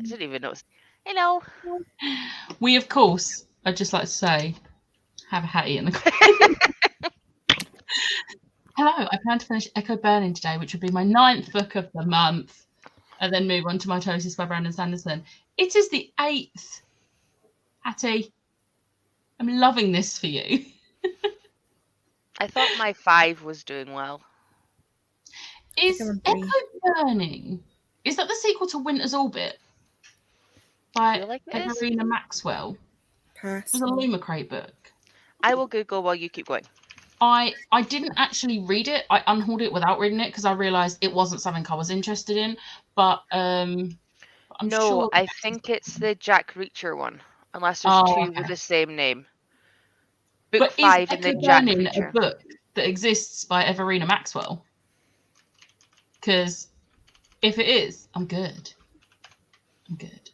I didn't even notice. Hello. We, of course, I'd just like to say, have a Hattie in the comments. Hello, I plan to finish Echo Burning today, which would be my 9th book of the month, and then move on to Mitosis by Brandon Sanderson. It is the 8th. Hattie, I'm loving this for you. I thought my 5 was doing well. Is Echo Burning, is that the sequel to Winter's Orbit by like Everina Maxwell? Pass. It was a Lumacrate book. I will Google while you keep going. I didn't actually read it. I unhauled it without reading it because I realised it wasn't something I was interested in. But I'm sure. I think it's the Jack Reacher one, unless there's two with the same name. Book 5 in the Jack Reacher. A book that exists by Everina Maxwell? Because if it is, I'm good. I'm good.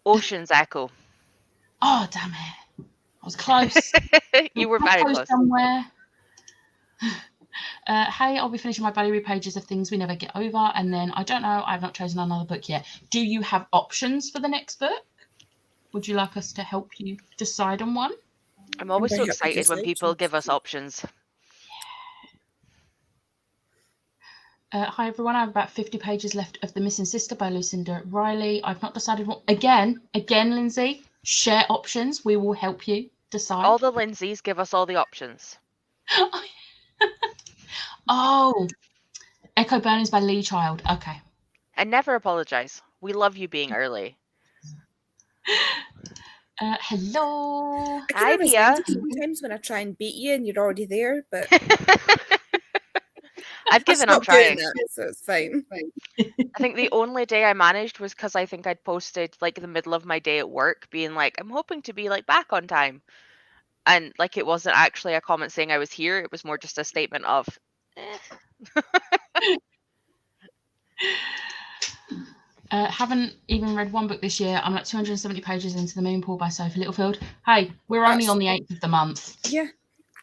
Ocean's Echo. Oh, damn it. I was close. You were very close. Somewhere. Hey, I'll be finishing my gallery pages of things we never get over, and then I don't know, I've not chosen another book yet. Do you have options for the next book? Would you like us to help you decide on one? I'm always so excited when people give us options. Hi everyone, I have about 50 pages left of The Missing Sister by Lucinda Riley. I've not decided what. Again, Lindsay, share options. We will help you decide. All the Lindsays give us all the options. Oh, Echo Burnings by Lee Child. Okay. And never apologise. We love you being early. Hello. Hi, Pia. Sometimes when I try and beat you and you're already there, but I've given up trying. So it's fine. I think the only day I managed was because I think I'd posted like the middle of my day at work being like, I'm hoping to be like back on time. And like it wasn't actually a comment saying I was here. It was more just a statement of haven't even read one book this year. I'm like 270 pages into The Moonpool by Sophie Littlefield. Hey, we're only on the 8th of the month. Yeah.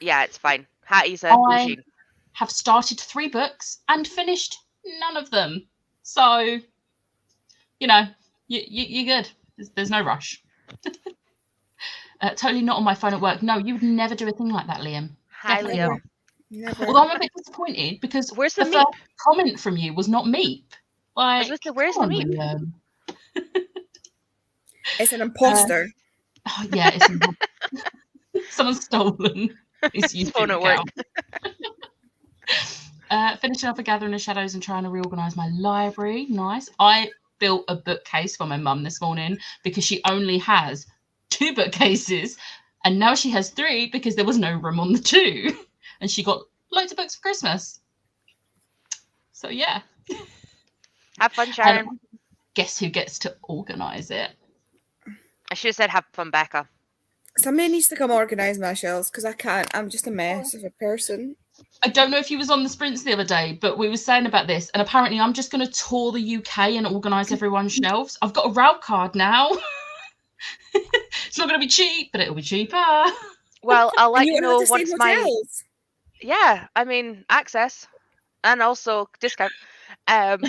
Yeah, it's fine. Hattie's a bougie. Have started 3 books and finished none of them. So, you know, you're good. There's no rush. Totally not on my phone at work. No, you would never do a thing like that, Liam. Hi, Liam. Never. Although I'm a bit disappointed because where's the first comment from you was not meep. Like, where's the meep? Liam. It's an imposter. Oh, yeah, it's someone's stolen his phone at work. Finishing up A Gathering of Shadows and trying to reorganise my library. Nice. I built a bookcase for my mum this morning because she only has 2 bookcases, and now she has 3 because there was no room on the 2, and she got loads of books for Christmas. So yeah. Have fun, Sharon. Guess who gets to organise it? I should have said have fun, Becca. Somebody needs to come organise my shelves because I can't. I'm just a mess of a person. I don't know if you was on the sprints the other day, but we were saying about this, and apparently I'm just going to tour the UK and organise everyone's shelves. I've got a route card now. It's not going to be cheap, but it'll be cheeper. Well, I'll let you know once my... Yeah, I mean, access and also discount. But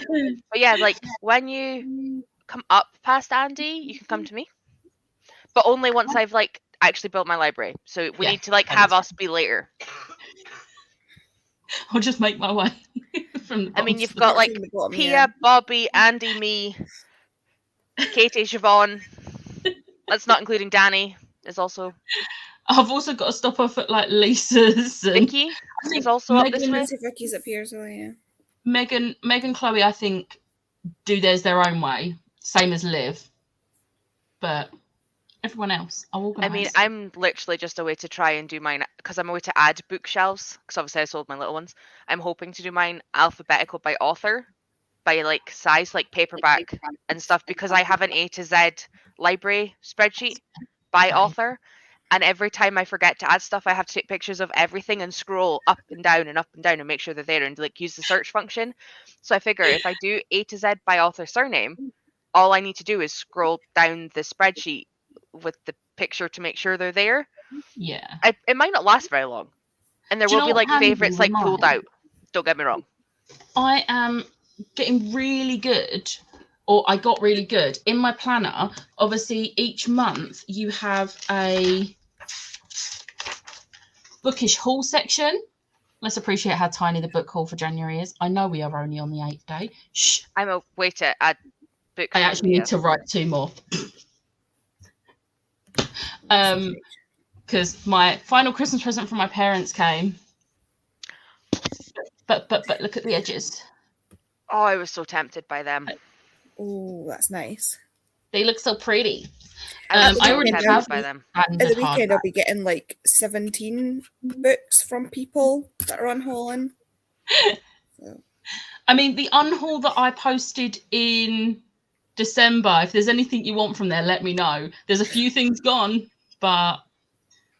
yeah, like when you come up past Andy, you can come to me. But only once I've like actually built my library. So we need to like have us be later. I'll just make my way from the bottom. I mean, you've got like Pia, Bobby, Andy, me, Katie, Siobhan. That's not including Danny. Is also. I've also got to stop off at like Lisa's. And Vicky is also up this way. Vicky's up here, so yeah. Megan, Chloe, I think, do theirs their own way, same as Liv. But everyone else, I'll organise. I mean, I'm literally just a way to try and do mine because I'm a way to add bookshelves. Because obviously I sold my little ones. I'm hoping to do mine alphabetical by author, by like size, like paperback and stuff. Because I have an A to Z library spreadsheet by author. And every time I forget to add stuff, I have to take pictures of everything and scroll up and down and make sure they're there and like use the search function. So I figure if I do A to Z by author surname, all I need to do is scroll down the spreadsheet with the picture to make sure they're there. Yeah. It might not last very long. And there will be like favourites like pulled out. Don't get me wrong. I am getting really good or I got really good. In my planner, obviously, each month you have a bookish haul section. Let's appreciate how tiny the book haul for January is. I know we are only on the 8th day. Shh. I'm a way to add books. I actually need to write 2 more. Because my final Christmas present from my parents came. But look at the edges. Oh, I was so tempted by them. Oh, that's nice. They look so pretty. I already have by them. At the weekend, I'll be getting like 17 books from people that are unhauling. So. I mean, the unhaul that I posted in December, if there's anything you want from there, let me know. There's a few things gone, but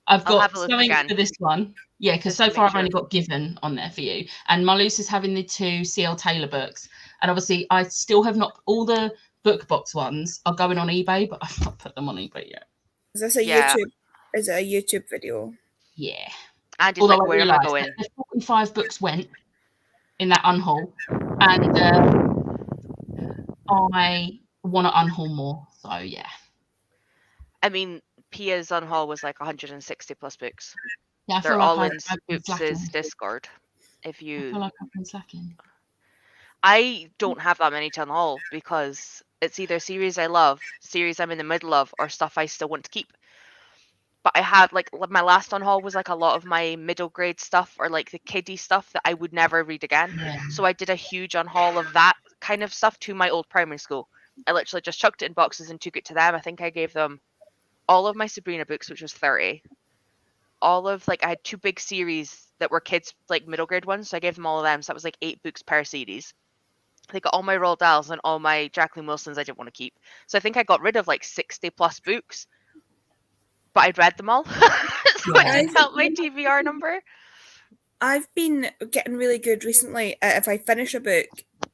I've got something for this one. Yeah, because so far I've only got Given on there for you. And Marloes is having the 2 C.L. Taylor books. And obviously, I still have not, all the book box ones are going on eBay, but I've not put them on eBay yet. Is this a YouTube? Is it a YouTube video? Yeah. And it's like, where am I going? 45 books went in that unhaul. And I want to unhaul more. So, yeah. I mean, Pia's unhaul was like 160 plus books. Yeah, they're all in Oops' Discord. If you, I feel like I've been slacking. I don't have that many to unhaul because it's either series I love, series I'm in the middle of, or stuff I still want to keep. But I had like my last unhaul was like a lot of my middle grade stuff or like the kiddie stuff that I would never read again. Yeah. So I did a huge unhaul of that kind of stuff to my old primary school. I literally just chucked it in boxes and took it to them. I think I gave them all of my Sabrina books, which was 30. All of like I had 2 big series that were kids like middle grade ones, so I gave them all of them. So that was like 8 books per series. They got all my Roald Dahls and all my Jacqueline Wilsons I didn't want to keep. So I think I got rid of like 60 plus books, but I'd read them all. So I didn't help my TBR number. I've been getting really good recently. If I finish a book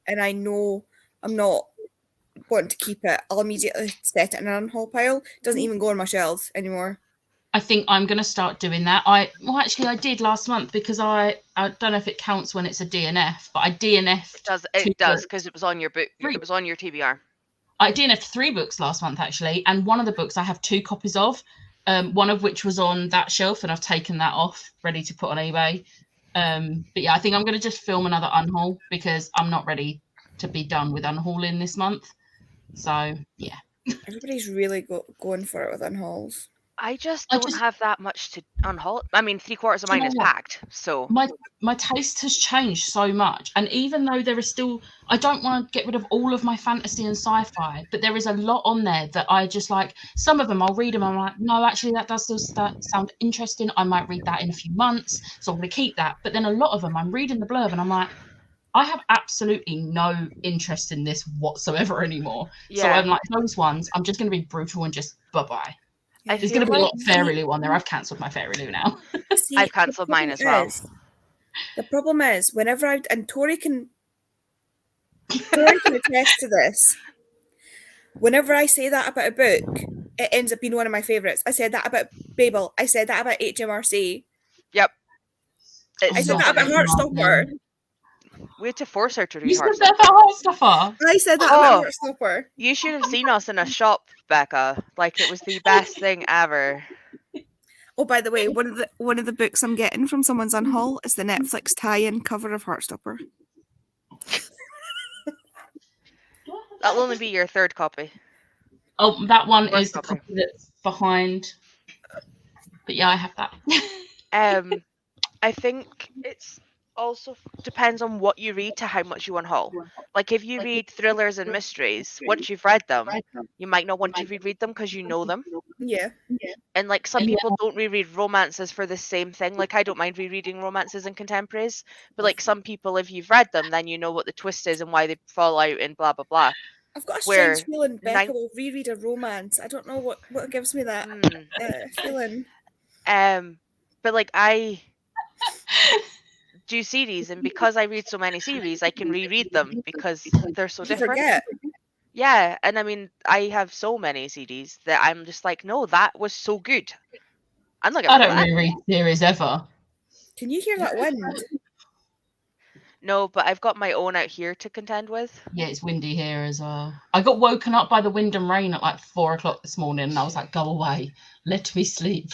and I know I'm not wanting to keep it, I'll immediately set it in an unhaul pile. It doesn't even go on my shelves anymore. I think I'm going to start doing that. Actually, I did last month because I don't know if it counts when it's a DNF, but I DNF'd. It does because it was on your book. It was on your TBR. I DNF'd 3 books last month actually, and one of the books I have 2 copies of. One of which was on that shelf, and I've taken that off, ready to put on eBay. But yeah, I think I'm going to just film another unhaul because I'm not ready to be done with unhauling this month. So yeah, everybody's really going for it with unhauls. I just don't have that much to unhaul. I mean, 3/4 of mine is packed. So my taste has changed so much, and even though there is still, I don't want to get rid of all of my fantasy and sci-fi, but there is a lot on there that I just like. Some of them I'll read them. I'm like, no, actually that does still sound interesting. I might read that in a few months, so I'm going to keep that. But then a lot of them, I'm reading the blurb and I'm like, I have absolutely no interest in this whatsoever anymore. Yeah. So I'm like, those ones, I'm just going to be brutal and just bye-bye. There's going to be a lot of Fairy on there. I've cancelled my Fairy Lou now. I've cancelled mine as well. The problem is, whenever and Tori can attest to this, whenever I say that about a book, it ends up being one of my favourites. I said that about Babel. I said that about HMRC. Yep. I said that about Heartstopper. We had to force her to read Heartstopper. You said that about Heartstopper? I said that about Heartstopper. You should have seen us in a shop, Becca. Like, it was the best thing ever. Oh, by the way, one of the books I'm getting from someone's unhaul is the Netflix tie-in cover of Heartstopper. That'll only be your 3rd copy. Oh, that one is the copy that's behind. But yeah, I have that. I think it's also depends on what you read to how much you unhaul. Like if you read thrillers and mysteries, once you've read them, you might not want to reread them because you know them. Yeah. And like some people don't reread romances for the same thing. Like I don't mind rereading romances and contemporaries, but like some people, if you've read them, then you know what the twist is and why they fall out and blah blah blah. I've got a strange feeling Becca will reread a romance. I don't know what gives me that feeling. But like I do series, and because I read so many series, I can reread them because they're so different. Forget. Yeah, and I mean, I have so many CDs that I'm just like, no, that was so good. I'm not gonna. I don't reread series ever. Can you hear that wind? No, but I've got my own out here to contend with. Yeah, it's windy here as well. I got woken up by the wind and rain at like 4 o'clock this morning, and I was like, "Go away, let me sleep."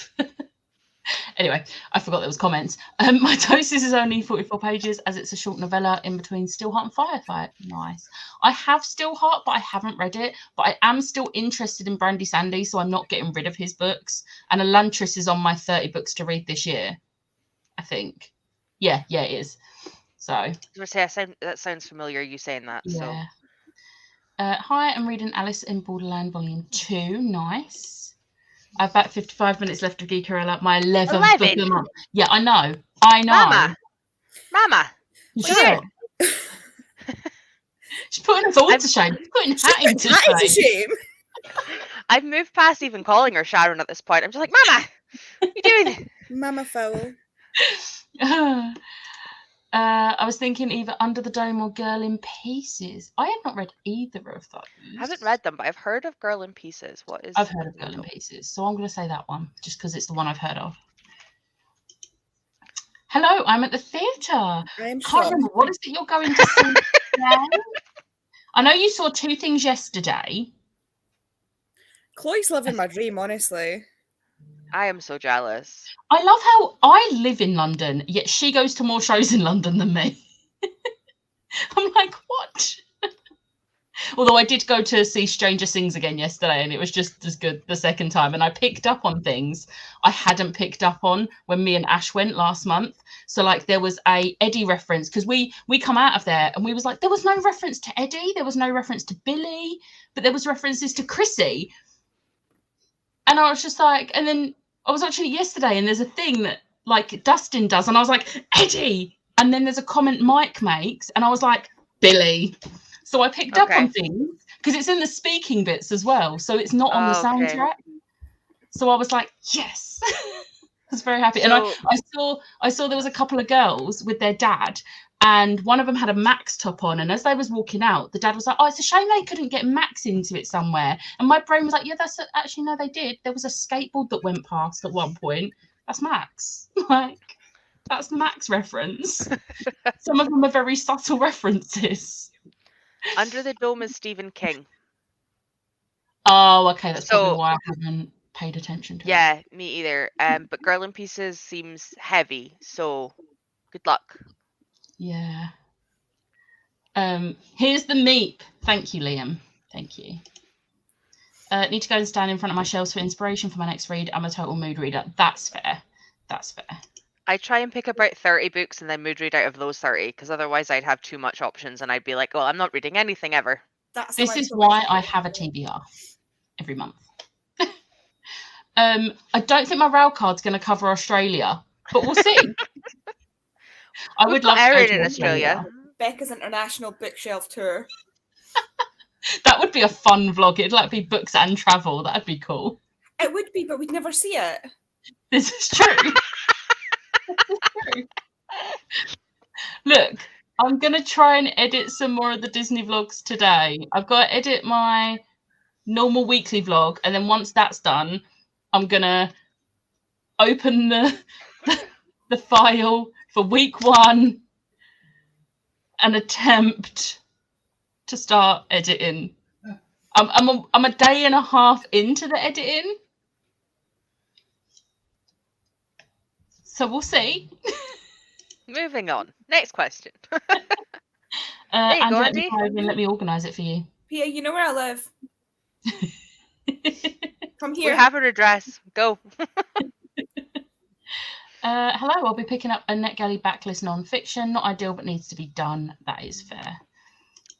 Anyway, I forgot there was comments. Mitosis is only 44 pages, as it's a short novella in between Steelheart and Firefight. Nice. I have Steelheart, but I haven't read it. But I am still interested in Brandy Sandy, so I'm not getting rid of his books. And Elantris is on my 30 books to read this year, I think. Yeah, it is. So I was gonna say, that sounds familiar, you saying that. So yeah. Hi, I'm reading Alice in Borderland Volume 2. Nice. I've about 55 minutes left of Geekerella, my 11th book of the month. Yeah, I know. Mama, Shut up. She's putting us all to shame. She's putting Hattie to shame. I've moved past even calling her Sharon at this point. I'm just like, Mama, what are you doing? Mama foul. I was thinking either Under the Dome or Girl in Pieces. I have not read either of those. I haven't read them, but I've heard of Girl in Pieces. What is? I've heard of Girl in Pieces, so I'm going to say that one just because it's the one I've heard of. Hello, I'm at the theatre. Can't remember, what is it you're going to see today? I know you saw 2 things yesterday. Chloe's living my dream, honestly. I am so jealous. I love how I live in London, yet she goes to more shows in London than me. I'm like, what? Although I did go to see Stranger Things again yesterday, and it was just as good the second time. And I picked up on things I hadn't picked up on when me and Ash went last month. So like there was a Eddie reference, because we come out of there and we was like, there was no reference to Eddie, there was no reference to Billy, but there was references to Chrissy. And I was just like, and then I was watching it yesterday, and there's a thing that like Dustin does, and I was like, Eddie. And then there's a comment Mike makes, and I was like, Billy. So I picked up on things because it's in the speaking bits as well. So it's not on the soundtrack. So I was like, yes. I was very happy. And I saw there was a couple of girls with their dad, and one of them had a Max top on. And as they was walking out, the dad was like, oh, it's a shame they couldn't get Max into it somewhere. And my brain was like, yeah, actually, no, they did. There was a skateboard that went past at one point. That's Max. Like, that's the Max reference. Some of them are very subtle references. Under the Dome is Stephen King. Oh, okay. That's probably why I haven't paid attention to it. Yeah, me either. But Girl in Pieces seems heavy, so good luck. Yeah. Here's the meep. Thank you, Liam. Thank you. Need to go and stand in front of my shelves for inspiration for my next read. I'm a total mood reader. That's fair. That's fair. I try and pick about 30 books and then mood read out of those 30, because otherwise I'd have too much options and I'd be like, well, I'm not reading anything ever. This is why I have a TBR every month. I don't think my rail card's going to cover Australia, but we'll see. I would love to go to in Australia. Becca's International Bookshelf Tour. That would be a fun vlog. It'd like be books and travel. That'd be cool. It would be, but we'd never see it. This is true. Look, I'm going to try and edit some more of the Disney vlogs today. I've got to edit my normal weekly vlog, and then once that's done, I'm going to open the file for week 1 and attempt to start editing. I'm a day and a half into the editing. So we'll see. Moving on. Next question. And let me organise it for you. Pia, you know where I live. Come here. We have her address. Go. Hello, I'll be picking up a NetGalley backlist non-fiction. Not ideal, but needs to be done. That is fair.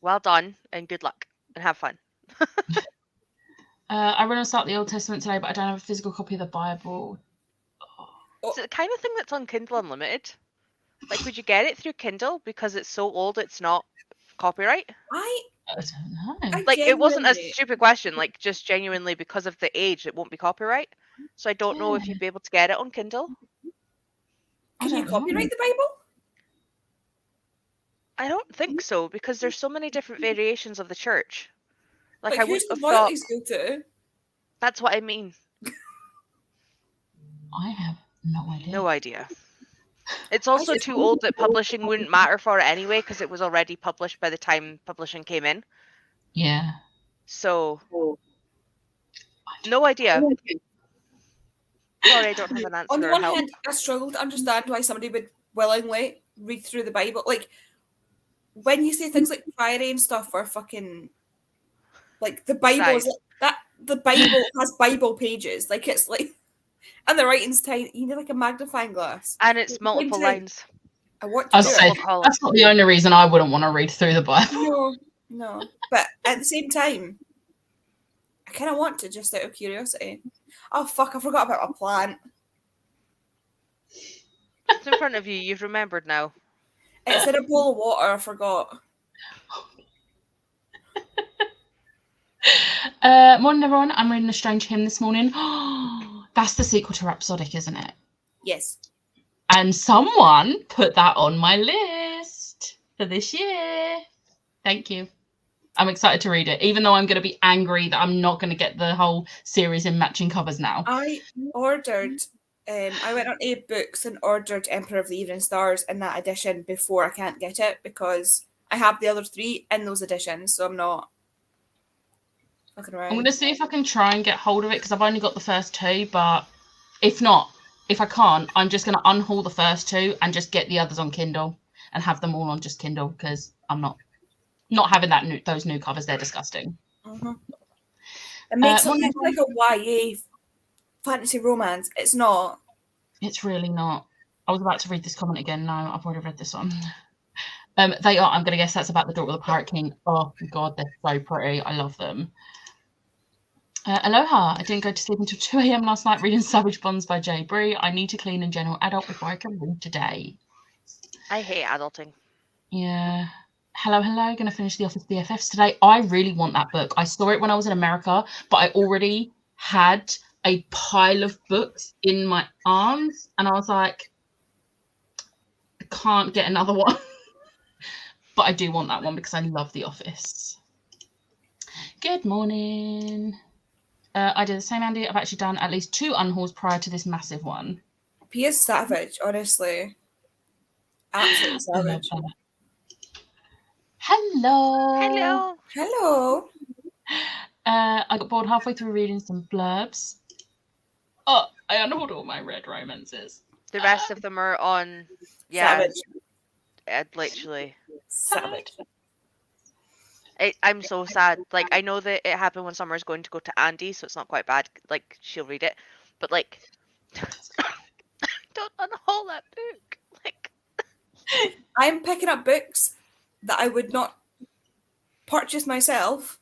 Well done, and good luck, and have fun. I want to start the Old Testament today, but I don't have a physical copy of the Bible. Is it the kind of thing that's on Kindle Unlimited? Like, would you get it through Kindle because it's so old it's not copyright? I don't know. Like, it wasn't a stupid question. Like, just genuinely because of the age, it won't be copyright. So I don't know if you'd be able to get it on Kindle. Can you copyright the Bible? I don't think so, because there's so many different variations of the church. Like, I would who's have the thought. royalties go to? That's what I mean. I have no idea. No idea. It's also just too old that publishing wouldn't matter for it anyway, because it was already published by the time publishing came in. Yeah. So, no idea. Sorry, I don't have an answer On the or one help. hand, I struggle to understand why somebody would willingly read through the Bible. Like, when you say things like priory and stuff are fucking, like, the Bible is Right. like, that. The Bible has Bible pages. Like, it's like, and the writing's tiny. You need like a magnifying glass. And it's Like, multiple pointing out, lines. I want to I'll do say it. that's not the only reason I wouldn't want to read through the Bible. No. But at the same time, I kind of want to, just out of curiosity. Oh fuck! I forgot about my plant. It's in front of you. You've remembered now. It's in a bowl of water. I forgot. Morning, everyone. I'm reading A Strange Hymn this morning. That's the sequel to Rhapsodic, isn't it? Yes. And someone put that on my list for this year. Thank you. I'm excited to read it, even though I'm going to be angry that I'm not going to get the whole series in matching covers now. I ordered. I went on Books and ordered Emperor of the Evening Stars in that edition before I can't get it because I have the other 3 in those editions, so I'm not fucking around. I'm going to see if I can try and get hold of it because I've only got the first 2, but if I can't, I'm just going to unhaul the first 2 and just get the others on Kindle and have them all on just Kindle because I'm not having those new covers. They're disgusting. Mm-hmm. It makes it look like a YA fantasy romance. It's not. It's really not. I was about to read this comment again. No, I've already read this one. They are. I'm going to guess that's about the Daughter of the Pirate King. Oh God, they're so pretty. I love them. Aloha. I didn't go to sleep until 2 a.m. last night reading Savage Bonds by Jay Bree. I need to clean and general adult before I can read today. I hate adulting. Yeah. Hello. Going to finish The Office BFFs today. I really want that book. I saw it when I was in America, but I already had a pile of books in my arms, and I was like, I can't get another one. But I do want that one because I love The Office. Good morning. I did the same, Andy. I've actually done at least 2 unhauls prior to this massive one. He is savage, honestly. Absolutely savage. Hello. I got bored halfway through reading some blurbs. Oh, I unhauled all my red romances. The rest of them are on. Yeah. Savage. Literally. Savage. I'm so sad. Like, I know that it happened when Summer's going to go to Andy, so it's not quite bad. Like, she'll read it. But, like, don't unhaul that book. Like, I'm picking up books that I would not purchase myself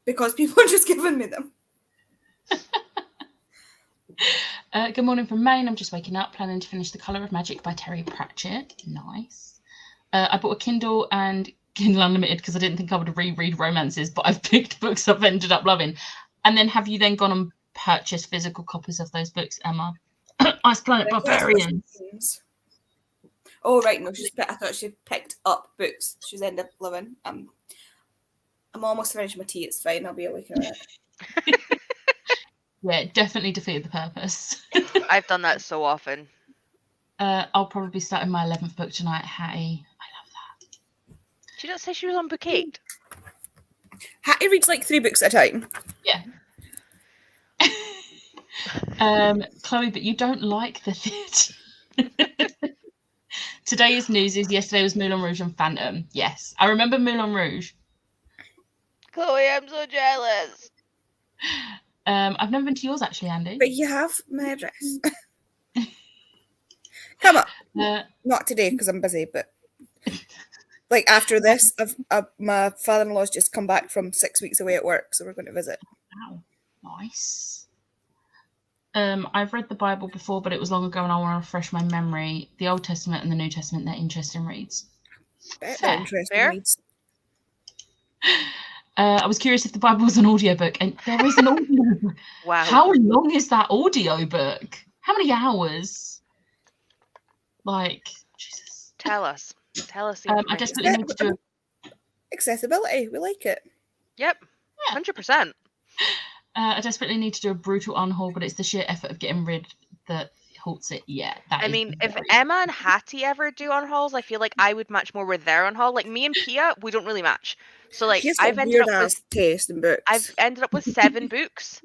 because people are just giving me them. Good morning from Maine. I'm just waking up, planning to finish The Colour of Magic by Terry Pratchett. Nice. I bought a Kindle and Kindle Unlimited because I didn't think I would reread romances, but I've picked books I've ended up loving. And then have you then gone and purchased physical copies of those books, Emma? Ice Planet Barbarians. Oh, right. No, I thought she picked up books she's ended up loving. I'm almost finished my tea. It's fine. I'll be awake in a minute. Yeah, it definitely defeated the purpose. I've done that so often. I'll probably be starting my 11th book tonight, Hattie. I love that. Did you not say she was on book 8? Hattie reads like 3 books at a time. Yeah. Chloe, but you don't like the theatre. Today is Newsies. Yesterday was Moulin Rouge and Phantom. Yes, I remember Moulin Rouge. Chloe, I'm so jealous. I've never been to yours actually, Andy. But you have my address. Come on. Not today because I'm busy, but like after this, my father-in-law's just come back from 6 weeks away at work, so we're going to visit. Wow, nice. I've read the Bible before, but it was long ago and I want to refresh my memory. The Old Testament and the New Testament, they're interesting reads. Interesting reads. I was curious if the Bible was an audiobook, and there is an audiobook. Wow. How long is that audiobook? How many hours? Like, Jesus. Tell us. I desperately need to do accessibility. We like it. Yep. 100%. I desperately need to do a brutal unhaul, but it's the sheer effort of getting rid that halts it. Yeah, that I is mean, if very- Emma and Hattie ever do on hauls, I feel like I would match more with their on haul. Like me and Pia, we don't really match. So like He's got I've ended weird up with ass taste in books. I've ended up with 7 books,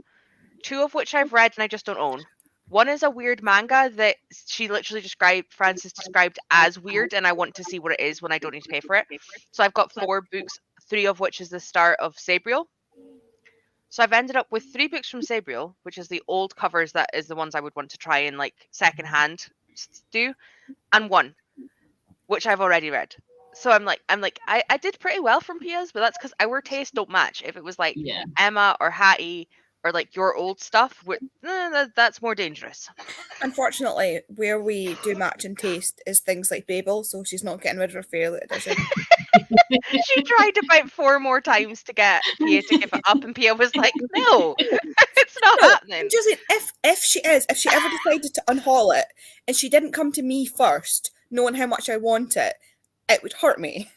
2 of which I've read and I just don't own. One is a weird manga that Frances described as weird, and I want to see what it is when I don't need to pay for it. So I've got 4 books, 3 of which is the start of Sabriel. So I've ended up with 3 books from Sabriel, which is the old covers, that is the ones I would want to try and like secondhand do, and 1, which I've already read. So I'm like, I did pretty well from Pia's, but that's because our tastes don't match. If it was like yeah. Emma or Hattie or like your old stuff, that's more dangerous. Unfortunately, where we do match in taste is things like Babel, so she's not getting rid of her favorite edition. She tried about 4 more times to get Pia to give it up, and Pia was like, "No, it's not happening." I'm just saying, if she ever decided to unhaul it and she didn't come to me first, knowing how much I want it, it would hurt me.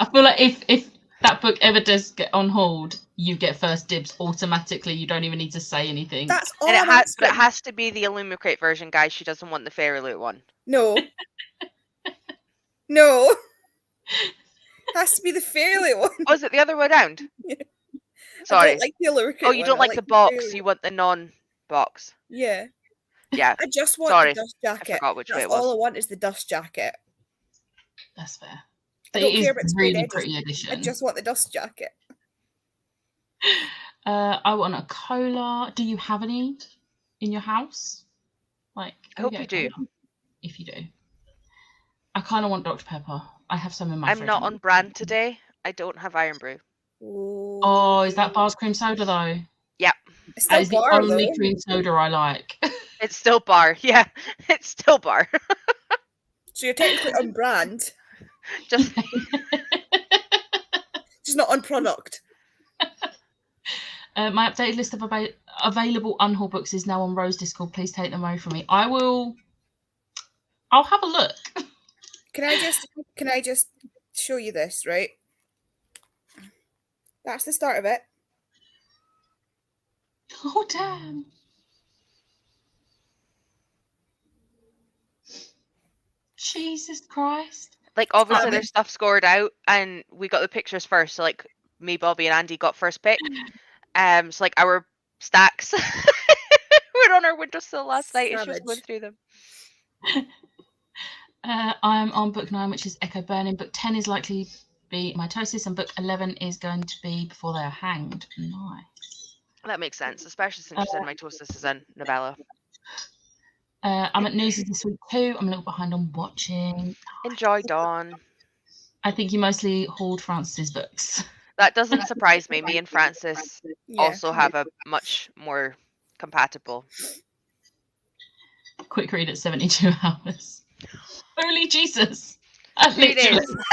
I feel like if that book ever does get on hold, you get first dibs automatically. You don't even need to say anything. That's all. And I'm but it asking. has to be the Illumicrate version, guys. She doesn't want the Fairy Loot one. No. No. Has to be the Fairly one. Oh, is it the other way around? Yeah. I Sorry. don't like the Illumicrate Oh, you one, don't I like the Fairly box. You one. want the non-box. Yeah. Yeah. I just want Sorry, the dust I jacket. forgot which way That's it was. all I want is the dust jacket. That's fair. I But don't it is care about the really sprayed pretty edges. edition. I just want the dust jacket. I want a cola. Do you have any in your house? Like, I hope you do. If you do. I kind of want Dr. Pepper. I have some in my I'm fridge. not on brand today. I don't have Iron Brew. Oh, is that Bar's cream soda though? Yeah. It's That still is the bar only though. cream soda I like. It's still bar. Yeah, it's still bar. So you're technically on brand, Just just not on product. My updated list of available unhaul books is now on Rose Discord. Please take them away from me. I'll have a look. Can I just show you this, right? That's the start of it. Oh damn. Jesus Christ. like obviously Savage. there's stuff scored out, and we got the pictures first. So like me, Bobby, and Andy got first pick. So like our stacks were on our windowsill last night, and she was going Savage. through them. I'm on book 9, which is Echo Burning. Book 10 is likely to be Mitosis, and book 11 is going to be Before They Are Hanged. Nice. That makes sense, especially since you said Mitosis is a novella. I'm at Newsies this week too. I'm a little behind on watching. Enjoy Dawn. I think you mostly hauled Francis's books. That doesn't surprise me. Me and Francis Yeah. also have a much more compatible. Quick read at 72 hours. Holy Jesus. I 3 days. literally-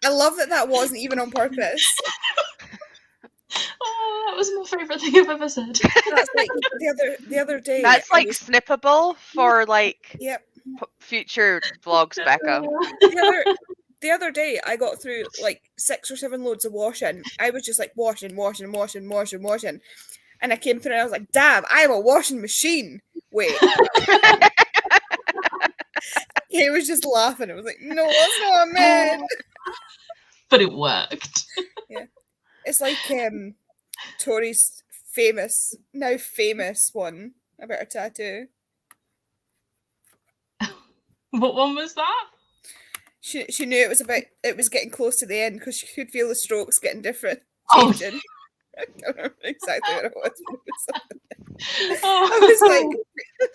I love that wasn't even on purpose. Oh, that was my favourite thing I've ever said. That's like the other day. That's I like was- snippable for like Yep. future vlogs, Becca. The other day I got through like 6 or 7 loads of washing. I was just like washing. And I came through and I was like, damn, I have a washing machine. Wait. He was just laughing. I was like, no, that's not what I meant. But it worked. It's like Tori's now famous one about her tattoo. What one was that? She knew it was getting close to the end because she could feel the strokes getting different. Oh. Changing. I can't remember exactly what it was. But it was Oh. I was like,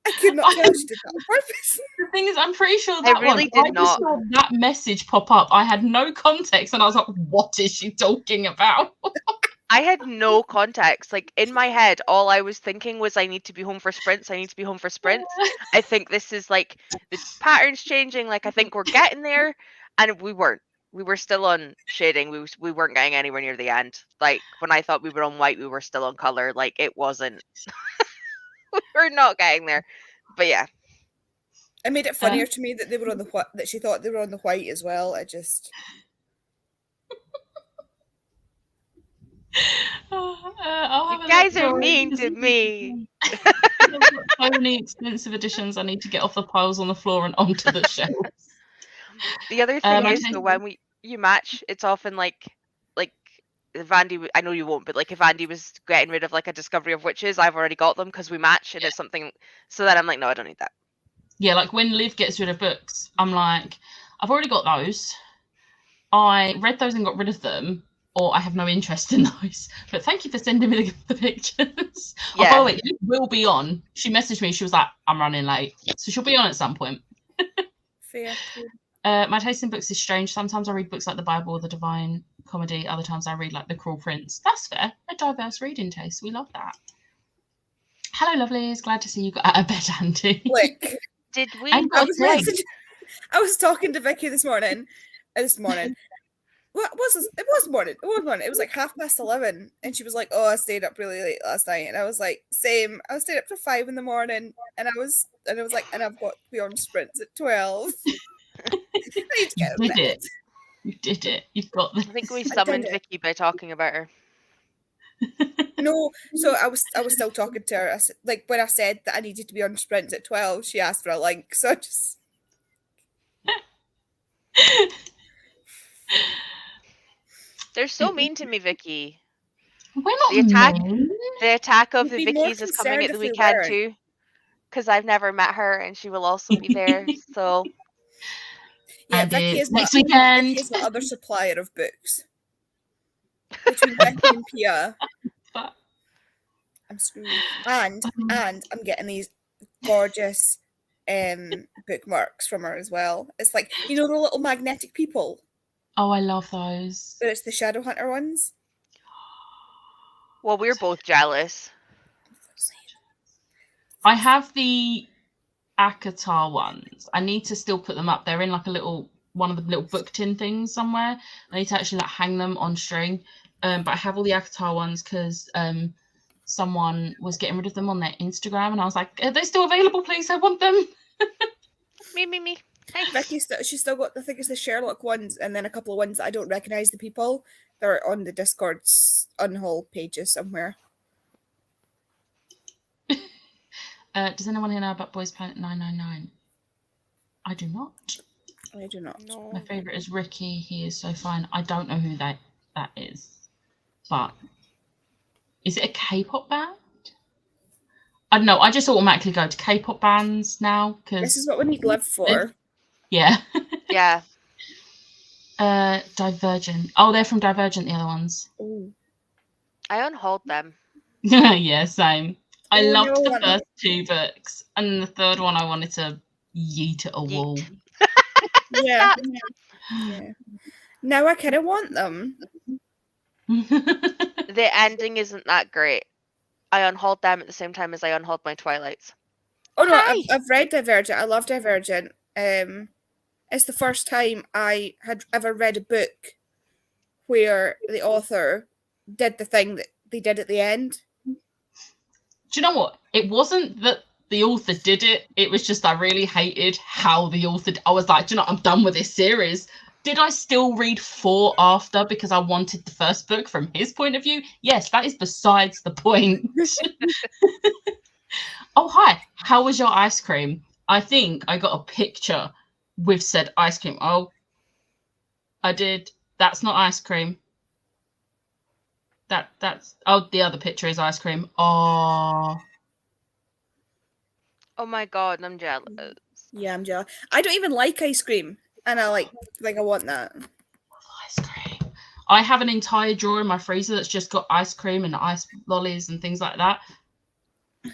I could not tell she did that on purpose. The thing is, I'm pretty sure I that really one, did I just not. saw that message pop up. I had no context, and I was like, "What is she talking about?" I had no context. Like in my head, all I was thinking was, I need to be home for sprints. I I think this is like the pattern's changing. Like I think we're getting there, and we weren't. We were still on shading. We weren't getting anywhere near the end. Like when I thought we were on white, we were still on color. Like it wasn't. We were not getting there. But yeah, It made it funnier to me that they were on the that she thought they were on the white as well. I just. You guys are mean to me. So many expensive editions. I need to get off the piles on the floor and onto the shelves. The other thing is, so when you match, it's often like if Andy, I know you won't, but like if Andy was getting rid of like a Discovery of Witches, I've already got them because we match, and it's something. So then I'm like, no, I don't need that. Yeah, like when Liv gets rid of books, I'm like, I've already got those. I read those and got rid of them, or I have no interest in those. But thank you for sending me the pictures. Yeah. Oh, by the way, Liv will be on. She messaged me. She was like, I'm running late. So she'll be on at some point. Fair. My taste in books is strange. Sometimes I read books like the Bible or the Divine Comedy. Other times I read like The Cruel Prince. That's fair. A diverse reading taste. We love that. Hello, lovelies. Glad to see you got out of bed, Andy. Look, did we? I was talking to Vicky this morning. What was this? It was morning. It was like 11:30, and she was like, "Oh, I stayed up really late last night," and I was like, "Same. I stayed up till 5 in the morning, and I was like, and I've got to be on sprints at 12." I need to get You did it. You did it. You've got this. I think we summoned Vicky by talking about her. No, so I was still talking to her. Like when I said that I needed to be on sprints at 12, she asked for a link. So I just. They're so mean to me, Vicky. We're not mean. The attack of You'd the be more Vickies is coming at concerned the if we weekend weren't. too, because I've never met her and she will also be there. So Yeah, And Vicky it's is next my, weekend. Vicky is my other supplier of books. Between Vicky and Pia, I'm screwed. And I'm getting these gorgeous bookmarks from her as well. It's like, you know, the little magnetic people, Oh, I love those. but it's the Shadowhunter ones. well, we're both jealous. I have the Akatar ones. I need to still put them up. They're in like one of the little book tin things somewhere. I need to actually like hang them on string. But I have all the Akatar ones because someone was getting rid of them on their Instagram, and I was like, "Are they still available? Please, I want them." Me. Thanks. Vicky, she's still got, I think it's the Sherlock ones, and then a couple of ones that I don't recognise the people. They're on the Discord's Unhaul pages somewhere. Does anyone here know about Boys Planet 999? I do not. I do not. No. My favourite is Ricky. He is so fine. I don't know who that is, but is it a K-pop band? I don't know. I just automatically go to K-pop bands now because This is what we need Liv for. Yeah. Yeah. Divergent. Oh, they're from Divergent, the other ones. Ooh. I unhauled them. Yeah, same. I Oh, loved no, the first two books, and the third one I wanted to yeet at a wall. Yeah. Now I kind of want them. The ending isn't that great. I unhauled them at the same time as I unhauled my Twilights. Oh no, Hi. I've read Divergent. I love Divergent. It's the first time I had ever read a book where the author did the thing that they did at the end. Do you know what? It wasn't that the author did it. It was just I really hated how the author. I was like, do you know, I'm done with this series. Did I still read 4 after because I wanted the first book from his point of view? Yes, that is besides the point. Oh, hi. How was your ice cream? I think I got a picture with said ice cream. Oh, I did. That's not ice cream. That's the other picture is ice cream. Oh my god, I'm jealous. Yeah, I'm jealous. I don't even like ice cream, and I like I want that. Ice cream. I have an entire drawer in my freezer that's just got ice cream and ice lollies and things like that.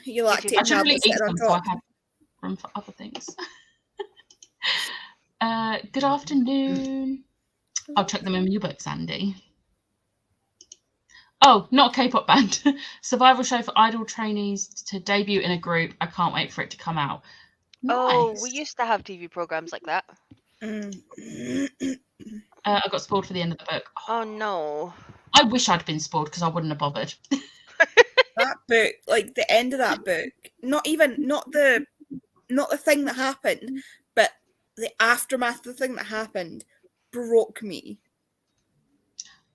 You like I generally eat on them, so I top. have room for other things. Good afternoon. I'll check them in your books, Andy. Oh, not a K-pop band. Survival show for idol trainees to debut in a group. I can't wait for it to come out. Oh, Nice. we used to have TV programs like that. I got spoiled for the end of the book. Oh no. I wish I'd been spoiled because I wouldn't have bothered. That book, like the end of that book, not not the thing that happened, but the aftermath of the thing that happened broke me.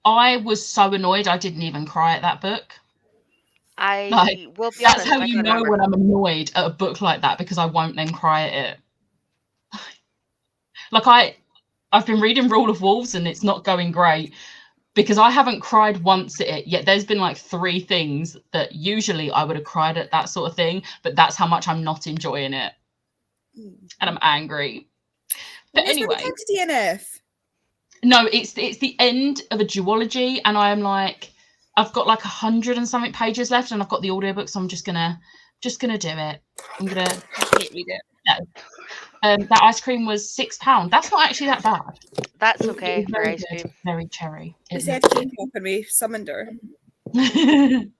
I was so annoyed I didn't even cry at that book. I Like, will be That's honest. how I you can't know remember. when I'm annoyed at a book like that, because I won't then cry at it. Like I've been reading Rule of Wolves and it's not going great because I haven't cried once at it, yet there's been like 3 things that usually I would have cried at that sort of thing, but that's how much I'm not enjoying it. And I'm angry. But It's anyway, time to DNF. no, it's the end of a duology, and I am like, I've got like 100 and something pages left, and I've got the audiobook, so I'm just gonna do it. I'm gonna read it. No. That ice cream was £6. That's not actually that bad. That's It okay was for very ice good, cream. very cherry. We It said looked K-pop and we summoned her. good.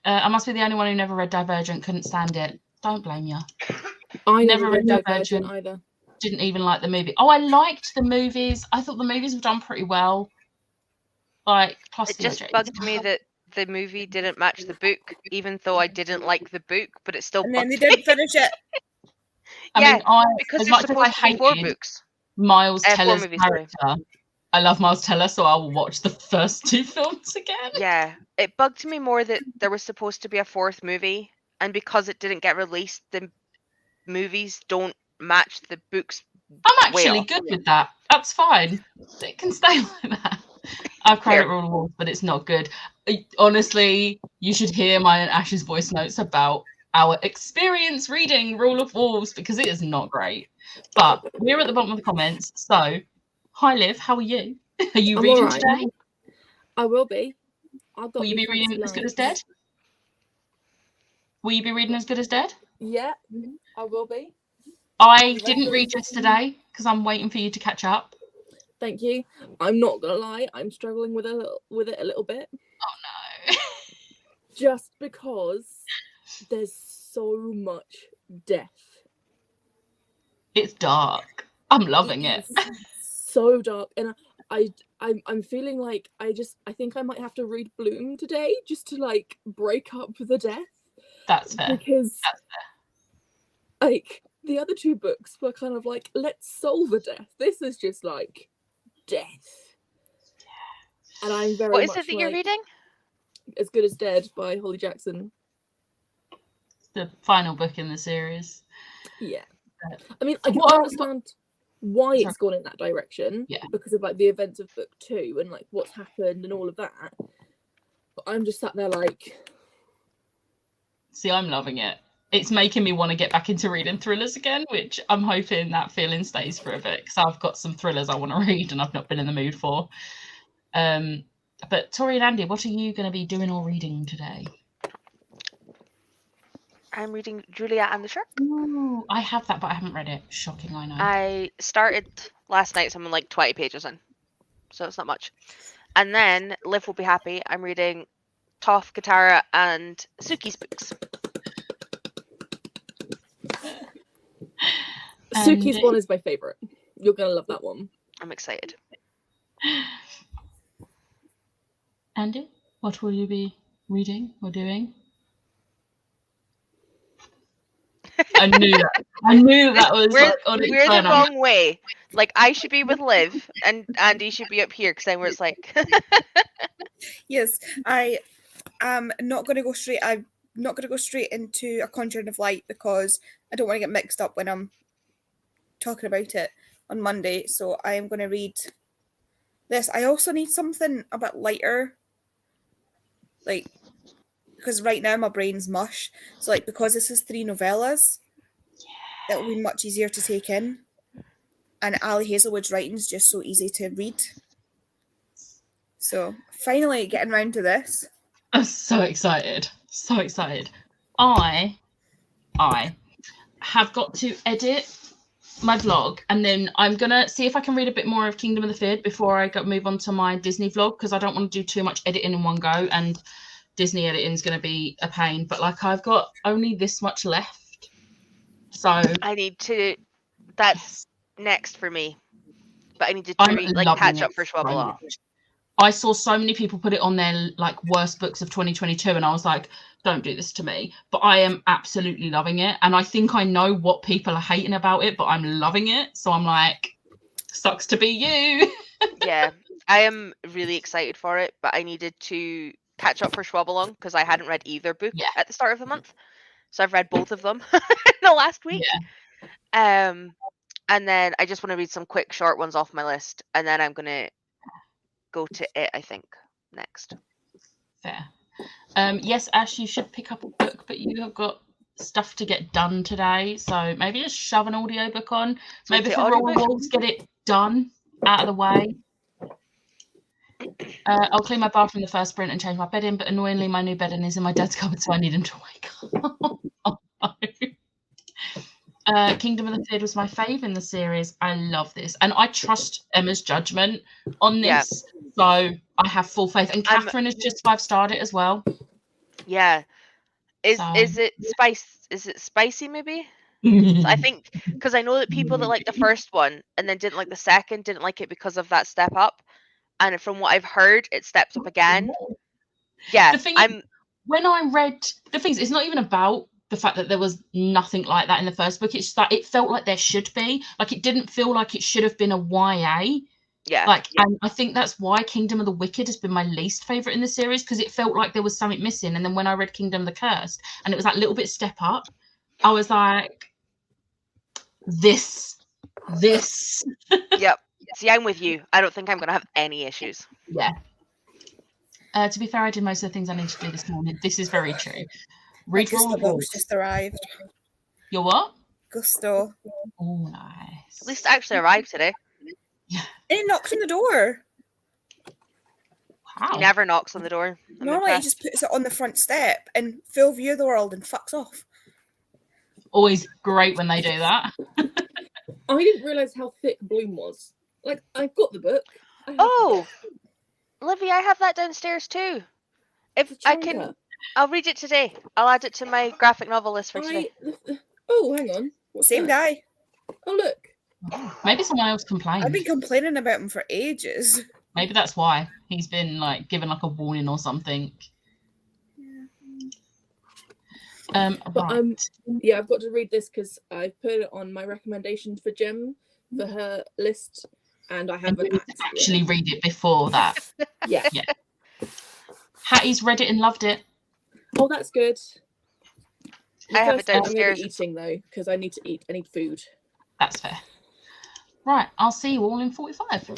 I must be the only one who never read Divergent. Couldn't stand it. Don't blame you. I Never never read read Divergent Divergent. either. Didn't even like the movie. Oh, I liked the movies. I thought the movies were done pretty well. Like, plus It the just OJs. bugged me that the movie didn't match the book, even though I didn't like the book, but it still And then bugged they me. didn't finish it. I Yeah, mean, because as there's much as I supposed to be 4 hated books. Miles 4 Teller's movies, sorry. character, I love Miles Teller, so I will watch the first 2 films again. Yeah, it bugged me more that there was supposed to be a 4th movie, and because it didn't get released, the movies don't match the books. I'm way actually off. good with that. That's fine. It can stay like that. I've cried Fair. at Rule of Wolves, but it's not good. Honestly, you should hear mine and Ash's voice notes about our experience reading Rule of Wolves, because it is not great. But we're at the bottom of the comments. So, hi Liv, how are you? Are you I'm reading alright. today? I will be. I've got Will you my be fancy reading As Good as lines. Dead? Will you be reading As Good as Dead? Yeah, I will be. I didn't read yesterday because I'm waiting for you to catch up. Thank you. I'm not gonna lie, I'm struggling with it a little bit. Oh no. Just because there's so much death. It's dark. I'm loving it. So dark, and I'm feeling like I think I might have to read Bloom today just to like break up the death. That's fair. Because like the other 2 books were kind of like, let's solve a death. This is just like death. And I'm very What is much it that you're like, reading? As Good as Dead by Holly Jackson. The final book in the series. Yeah. I mean, I can What- understand why it's gone in that direction. Yeah. Because of like the events of book 2 and like what's happened and all of that. But I'm just sat there like, See, I'm loving it. It's making me want to get back into reading thrillers again, which I'm hoping that feeling stays for a bit, because I've got some thrillers I want to read and I've not been in the mood for. But Tori and Andy, what are you going to be doing or reading today? I'm reading Julia and the Shark. Ooh, I have that, but I haven't read it. Shocking, I know. I started last night, so I'm like 20 pages in. So it's not much. And then, Liv will be happy, I'm reading Toph, Katara, and Suki's books. Suki's And- one is my favourite. You're gonna love that one. I'm excited. Andy, what will you be reading or doing? I knew that. I knew that was We're, like on its we're the turn. wrong way. Like, I should be with Liv, and Andy should be up here, because then where it's like... Yes, I am not going to go straight. I'm not going to go straight into A Conjuring of Light because I don't want to get mixed up when I'm talking about it on Monday. So I am going to read this. I also need something a bit lighter, like, because right now my brain's mush. So like, because this is 3 novellas, it'll be much easier to take in. And Ali Hazelwood's writing's just so easy to read. So finally getting round to this. I'm so excited. So excited. I have got to edit my vlog, and then I'm gonna see if I can read a bit more of Kingdom of the Feared before I move on to my Disney vlog, because I don't want to do too much editing in one go, and Disney editing is going to be a pain. But like, I've got only this much left, so I need to... That's next for me. But I need to I'm read, like, loving catch it up for so Schwabble. much. I saw so many people put it on their like worst books of 2022, and I was like, don't do this to me. But I am absolutely loving it, and I think I know what people are hating about it, but I'm loving it. So I'm like, sucks to be you. Yeah, I am really excited for it, but I needed to catch up for Schwabbalong because I hadn't read either book Yeah. at the start of the month. So I've read both of them in the last week. Yeah. And then I just want to read some quick short ones off my list, and then I'm gonna go to it, I think, next. Fair. Yes, Ash, you should pick up a book, but you have got stuff to get done today. So maybe just shove an audiobook on. So Maybe the for Royal audiobook? Wolves, get it done, out of the way. I'll clean my bathroom the first sprint and change my bedding, but annoyingly my new bedding is in my dad's cupboard, so I need him to wake up. Kingdom of the Third was my fave in the series. I love this. And I trust Emma's judgment on Yeah. this. So I have full faith. And Catherine has just 5-starred it as well. Yeah. Is So- it spicy maybe? I think because I know that people that like the first one and then didn't like the second didn't like it because of that step up. And from what I've heard, it steps up again. Yeah. The thing is, when I read the things, it's not even about the fact that there was nothing like that in the first book. It's just that it felt like there should be. Like it didn't feel like it should have been a YA. Yeah. Like, and I think that's why Kingdom of the Wicked has been my least favorite in the series, because it felt like there was something missing. And then when I read Kingdom of the Cursed and it was that little bit step up, I was like, this. Yep. See, I'm with you. I don't think I'm going to have any issues. Yeah. To be fair, I did most of the things I needed to do this morning. This is very true. Read Royal Gusto Wolves. just arrived. Your what? Gusto. Oh, nice. At least it actually arrived today. He knocked on the door. Wow. He never knocks on the door. I'm Normally he impressed. just puts it on the front step in full view of the world and fucks off. Always great when they do that. I didn't realise how thick Bloom was. Like, I've got the book. I have the Oh, book. Livy, I have that downstairs too. If The I can, China. I'll read it today. I'll add it to my graphic novel list for today. Oh, hang on. What's Same that? guy. Oh, look. Maybe someone else complained. I've been complaining about him for ages. Maybe that's why he's been like given like a warning or something. But right. yeah, I've got to read this because I put it on my recommendations for Jem for her list, and I And haven't you actually read it before that. Yeah. Hattie's read it and loved it. Oh, that's good. I have it I'm going to downstairs. be eating though because I need to eat. I need food. That's fair. Right, I'll see you all in 45.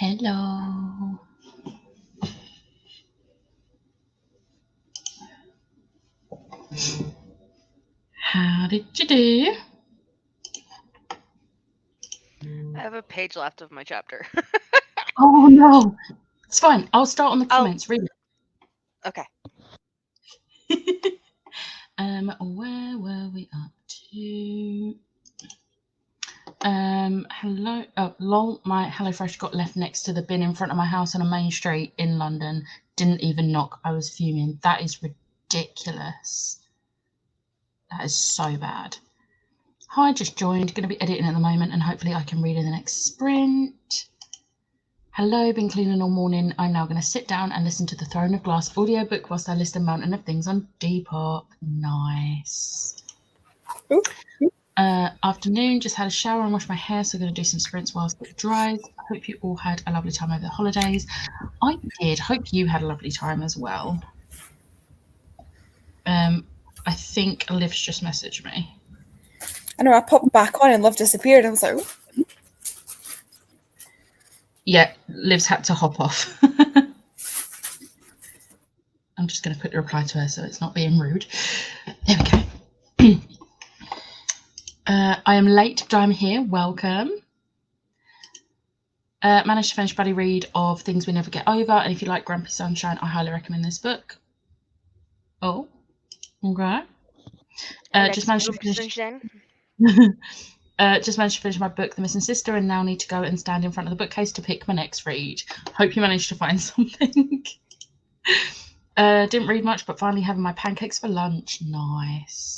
Hello. How did you do? I have a page left of my chapter. Oh no. It's fine. I'll start on the comments. Read Okay. it. Where were we up to? Hello. Oh, lol. My HelloFresh got left next to the bin in front of my house on a main street in London. Didn't even knock. I was fuming. That is ridiculous. That is so bad. Hi, just joined. Going to be editing at the moment, and hopefully I can read in the next sprint. Hello, been cleaning all morning. I'm now going to sit down and listen to the Throne of Glass audiobook whilst I list a mountain of things on Depop. Nice. Ooh. Afternoon, just had a shower and washed my hair, so I'm going to do some sprints whilst it dries. I hope you all had a lovely time over the holidays. I did. Hope you had a lovely time as well. I think Liv's just messaged me. I know, I popped back on and Liv disappeared. I was like, oh. Yeah, Liv's had to hop off. I'm just going to quickly reply to her so it's not being rude. There we go. I am late, but I'm here. Welcome. Managed to finish Buddy Read of Things We Never Get Over, and if you like Grumpy Sunshine, I highly recommend this book. Oh, okay. Just managed to finish. Just managed to finish my book, The Missing Sister, and now need to go and stand in front of the bookcase to pick my next read. Hope you managed to find something. Didn't read much, but finally having my pancakes for lunch. Nice.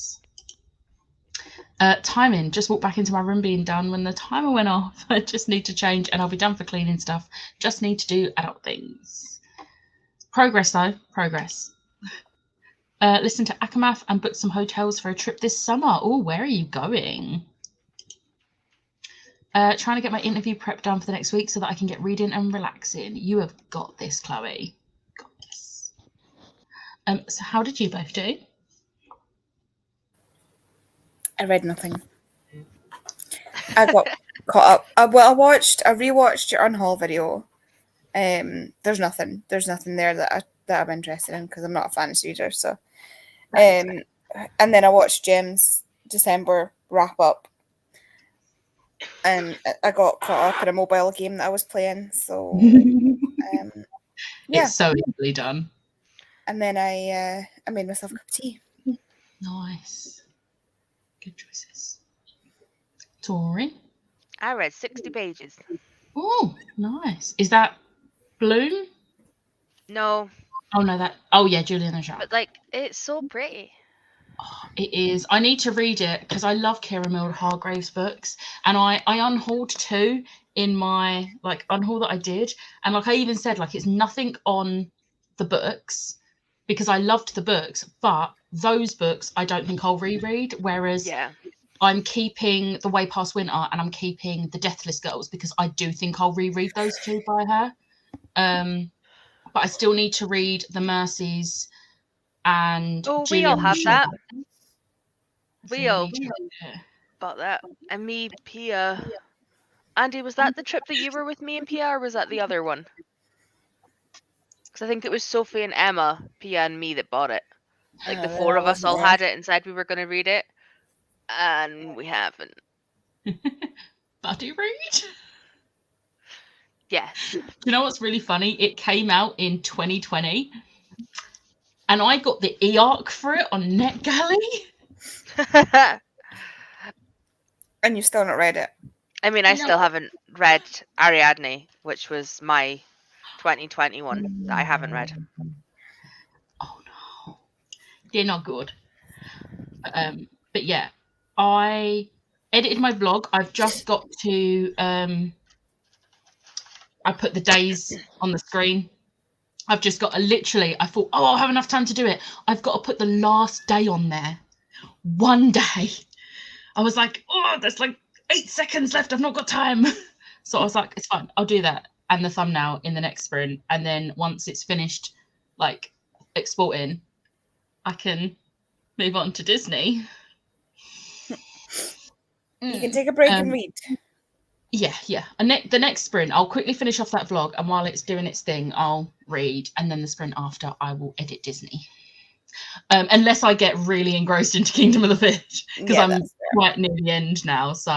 Timing. Just walked back into my room being done when the timer went off. I just need to change and I'll be done for cleaning stuff. Just need to do adult things. Progress, though. Progress. Listen to Akamath and book some hotels for a trip this summer. Oh, where are you going? Trying to get my interview prep done for the next week so that I can get reading and relaxing. You have got this, Chloe. Got this. So how did you both do? I read nothing. I got caught up. I rewatched your Unhaul video. There's nothing there that I'm interested in because I'm not a fantasy reader. So, and then I watched Jim's December wrap up, and I got caught up in a mobile game that I was playing. So, yeah, It's so easily done. And then I made myself a cup of tea. Nice. Good choices. Tori? I read 60 pages. Oh, nice. Is that Bloom? No. Oh, no, that... Oh, yeah, Julie and the Shark. But, like, it's so pretty. Oh, it is. I need to read it because I love Kira Milde Hargrave's books. And I unhauled 2 in my, like, unhaul that I did. And, like, I even said, like, it's nothing on the books because I loved the books. But those books I don't think I'll reread. Whereas... Yeah. I'm keeping The Way Past Winter and I'm keeping The Deathless Girls because I do think I'll reread those 2 by her. But I still need to read The Mercies and we all have that. We all yeah. bought that. And me, Pia. Andy, was that the trip that you were with me and Pia, or was that the other one? Because I think it was Sophie and Emma, Pia and me that bought it. Like the 4 of us all had it and said we were going to read it. And we haven't. Buddy read? Yes. Do you know what's really funny? It came out in 2020 and I got the e-arc for it on NetGalley. And you've still not read it? I mean, I still haven't read Ariadne, which was my 2021 that I haven't read. Oh no. They're not good. But yeah. I edited my vlog. I've just got to I put the days on the screen. I've just got to literally, I thought, oh, I'll have enough time to do it. I've got to put the last day on there. One day. I was like, oh, there's like 8 seconds left. I've not got time. So I was like, it's fine. I'll do that. And the thumbnail in the next sprint. And then once it's finished, like exporting, I can move on to Disney. You can take a break and read. Yeah. And the next sprint, I'll quickly finish off that vlog, and while it's doing its thing, I'll read, and then the sprint after, I will edit Disney. Unless I get really engrossed into Kingdom of the Fish, because I'm quite near the end now. So,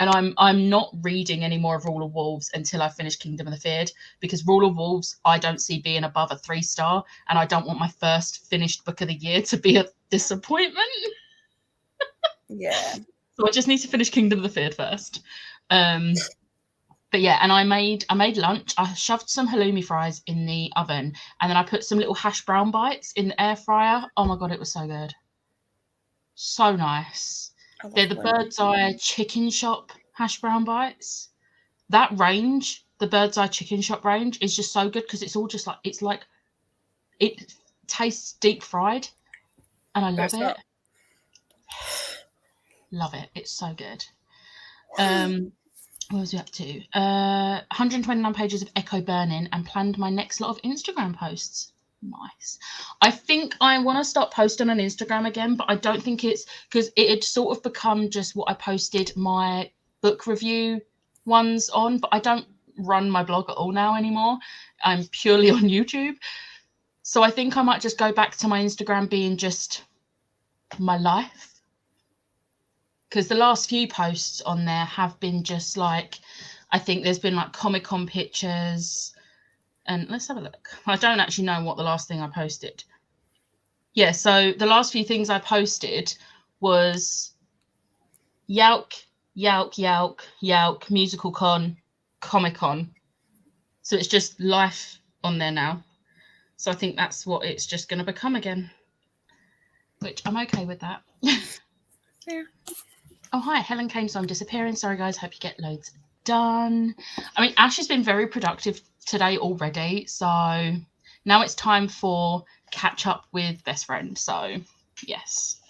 and I'm not reading any more of Rule of Wolves until I finish Kingdom of the Feared, because Rule of Wolves I don't see being above a 3-star, and I don't want my first finished book of the year to be a disappointment. Yeah. So I just need to finish Kingdom of the Feared first. But yeah, and I made lunch. I shoved some halloumi fries in the oven, and then I put some little hash brown bites in the air fryer. Oh my God, it was so good. So nice. They're the Bird's Eye Chicken Shop hash brown bites. That range, the Bird's Eye Chicken Shop range, is just so good because it's all just like, it tastes deep fried, and I love it. Love it. It's so good. What was we up to? 129 pages of Echo Burning, and planned my next lot of Instagram posts. Nice. I think I want to start posting on Instagram again, but I don't think it's because it had sort of become just what I posted my book review ones on, but I don't run my blog at all now anymore. I'm purely on YouTube. So I think I might just go back to my Instagram being just my life. Because the last few posts on there have been just like, I think there's been like Comic-Con pictures. And let's have a look. I don't actually know what the last thing I posted. Yeah, so the last few things I posted was Yalk, Musical Con, Comic-Con. So it's just life on there now. So I think that's what it's just going to become again. Which I'm okay with that. Yeah. Oh, hi, Helen came, so I'm disappearing. Sorry, guys. Hope you get loads done. I mean, Ash has been very productive today already. So now it's time for catch up with best friend. So, yes.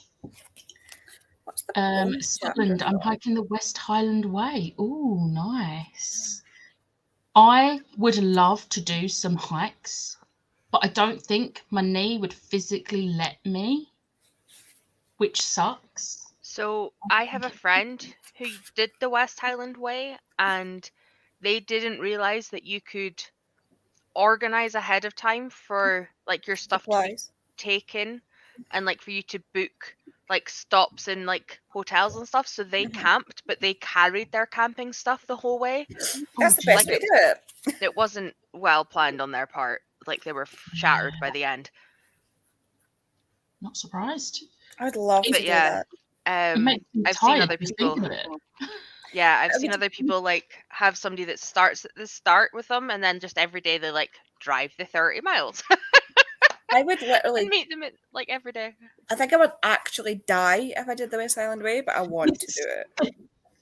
What's the Scotland, I'm hiking the West Highland Way. Oh, nice. I would love to do some hikes, but I don't think my knee would physically let me, which sucks. So I have a friend who did the West Highland Way, and they didn't realize that you could organize ahead of time for like your stuff to be taken, and like for you to book like stops in like hotels and stuff. So they camped, but they carried their camping stuff the whole way. That's the best way to do it. It wasn't well planned on their part. Like they were shattered by the end. Not surprised. I would love to do that. I've seen other people. Yeah, I've seen other people like have somebody that starts at the start with them, and then just every day they like drive the 30 miles. I would literally meet them at, like every day. I think I would actually die if I did the West Highland Way, but I want to do it.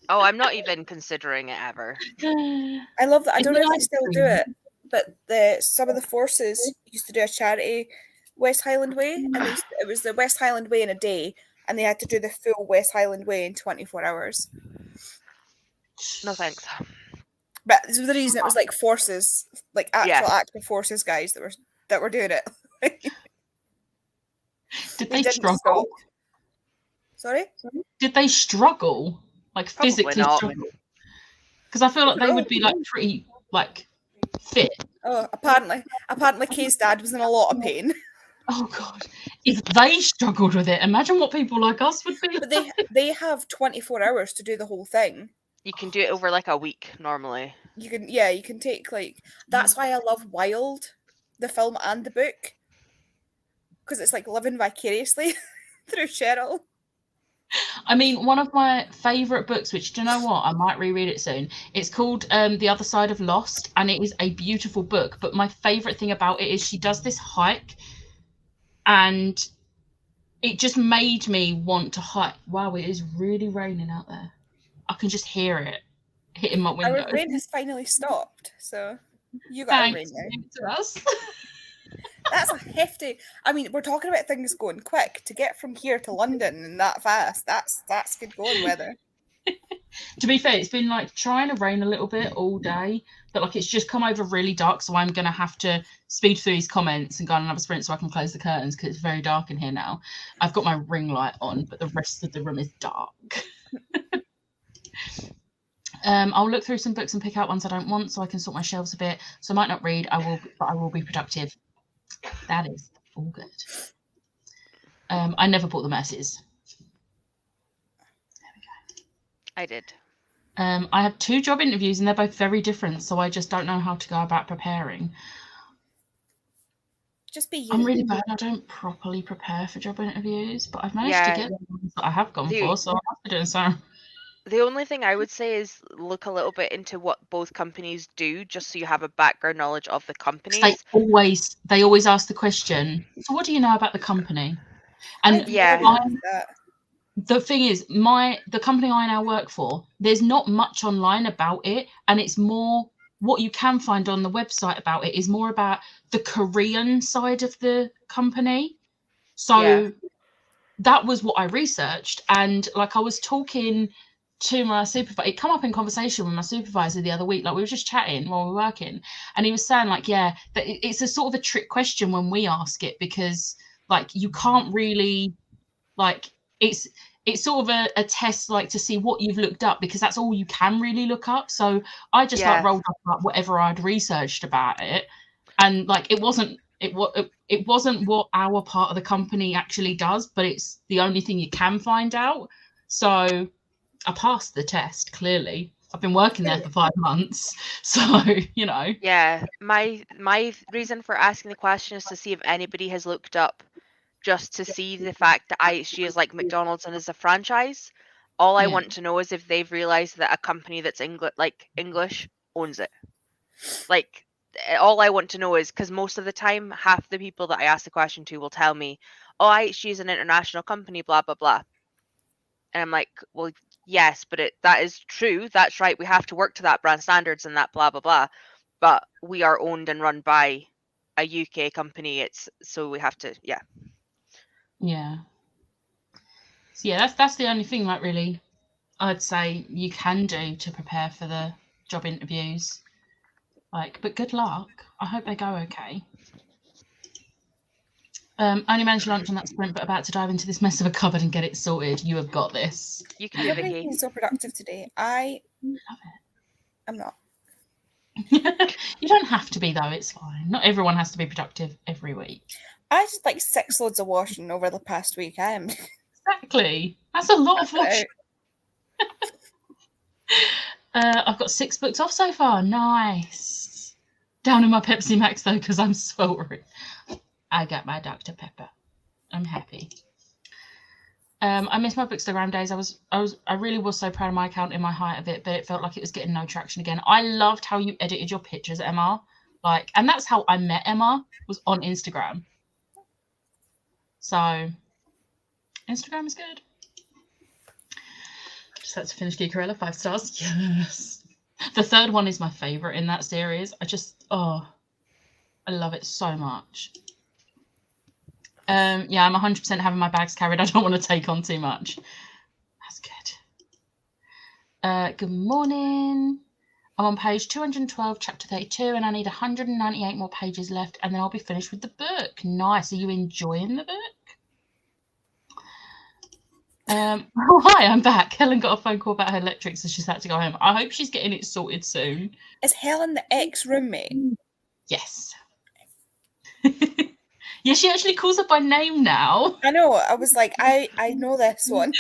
Oh, I'm not even considering it ever. I love that. I don't know if they still do it, but some of the forces used to do a charity West Highland Way, and it was the West Highland Way in a day, and they had to do the full West Highland Way in 24 hours. No thanks. But this was the reason. It was like forces, like actual active forces guys that were doing it. Did they struggle? Sorry? Did they struggle? Like physically struggle? Because I feel like they would be like pretty like fit. Oh, apparently Kay's dad was in a lot of pain. Oh God! If they struggled with it, imagine what people like us would be. But they have 24 hours to do the whole thing. You can do it over like a week normally. You can take like. That's why I love Wild, the film and the book, because it's like living vicariously through Cheryl. I mean, one of my favourite books, which, do you know what? I might reread it soon. It's called The Other Side of Lost, and it is a beautiful book. But my favourite thing about it is she does this hike, and it just made me want to hike. Wow, it is really raining out there. I can just hear it hitting my window. Our rain has finally stopped, so you got a rain now. To us. That's a hefty. I mean, we're talking about things going quick. To get from here to London and that fast, that's good going weather. To be fair, it's been like trying to rain a little bit all day, but like it's just come over really dark, so I'm gonna have to speed through these comments and go on another sprint so I can close the curtains because it's very dark in here now. I've got my ring light on, but the rest of the room is dark. I'll look through some books and pick out ones I don't want, so I can sort my shelves a bit. So I might not read. But I will be productive. That is all good. I never bought the Mercies. I did. I have 2 job interviews and they're both very different, so I just don't know how to go about preparing. Just be you. I'm really bad. I don't properly prepare for job interviews, but I've managed to get the ones that I have gone for, so I have to do so. The only thing I would say is look a little bit into what both companies do, just so you have a background knowledge of the companies. They always ask the question, so what do you know about the company? And the thing is, the company I now work for, there's not much online about it, and it's more what you can find on the website about it is more about the Korean side of the company. So that was what I researched, and like I was talking to my supervisor, it come up in conversation with my supervisor the other week, like we were just chatting while we were working, and he was saying like, yeah, that it's a sort of a trick question when we ask it, because like you can't really, like it's sort of a test like to see what you've looked up, because that's all you can really look up. So I just like rolled up like whatever I'd researched about it, and like it wasn't what our part of the company actually does, but it's the only thing you can find out. So I passed the test, clearly. I've been working there for 5 months, so you know. Yeah, my reason for asking the question is to see if anybody has looked up, just to see the fact that IHG is like McDonald's and is a franchise. All I want to know is if they've realized that a company that's English owns it. Like, all I want to know is, because most of the time, half the people that I ask the question to will tell me, oh, IHG is an international company, blah, blah, blah. And I'm like, well, yes, but that is true. That's right. We have to work to that brand standards and that blah, blah, blah. But we are owned and run by a UK company. So we have to, Yeah. So yeah, that's the only thing, like, really, I'd say you can do to prepare for the job interviews. Like, but good luck. I hope they go okay. Only managed lunch on that sprint, but about to dive into this mess of a cupboard and get it sorted. You have got this. You can do it, Vicky. Been so productive today. I love it. I'm not. You don't have to be, though. It's fine. Not everyone has to be productive every week. I just like 6 loads of washing over the past week. I am. Exactly. That's a lot of washing. I've got 6 books off so far. Nice. Down in my Pepsi Max, though, because I'm sweltering. I got my Dr. Pepper. I'm happy. I missed my Bookstagram days. I really was so proud of my account in my height of it, but it felt like it was getting no traction again. I loved how you edited your pictures, Emma. Like, and that's how I met Emma, was on Instagram. So Instagram is good. Just had to finish Geekerella 5 stars. Yes. The 3rd one is my favorite in that series. I love it so much. Yeah, I'm 100% having my bags carried. I don't want to take on too much. That's good. Good morning. I'm on page 212, chapter 32, and I need 198 more pages left, and then I'll be finished with the book. Nice. Are you enjoying the book? Hi, I'm back. Helen got a phone call about her electric, so she's had to go home. I hope she's getting it sorted soon. Is Helen the ex-roommate? Yes. Yeah, she actually calls her by name now. I know. I was like, I know this one.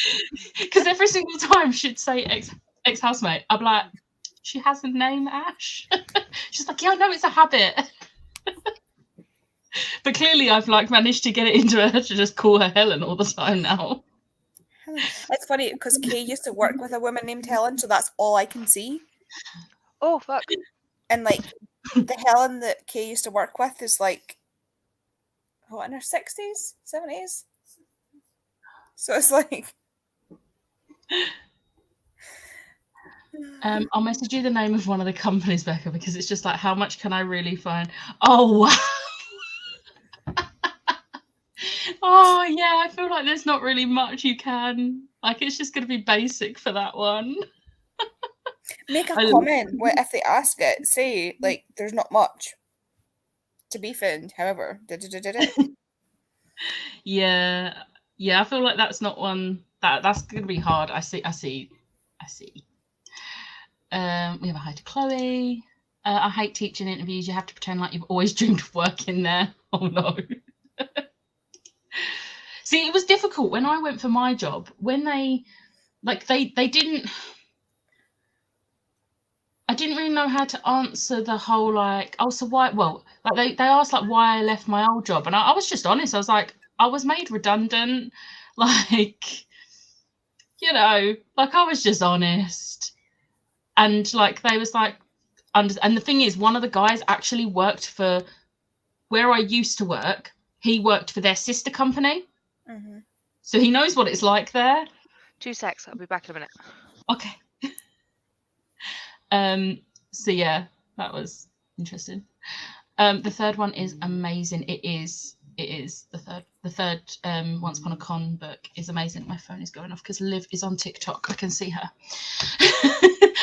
Because every single time she'd say ex-housemate, I'd be like, she has a name, Ash? She's like, yeah, I know, it's a habit. But clearly I've like managed to get it into her to just call her Helen all the time now. It's funny because Kay used to work with a woman named Helen, so that's all I can see. Oh, fuck. And like the Helen that Kay used to work with is like, what, in her 60s, 70s? So it's like... I'll message you the name of one of the companies, Becca, because it's just like, how much can I really find? Oh, wow. Oh, yeah, I feel like there's not really much you can. Like, it's just going to be basic for that one. Make a comment if they ask it. Say, like, there's not much to be found, however. Yeah, I feel like that's not one that's going to be hard. I see. We have a hi to Chloe. I hate teaching interviews. You have to pretend like you've always dreamed of working there. Oh no. See, it was difficult when I went for my job. When they didn't. I didn't really know how to answer the whole like, oh, so why? Well, like they asked like why I left my old job, and I was just honest. I was like, I was made redundant, like, you know, like I was just honest, and like they was like, and the thing is, one of the guys actually worked for where I used to work. He worked for their sister company, so he knows what it's like there. 2 secs. I'll be back in a minute. Okay. So yeah, that was interesting. The third one is amazing. It is the third Once Upon a Con book is amazing. My phone is going off because Liv is on TikTok. I can see her.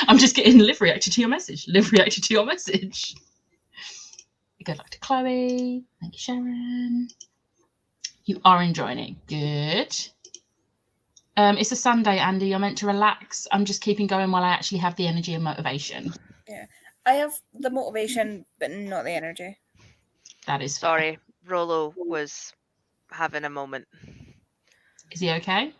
I'm just getting Liv reacted to your message. Liv reacted to your message. Good luck to Chloe. Thank you, Sharon. You are enjoying it. Good. It's a Sunday, Andy. You're meant to relax. I'm just keeping going while I actually have the energy and motivation. Yeah, I have the motivation, but not the energy. That is fair. Sorry, Rollo was having a moment. Is he okay?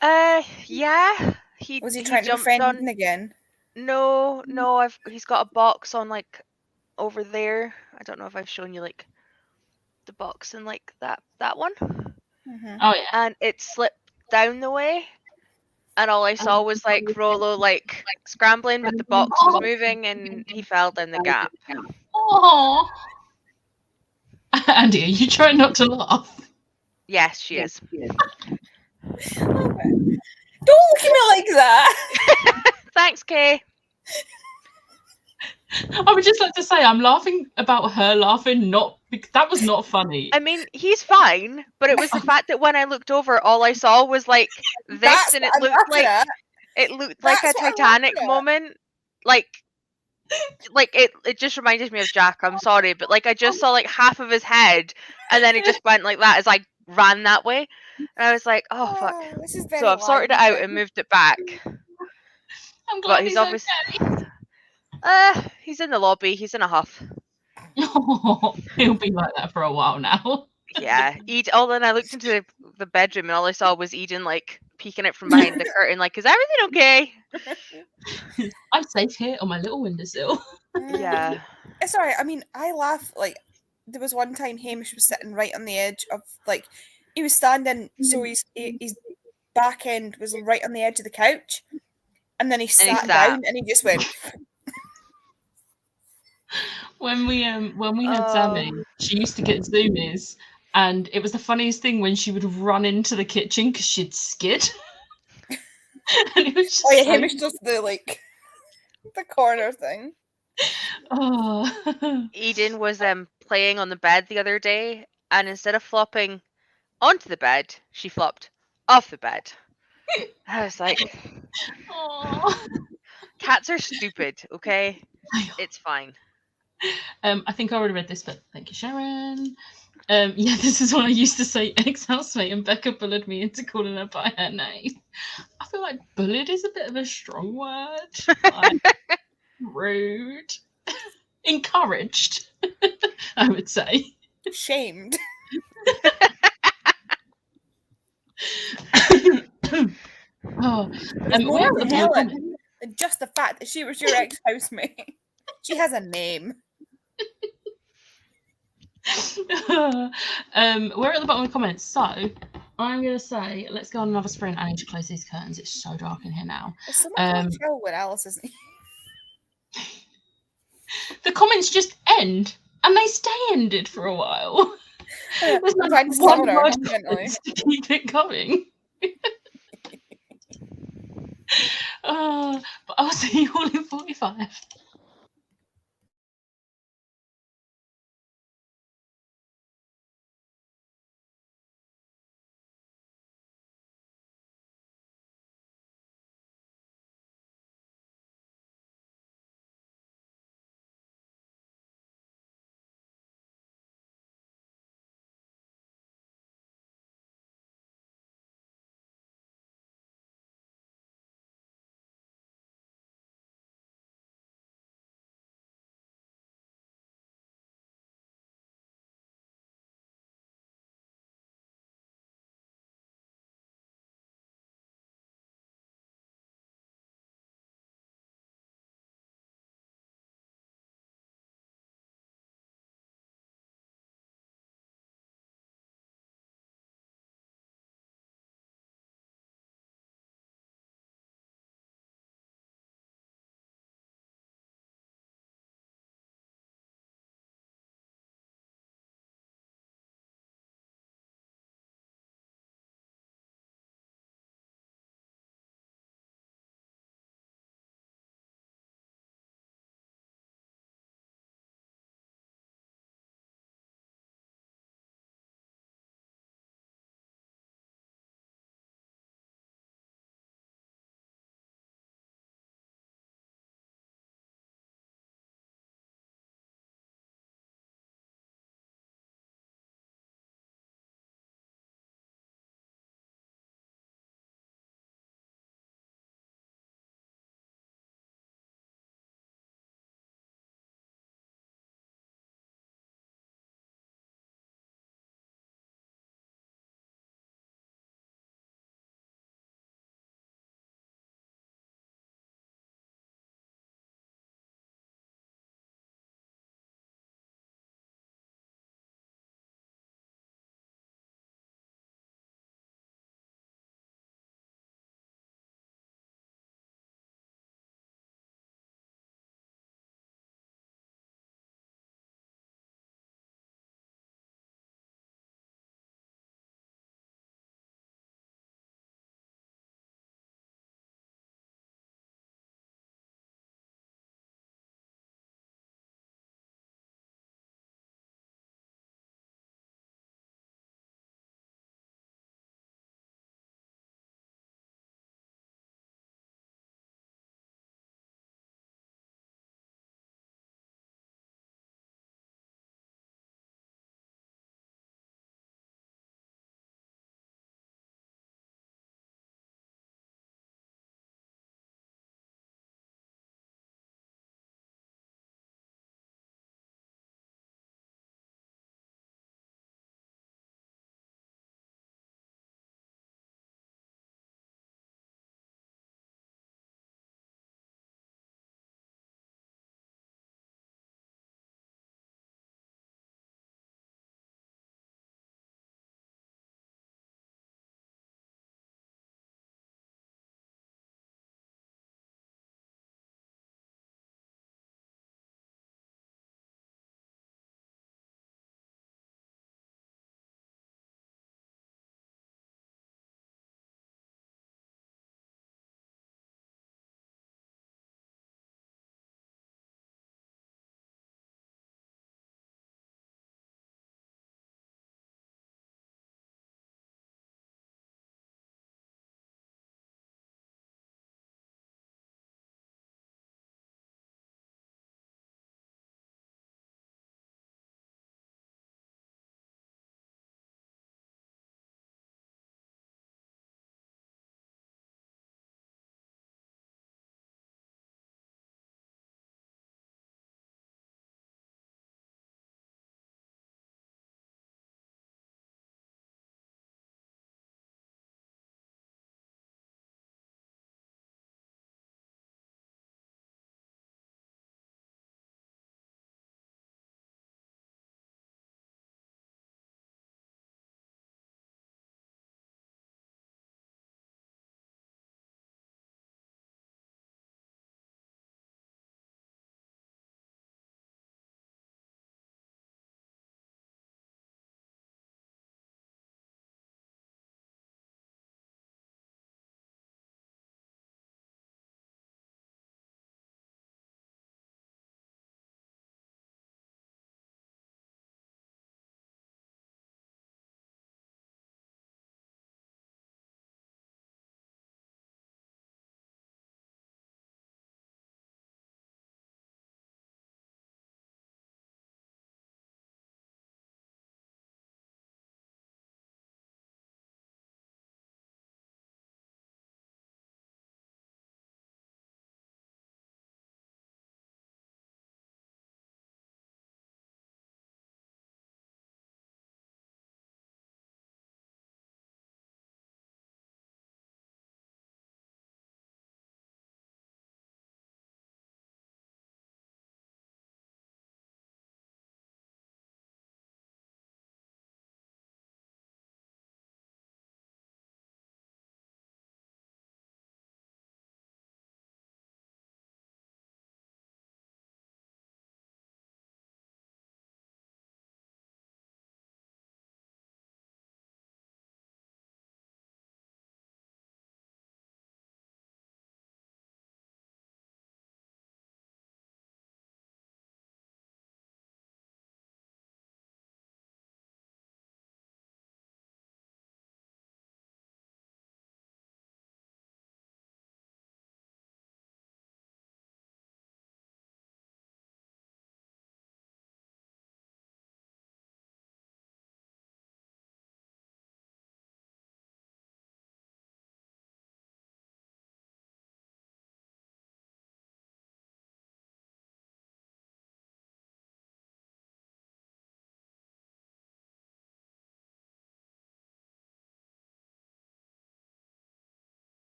Yeah. Was he trying to be jumped friendly on. again? No. He's got a box on like over there. I don't know if I've shown you like the box and like that one. Oh yeah. And it slipped down the way, and all I saw was like Rollo like scrambling, but the box was moving, and he fell down the gap. Oh. Andy, are you trying not to laugh? Yes, she is. Don't look at me like that. Thanks, Kay. I would just like to say I'm laughing about her laughing, not because that was not funny. I mean, he's fine, but it was the fact that when I looked over, all I saw was like this, That's and what it I'm looked like laughing at. a That's what I'm Titanic laughing at. moment. Like it just reminded me of Jack. I'm sorry, but like I just saw like half of his head, and then he just went like that as I ran that way, and I was like, oh fuck. This is very So I've sorted it out lively. and moved it back. I'm glad But he's okay. obviously he's in the lobby. He's in a huff. He'll be like that for a while now. Yeah. Then I looked into the bedroom and all I saw was Eden like peeking out from behind the curtain, like, is everything okay? I'm safe here on my little windowsill. Yeah. Sorry, I mean, I laugh. Like, there was one time Hamish was sitting right on the edge of, like, he was standing, so his back end was right on the edge of the couch, and then he sat down and he just went. When we had Sammy, she used to get zoomies, and it was the funniest thing when she would run into the kitchen because she'd skid. And it was just Hamish does the corner thing. Oh. Eden was playing on the bed the other day, and instead of flopping onto the bed, she flopped off the bed. I was like, cats are stupid, okay? It's fine. I think I already read this, but thank you, Sharon. Yeah, this is what I used to say, ex-housemate, and Becca bullied me into calling her by her name. I feel like bullied is a bit of a strong word. Like, rude. Encouraged, I would say. Shamed. More than Helen than just the fact that she was your ex-housemate. She has a name. We're at the bottom of the comments, so I'm going to say, let's go on another sprint. I need to close these curtains. It's so dark in here now. It's so much chill when Alice isn't here. The comments just end, and they stay ended for a while. There's like one word to keep it going. But I'll see you all in 45.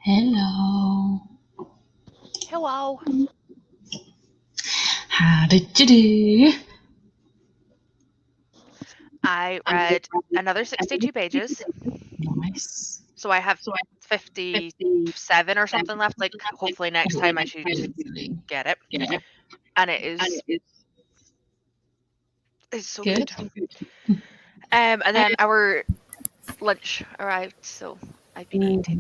Hello. Hello. How did you do? I read another 62 pages, Nice. so I have 57 or something left. Like, hopefully next time I should get it. And it's so good. And then our lunch arrived, so I've been eating.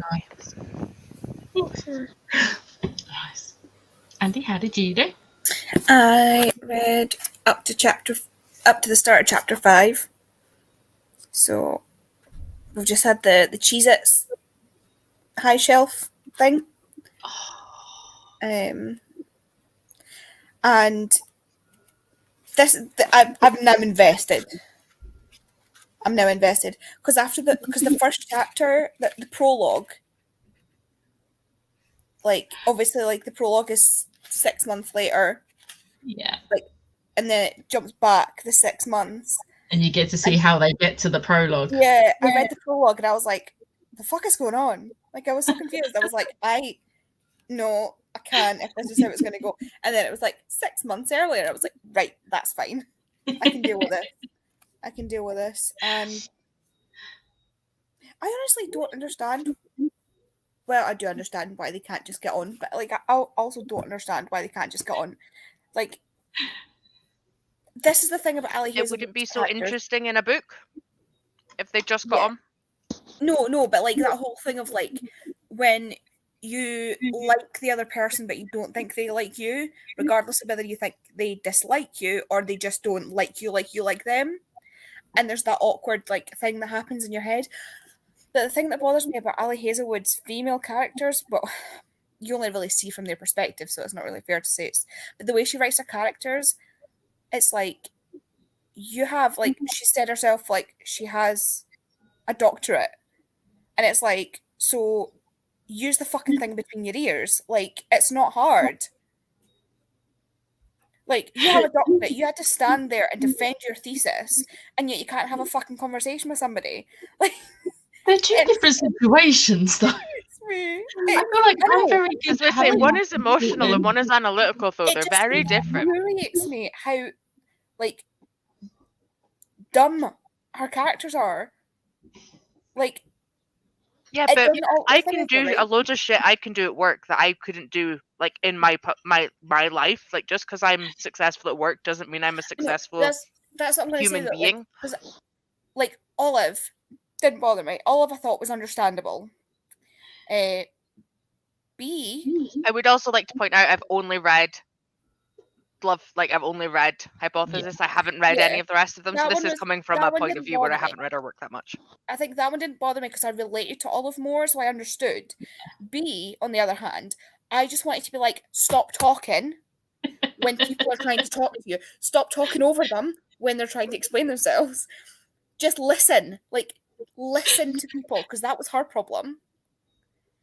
Nice. Andy, how did you do? I read up to the start of chapter 5. So we've just had the Cheez-Its high shelf thing. And this I'm now invested. I'm now invested because the first chapter, the prologue, like obviously like the prologue is 6 months later. Yeah. Like, and then it jumps back the 6 months. And you get to see how they get to the prologue. Yeah, I read the prologue and I was like, the fuck is going on? Like, I was so confused. I was like, no, I can't if this is how it's going to go. And then it was like 6 months earlier. I was like, right, that's fine. I can deal with it. I can deal with this. And I honestly don't understand. Well, I do understand why they can't just get on, but like, I also don't understand why they can't just get on. Like, this is the thing about Ali Hazelwood's It wouldn't be so characters. interesting in a book if they just got on. No, but like that whole thing of like when you like the other person but you don't think they like you, regardless of whether you think they dislike you or they just don't like you like them. And there's that awkward like thing that happens in your head. But the thing that bothers me about Ali Hazelwood's female characters, well, you only really see from their perspective, so it's not really fair to say it's, but the way she writes her characters, it's like you have like she said herself like she has a doctorate, and it's like, so use the fucking thing between your ears. Like, it's not hard. Like, you have a doctorate, you had to stand there and defend your thesis, and yet you can't have a fucking conversation with somebody. Like, they're two different situations, though. It's me. I feel like I'm very good. As I say, one is emotional and one is analytical, though. They're very different. It infuriates me how, like, dumb her characters are. Like, yeah, but I can do a load of shit I can do at work that I couldn't do like in my life. Like, just because I'm successful at work doesn't mean I'm a successful that's what I'm going to say, human being. Like, Olive didn't bother me. Olive I thought was understandable. B. I would also like to point out I've only read Hypothesis. I haven't read any of the rest of them, so this is coming from a point of view where I haven't read her work that much. I think that one didn't bother me because I related to Olive more, so I understood. B, on the other hand, I just wanted to be like, stop talking when people are trying to talk to you. Stop talking over them when they're trying to explain themselves. Just listen. Like, listen to people, because that was her problem.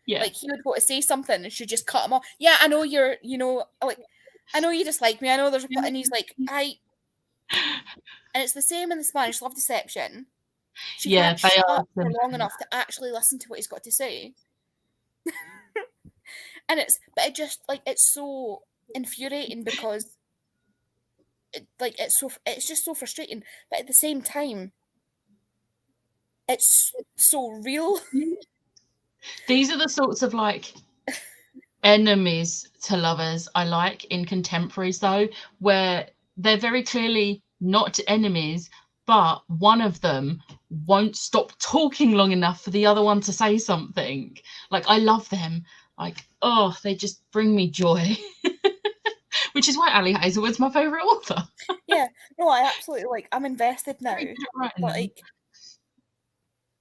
Yeah. Like, he would go to say something and she'd just cut him off. Yeah, I know you're, like, I know you dislike me. I know there's a... And he's like, And it's the same in the Spanish Love Deception. She can't shut up for long enough to actually listen to what he's got to say. And it's so infuriating because it's just so frustrating. But at the same time, it's so real. These are the sorts of like enemies to lovers I like in contemporaries, though, where they're very clearly not enemies, but one of them won't stop talking long enough for the other one to say something. Like, I love them. Like, oh, they just bring me joy. Which is why Ali Hazelwood's my favourite author. Yeah, no, I absolutely I'm invested now.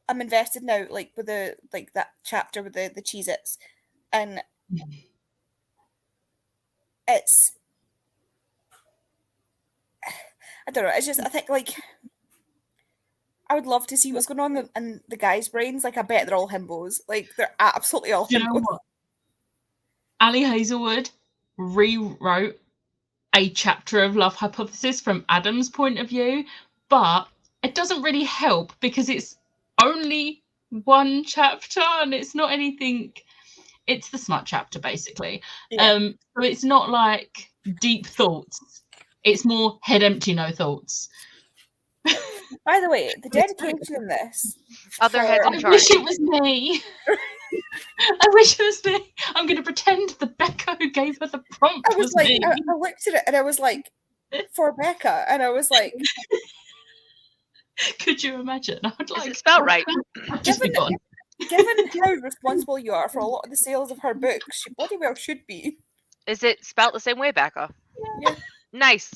I'm invested now, like with that chapter with the Cheez-Its, and it's, I don't know. It's just, I think like I would love to see what's going on in the guys' brains. Like, I bet they're all himbos. Like, they're absolutely all himbos. You know what? Ali Hazelwood rewrote a chapter of Love Hypothesis from Adam's point of view, but it doesn't really help because it's only one chapter and it's not anything. it's the smut chapter basically. Yeah. So it's not like deep thoughts. It's more head empty, no thoughts. By the way, the dedication in this. Other heads for- in I charge. wish it was me. I wish it was me. I'm going to pretend the Becca who gave her the prompt I was was like, me. I looked at it and I was like, for Becca, and I was like, Could you imagine? I would Is like, it spelled right? I'd just be gone. given how responsible you are for a lot of the sales of her books, she bloody well should be. Is it spelled the same way, Becca? Yeah. Nice.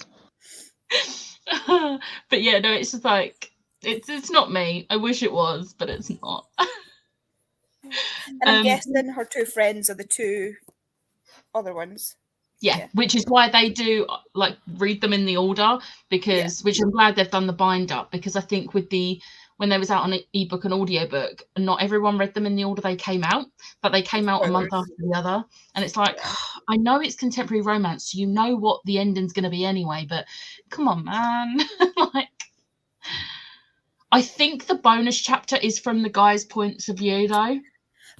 But yeah, no, it's just like it's not me. I wish it was, but it's not. And I'm guessing her two friends are the two other ones. Yeah, Yeah. which is why they do like read them in the order, because which I'm glad they've done the bind up, because I think with the when they was out on ebook and audiobook, not everyone read them in the order they came out, but they came out a month Spoilers. after the other. And it's like, I know it's contemporary romance, so you know what the ending's going to be anyway, but come on, man. Like, I think the bonus chapter is from the guy's points of view, though,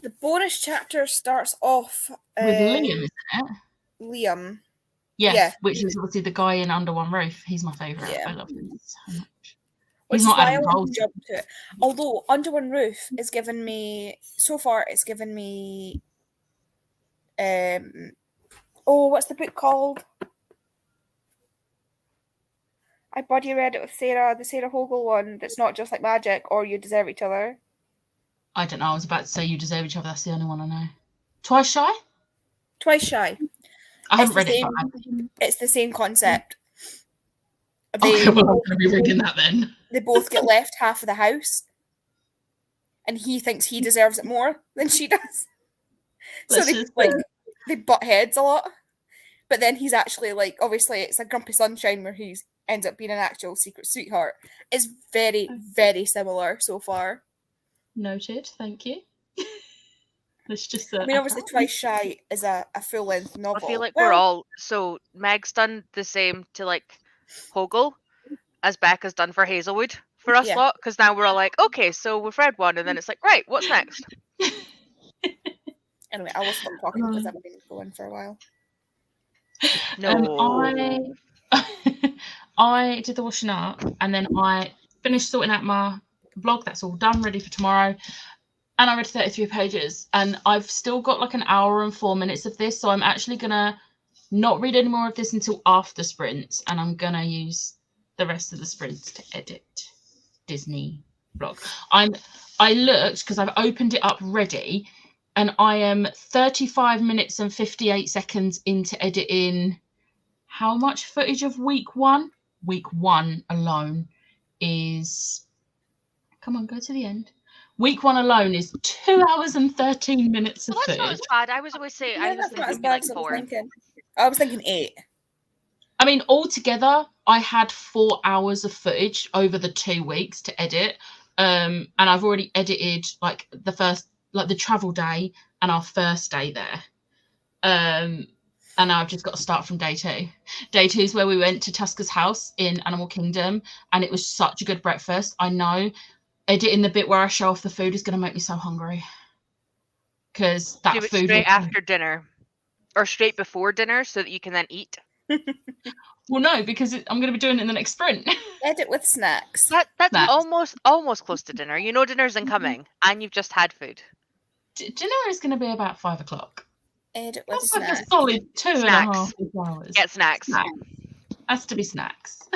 The bonus chapter starts off with Liam, isn't it? Liam. Yeah, Yeah. which is obviously the guy in Under One Roof. He's my favourite. Yeah. I love him so much. Which He's is not why I Adam want Cole. to jump to it. Although Under One Roof is given me so far, it's given me what's the book called? I buddy read it with Sarah, the Sarah Hogle one that's not just like magic or You Deserve Each Other. I don't know. I was about to say You Deserve Each Other. That's the only one I know. Twice Shy? Twice Shy. I haven't the read it, same- but It's the same concept. okay, well, I'm going to be reading that then. They both get left half of the house, and he thinks he deserves it more than she does. So Let's they just like they butt heads a lot. But then he's actually like, obviously it's a Grumpy Sunshine where he ends up being an actual secret sweetheart. It's very, very similar so far. Noted. Thank you. Let's just. I mean, obviously, Twice Shy is a full length novel. I feel like Well, we're all so Meg's done the same to like Hogle as Becca's done for Hazelwood for us Yeah. lot, because now we're all like, okay, so we've read one, and then it's like, right, what's next? Anyway, I will stop talking because I've been going for a while. No. I did the washing up, and then I finished sorting out my blog. That's all done, ready for tomorrow. And I read 33 pages, and I've still got like an hour and 4 minutes of this, so I'm actually gonna not read any more of this until after sprints, and I'm gonna use the rest of the sprints to edit Disney blog. I looked because I've opened it up ready, and I am 35 minutes and 58 seconds into editing. How much footage of week one? Week one alone is, come on, go to the end. Week one alone is 2 hours and 13 minutes of Well, that's not footage. as bad. I was always saying, I was that's not as thinking bad like as I was 4. thinking. I was thinking 8. I mean, altogether, I had 4 hours of footage over the 2 weeks to edit. And I've already edited like the first, like the travel day and our first day there. And now I've just got to start from day 2. Day 2 is where we went to Tuska's house in Animal Kingdom, and it was such a good breakfast. I know editing the bit where I show off the food is going to make me so hungry. Because that Do it food straight was- after dinner, or straight before dinner, so that you can then eat. Well, no, because I'm going to be doing it in the next sprint. Edit with snacks. That's Snacks. almost close to dinner. You know dinner's incoming, and you've just had food. Dinner is going to be about 5 o'clock. Edit with That's like a snacks. solid 2.5 Snacks. hours. Get snacks. Snack. Has to be snacks.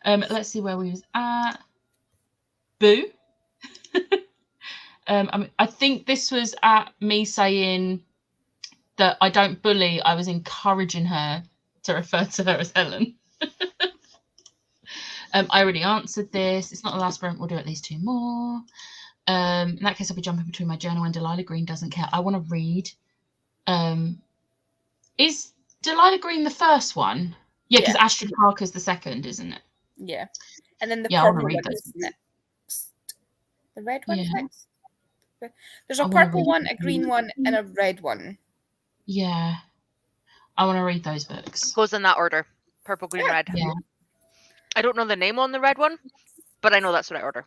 Let's see where we was at. Boo. I think this was at me saying that I don't bully. I was encouraging her to refer to her as Helen. I already answered this. It's not the last sprint. We'll do at least 2 more. In that case, I'll be jumping between my journal and Delilah Green Doesn't Care. I want to read. Is Delilah Green the first one? Yeah, because Astrid Parker's the second, isn't it? Yeah. And then the Yeah, I wanna purple read one those. is next. The red one is Yeah. next. There's a I wanna purple read one, a green one, and a red one. Yeah. I want to read those books. Goes in that order: purple, green, red. Yeah. I don't know the name on the red one, but I know that's what I order.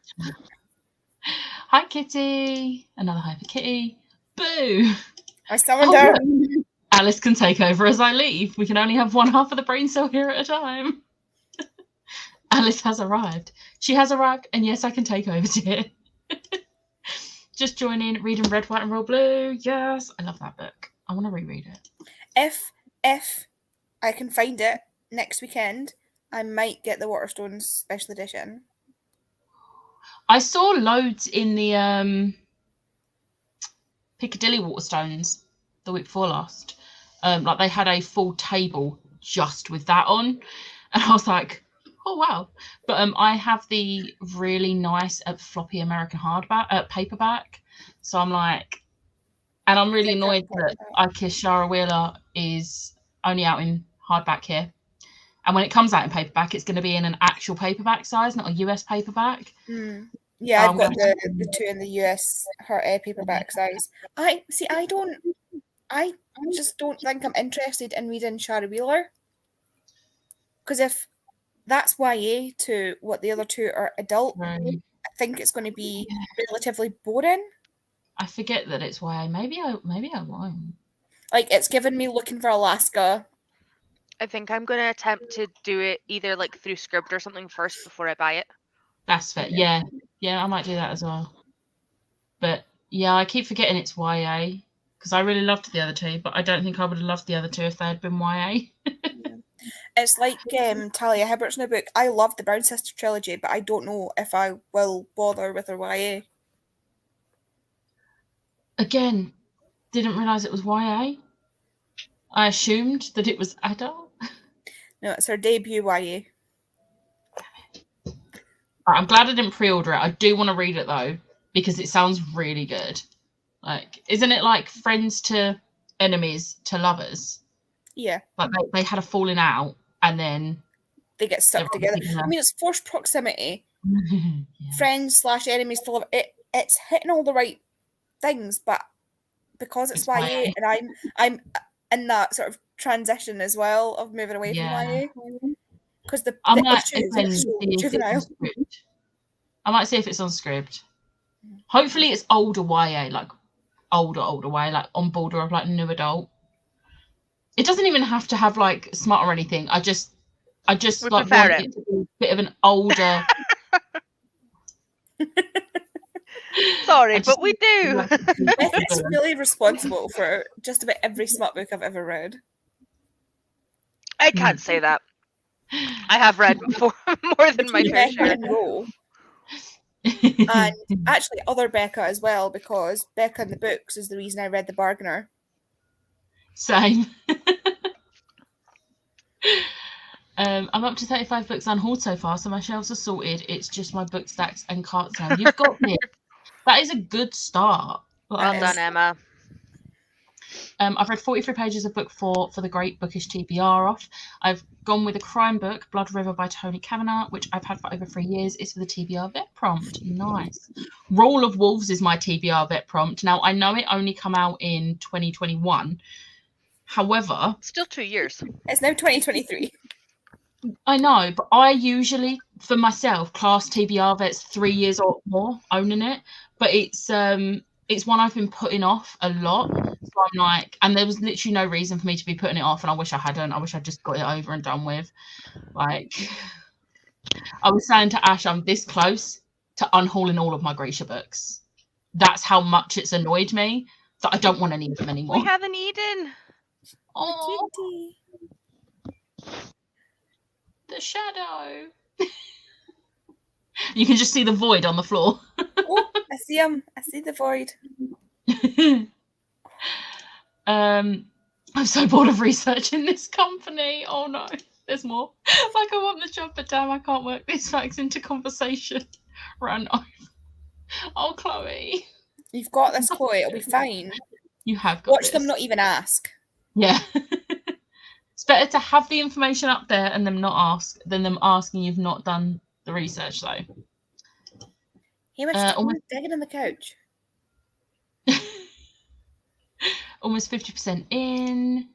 Hi, Kitty. Another hi for Kitty. Boo. I summoned Oh, her. look. Alice can take over as I leave. We can only have one half of the brain cell here at a time. Alice has arrived. She has arrived, and yes, I can take over, dear. Just join in, reading Red, White, and Royal Blue. Yes, I love that book. I want to reread it. If I can find it next weekend, I might get the Waterstones special edition. I saw loads in the Piccadilly Waterstones the week before last. Like they had a full table just with that on, and I was like, oh wow. But I have the really nice floppy American hardback paperback, so I'm like, and I'm really annoyed that I Kiss Shara Wheeler is only out in hardback here, and when it comes out in paperback, it's going to be in an actual paperback size, not a US paperback. Yeah, So I've got the two in the US paperback size. I just don't think I'm interested in reading Shara Wheeler, because if that's YA to what the other two are adult, Right. I think it's going to be relatively boring. I forget that it's YA. Maybe I won't. Like, it's given me Looking for Alaska. I think I'm going to attempt to do it either like through Scribd or something first before I buy it. That's fair. Yeah, I might do that as well. But yeah, I keep forgetting it's YA because I really loved the other two, but I don't think I would have loved the other two if they had been YA. It's like Talia Hibbert's new book. I love the Brown Sister trilogy, but I don't know if I will bother with her YA. Again, didn't realise it was YA. I assumed that it was adult. No, it's her debut YA. I'm glad I didn't pre-order it. I do want to read it though, because it sounds really good. Like, isn't it like friends to enemies to lovers? Yeah. Like they had a falling out and then they get stuck together. I mean, it's forced proximity. Yeah. Friends / enemies to love. It's hitting all the right things, but because it's YA, and I'm in that sort of transition as well of moving away from YA. Because the issues are so juvenile. I might see if it's on Scribd. Hopefully it's older YA, like older YA, like on border of like new adult. It doesn't even have to have like smut or anything. I just like want it to be a bit of an older. Sorry, but we do. It's really responsible for just about every smut book I've ever read. I can't say that. I have read more than my fair share. And actually other Becca as well, because Becca in the books is the reason I read The Bargainer. Same. I'm up to 35 books unhauled so far, so my shelves are sorted. It's just my book stacks and carts now. You've got it. That is a good start. Well done, Emma. I've read 43 pages of book 4 for the Great Bookish TBR off. I've gone with a crime book, Blood River by Tony Kavanagh, which I've had for over 3 years. It's for the TBR vet prompt. Nice. Roll of Wolves is my TBR vet prompt. Now, I know it only come out in 2021. However... Still 2 years. It's now 2023. I know, but I usually, for myself, class TBR vets 3 years or more owning it. But it's one I've been putting off a lot. So I'm like, and there was literally no reason for me to be putting it off, and I wish I hadn't. I wish I'd just got it over and done with. Like, I was saying to Ash, I'm this close to unhauling all of my Grisha books. That's how much it's annoyed me that I don't want any of them anymore. We have an Eden. Oh, the shadow. You can just see the void on the floor. Oh, I see him. I see the void. I'm so bored of researching this company. Oh no, there's more. Like, I want the job, but damn, I can't work these facts into conversation. Run off. Oh, Chloe. You've got this, Chloe. It'll be fine. You have got Watch this. them not even ask. Yeah. It's better to have the information up there and them not ask than them asking you've not done the research, though. He was digging in the couch. Almost 50% in.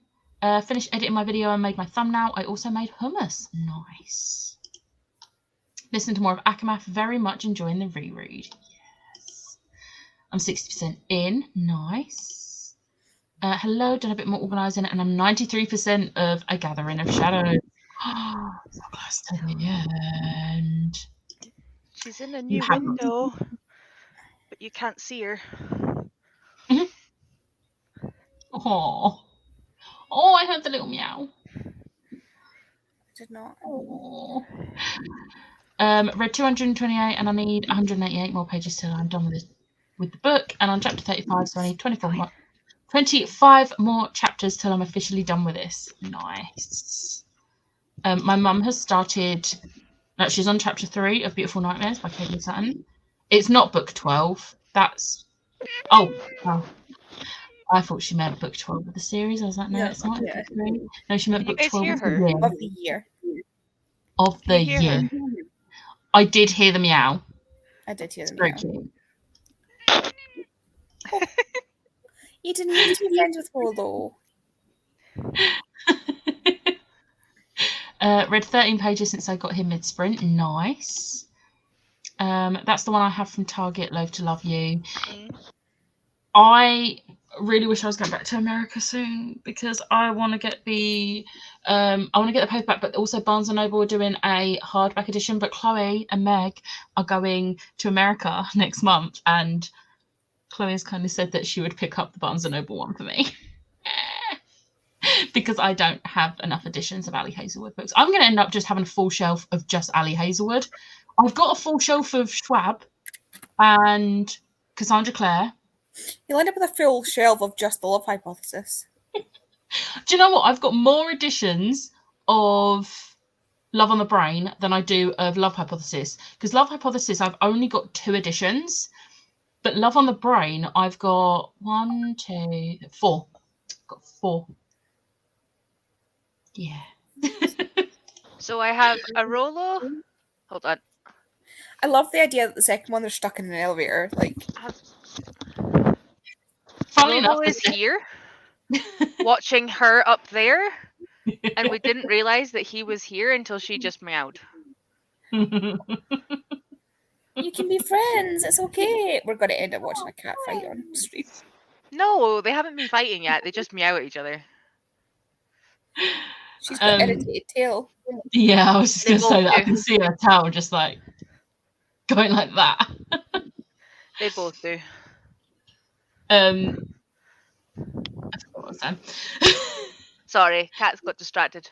Finished editing my video and made my thumbnail. I also made hummus. Nice. Listen to more of Akamath. Very much enjoying the reread. Yes. I'm 60% in. Nice. Hello, done a bit more organising, and I'm 93% of A Gathering of Shadows. So close to the end. She's in a You new haven't. window, but you can't see her. Oh, I heard the little meow. Did not. Oh. Read 228, and I need 188 more pages till I'm done with the book. And on chapter 35, so I need 25 more chapters till I'm officially done with this. Nice. My mum has started. No, she's on chapter 3 of Beautiful Nightmares by Caitlin Sutton. It's not book 12. That's. Oh. I thought she meant book 12 of the series. I was like, no, Yeah, it's not. yeah. Book 3. No, she meant Can you book guys 12 hear of her? the year. Of the year. Of the you hear year. her? I did hear the meow. I did hear It's them. very Yeah. cute. You didn't need to be friends with Rollo. Read 13 pages since I got him mid-sprint. Nice. That's the one I have from Target, Loath to Love You. I really wish I was going back to America soon because I want to get the paperback, but also Barnes & Noble are doing a hardback edition, but Chloe and Meg are going to America next month, and Chloe has kind of said that she would pick up the Barnes & Noble one for me. Because I don't have enough editions of Ali Hazelwood books. I'm going to end up just having a full shelf of just Ali Hazelwood. I've got a full shelf of Schwab and Cassandra Clare. You'll end up with a full shelf of just the Love Hypothesis. Do you know what? I've got more editions of Love on the Brain than I do of Love Hypothesis. Because Love Hypothesis, I've only got 2 editions. But Love on the Brain, I've got 1, 2, 4. I've got 4. Yeah. So I have a Rollo. Hold on. I love the idea that the second one they're stuck in an elevator. Like, Funnily enough, Rollo is here, watching her up there, and we didn't realize that he was here until she just meowed. you can be friends. It's okay. We're going to end up watching a cat fight on stream. No, they haven't been fighting yet. They just meow at each other. She's got irritated tail. Yeah, I was just They going to say both that. I do. can see her tail just like going like that. They both do. I forgot what I was saying. Sorry, cats got distracted.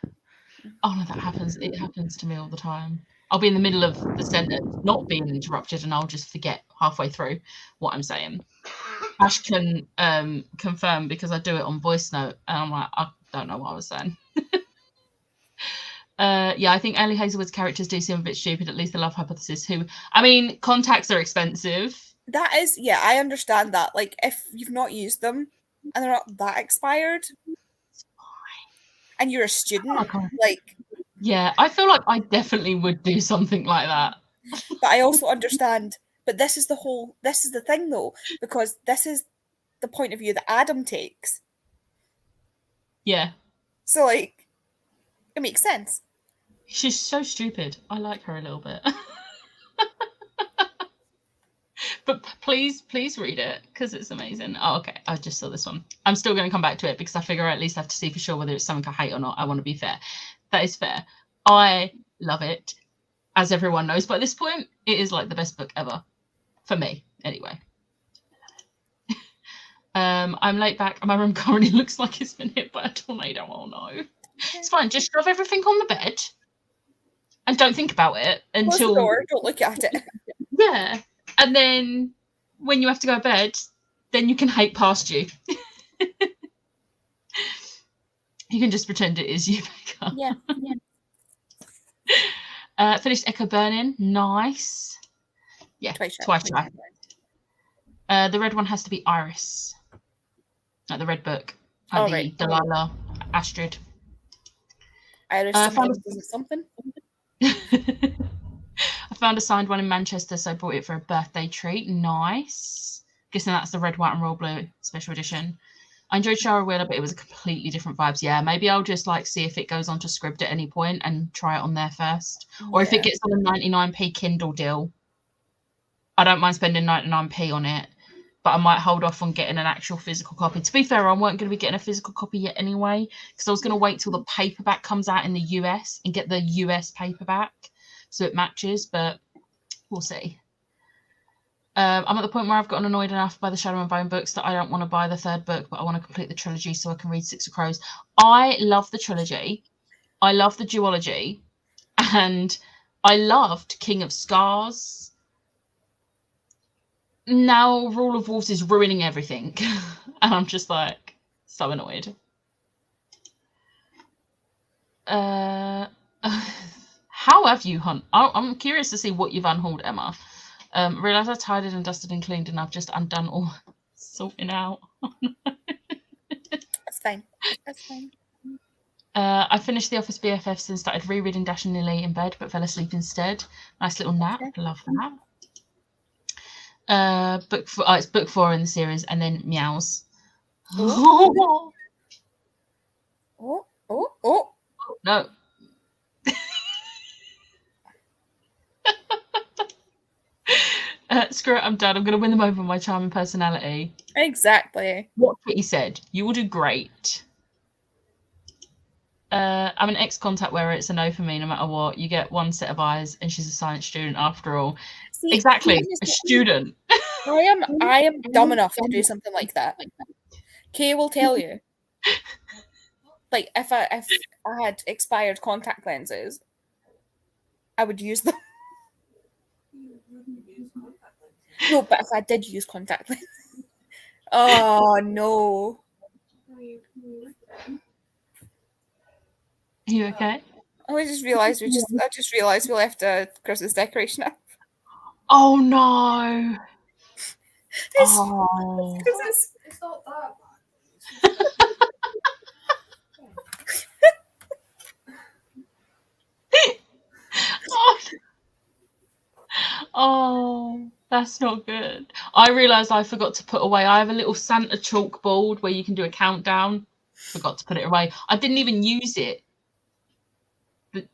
Oh no, that happens. It happens to me all the time. I'll be in the middle of the sentence, not being interrupted, and I'll just forget halfway through what I'm saying. Ash can confirm because I do it on voice note, and I'm like, I don't know what I was saying. Yeah, I think Ali Hazelwood's characters do seem a bit stupid, at least the Love Hypothesis, contacts are expensive. That is, yeah, I understand that. Like, if you've not used them and they're not that expired, and you're a student, like... Yeah, I feel like I definitely would do something like that. But I also understand, but this is the thing though, because this is the point of view that Adam takes. Yeah. So, like, it makes sense. She's so stupid. I like her a little bit. But please read it because it's amazing. Oh, okay. I just saw this one. I'm still going to come back to it because I figure I at least have to see for sure whether it's something I hate or not. I want to be fair. That is fair. I love it. As everyone knows by this point, it is like the best book ever. For me, anyway. I'm late back. My room currently looks like it's been hit by a tornado. Oh no. It's fine. Just shove everything on the bed and don't think about it until... Close the door, don't look at it. Yeah. And then when you have to go to bed, then you can hate past you. You can just pretend it is you, Becca. Yeah. Finished Echo Burning. Nice. Yeah, twice shy. The red one has to be Iris. Like the red book. Like right. Delilah Astrid. Iris is something. I found a signed one in Manchester, so I bought it for a birthday treat. Nice. Guessing that's the red, white, and royal blue special edition. I enjoyed Shara Wheeler, but it was a completely different vibes. Yeah, maybe I'll just like see if it goes on to Scribd at any point and try it on there first. Or if it gets on a 99p Kindle deal. I don't mind spending 99p on it. but I might hold off on getting an actual physical copy. To be fair, I weren't going to be getting a physical copy yet anyway, because I was going to wait till the paperback comes out in the US and get the US paperback so it matches, but we'll see. I'm at the point where I've gotten annoyed enough by the Shadow and Bone books that I don't want to buy the third book, but I want to complete the trilogy so I can read Six of Crows. I love the trilogy. I love the duology. And I loved King of Scars. Now Rule of Wolves is ruining everything. And I'm just like, so annoyed. How have you, Hunt? I'm curious to see what you've unhauled, Emma. Realised I tidied and dusted and cleaned and I've just undone all sorting out. That's fine. That's fine. I finished The Office BFFs and started rereading Dash and Lily in bed, but fell asleep instead. Nice little nap. Okay. Love that. It's book 4 in the series, and then Meows. Oh. No. Screw it, I'm done. I'm going to win them over with my charming personality. Exactly. What Kitty said. You will do great. I'm an ex-contact wearer. It's a no for me no matter what. You get one set of eyes and she's a science student after all. See, exactly. A student. I am dumb enough to do something like that. Kay will tell you. Like, if I had expired contact lenses, I would use them. No, but if I did use contact lenses. Oh, no. Are you okay? I just realised we left a Christmas decoration up. Oh no! It's not that bad. Oh, that's not good. I realised I forgot to put away. I have a little Santa chalkboard where you can do a countdown. Forgot to put it away. I didn't even use it.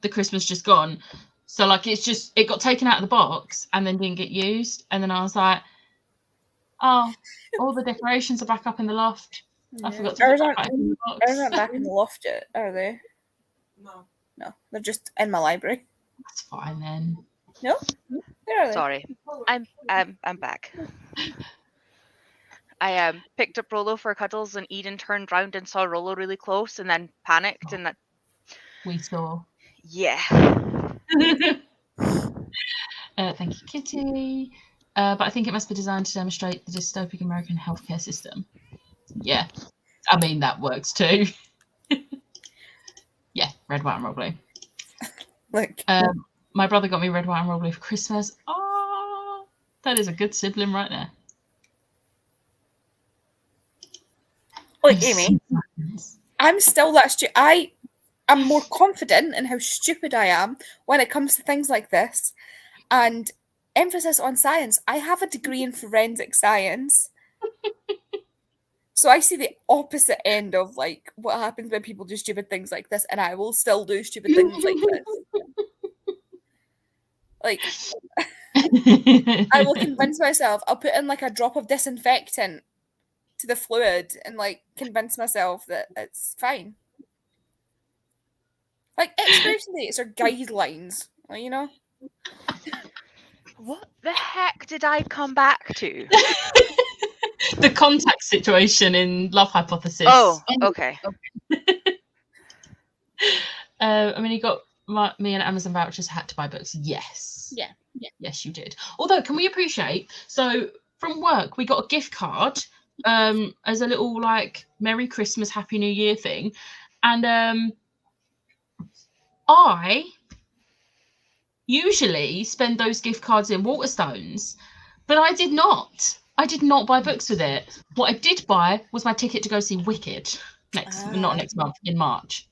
The Christmas just gone. So like it got taken out of the box and then didn't get used. And then I was like, oh, all the decorations are back up in the loft. I forgot to put that back in the box. Ours aren't back in the loft yet, are they? No, they're just in my library. That's fine then. No? Where are they? Sorry. I'm back. I picked up Rolo for cuddles and Eden turned round and saw Rolo really close and then panicked and that we saw. Yeah. Thank you, Kitty. But I think it must be designed to demonstrate the dystopic American healthcare system. Yeah. I mean, that works too. Yeah, red, white, and roll blue. Look. My brother got me red, white, and roll blue for Christmas. Oh, that is a good sibling right there. Look, Amy, I'm still that stupid. I'm more confident in how stupid I am when it comes to things like this. And emphasis on science. I have a degree in forensic science. So I see the opposite end of like what happens when people do stupid things like this, and I will still do stupid things like this. Like, I will convince myself, I'll put in like a drop of disinfectant to the fluid and like convince myself that it's fine. Like, expiration dates are guidelines, you know? What the heck did I come back to? The contact situation in Love Hypothesis. Oh, okay. I mean, you got me and Amazon vouchers, had to buy books. Yes. Yeah. Yes, you did. Although, can we appreciate? So, from work, we got a gift card as a little like Merry Christmas, Happy New Year thing, and I usually spend those gift cards in Waterstones, but I did not. I did not buy books with it. What I did buy was my ticket to go see Wicked not next month, in March.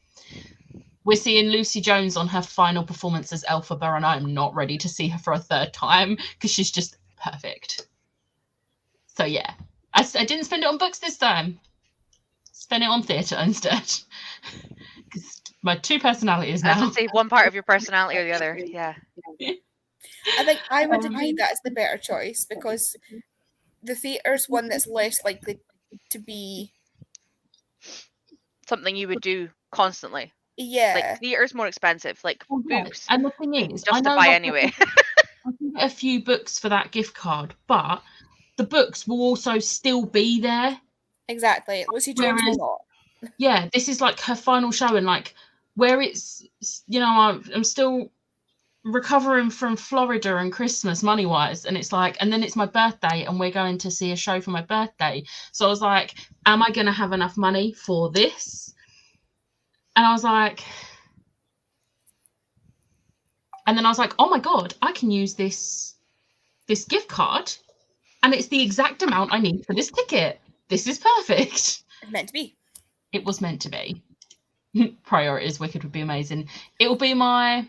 We're seeing Lucy Jones on her final performance as Elphaba, and I'm not ready to see her for a third time because she's just perfect. So yeah, I didn't spend it on books this time. Spend it on theatre instead. Because my two personalities now. I was going to say one part of your personality or the other. Yeah. I think I would agree that is the better choice because the theatre's one that's less likely to be. Something you would do constantly. Yeah. Like theatre's more expensive. Like Oh, yeah. books, And the thing you can is, I know justify like, anyway. I can get a few books for that gift card, but the books will also still be there. Exactly. Lucy Jones will Whereas- not. Yeah, this is like her final show, and like where it's, you know, I'm still recovering from Florida and Christmas money wise, and it's like, and then it's my birthday and we're going to see a show for my birthday, so I was like, am I going to have enough money for this? And I was like, and then I was like, oh my god, I can use this gift card and it's the exact amount I need for this ticket. This is perfect. It's meant to be. It was meant to be. Priorities. Wicked would be amazing. It will be my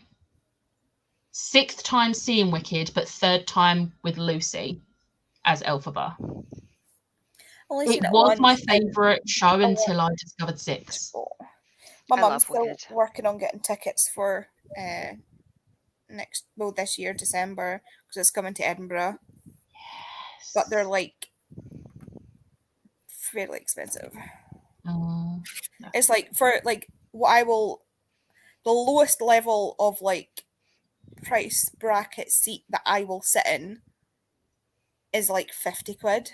6th time seeing Wicked, but 3rd time with Lucy as Elphaba. Only It seen was once my and- favourite show until I discovered 6. My I mum's love still Wicked. working on getting tickets for this year, December, because it's coming to Edinburgh. But they're like fairly expensive. It's like for like the lowest level of like price bracket seat that I will sit in is like 50 quid.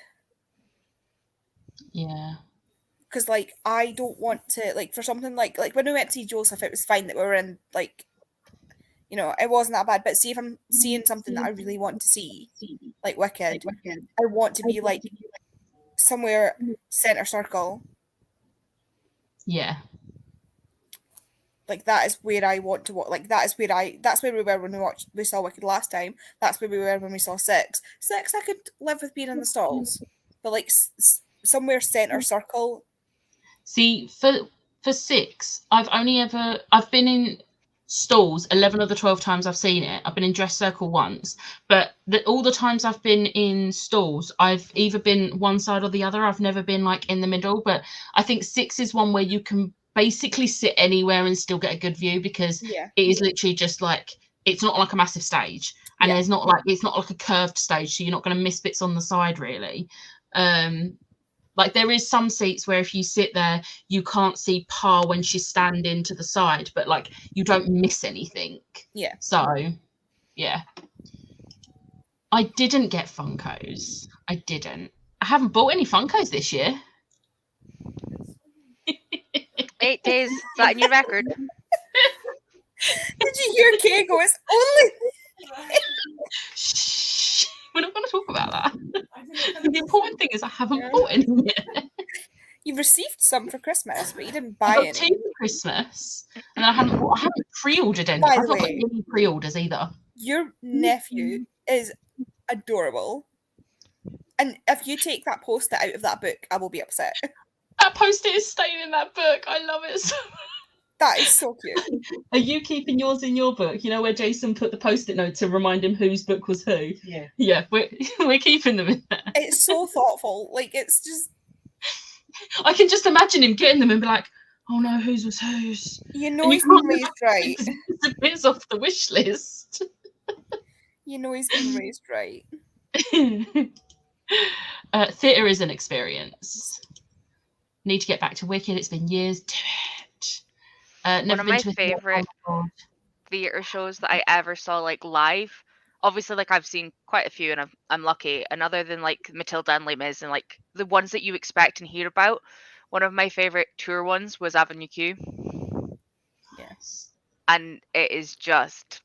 Yeah. Because like I don't want to like for something like when we went to see Joseph, it was fine that we were in like, you know, it wasn't that bad. But see if I'm seeing something that I really want to see, like Wicked, I want to be like somewhere center circle. Yeah. Like that is where I want to watch. Like that's where we were when we saw Wicked last time. That's where we were when we saw 6. 6 I could live with being in the stalls, but like somewhere center circle. See, for 6, I've been in stalls 11 of the 12 times I've seen it. I've been in dress circle once, but all the times I've been in stalls, I've either been one side or the other. I've never been like in the middle. But I think 6 is one where you can basically sit anywhere and still get a good view, because Yeah. it is literally just like, it's not like a massive stage, and Yeah. it's not like a curved stage, so you're not going to miss bits on the side really. Like there is some seats where if you sit there, you can't see Pa when she's standing to the side, but like you don't miss anything. Yeah. So, yeah. I didn't get Funkos. I haven't bought any Funkos this year. 8 days. Is that a new record? Did you hear Kay go? It's only. Shh. We're not going to talk about that. The important thing is I haven't bought any yet. You've received some for Christmas, but you didn't I buy got 2 any. for Christmas, and I haven't pre-ordered any. By I've the not got way- any pre-orders either. Your nephew is adorable, and if you take that post-it out of that book, I will be upset. That post-it is staying in that book. I love it so much. That is so cute. Are you keeping yours in your book? You know where Jason put the post-it note to remind him whose book was who? Yeah. Yeah, we're keeping them in there. It's so thoughtful. Like it's just, I can just imagine him getting them and be like, oh no, whose was whose? you know, And you he's been can't raised right. The bits off the wish list. You know, he's been raised right. Theatre is an experience. Need to get back to Wicked. It's been years. Do it. Never of been my to a favourite theatre. Theatre shows that I ever saw like live. Obviously, like I've seen quite a few, and I'm lucky. And other than like Matilda and Les Mis and like the ones that you expect and hear about, one of my favourite tour ones was Avenue Q, Yes. and it is just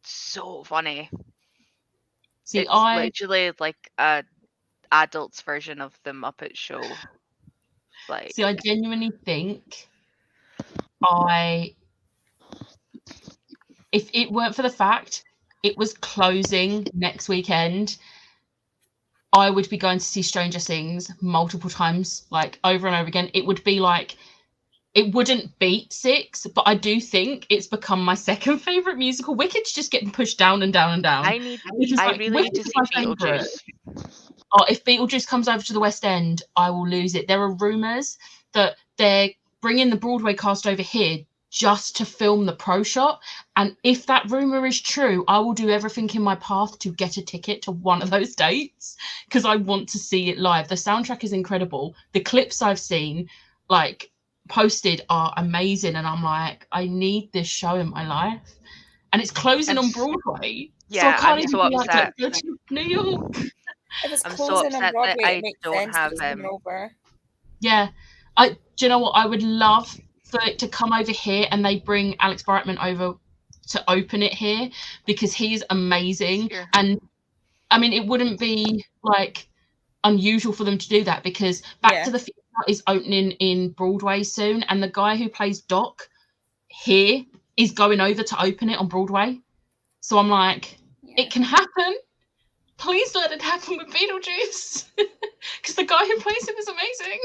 so funny. See, It's I literally like a adult's version of the Muppet Show. Like, I genuinely think if it weren't for the fact it was closing next weekend, I would be going to see Stranger Things multiple times, like over and over again. It would be like, it wouldn't beat 6, but I do think it's become my second favourite musical. Wicked's just getting pushed down and down and down. I really need to see Beetlejuice. Oh, if Beetlejuice comes over to the West End, I will lose it. There are rumours that they're bringing the Broadway cast over here just to film the pro shot. And if that rumor is true, I will do everything in my path to get a ticket to one of those dates because I want to see it live. The soundtrack is incredible. The clips I've seen, like posted, are amazing, and I'm like, I need this show in my life. And it's closing on Broadway. Yeah, so I can't I'm even so be like, upset. let's go to New York. If it's I'm so closing on upset that Broadway, I it makes don't sense have that it's coming over. Yeah. Do you know what? I would love for it to come over here and they bring Alex Brightman over to open it here because he's amazing. Sure. And I mean, it wouldn't be like unusual for them to do that because Back to the Future is opening in Broadway soon, and the guy who plays Doc here is going over to open it on Broadway. So I'm like, it can happen. Please let it happen with Beetlejuice because the guy who plays him is amazing.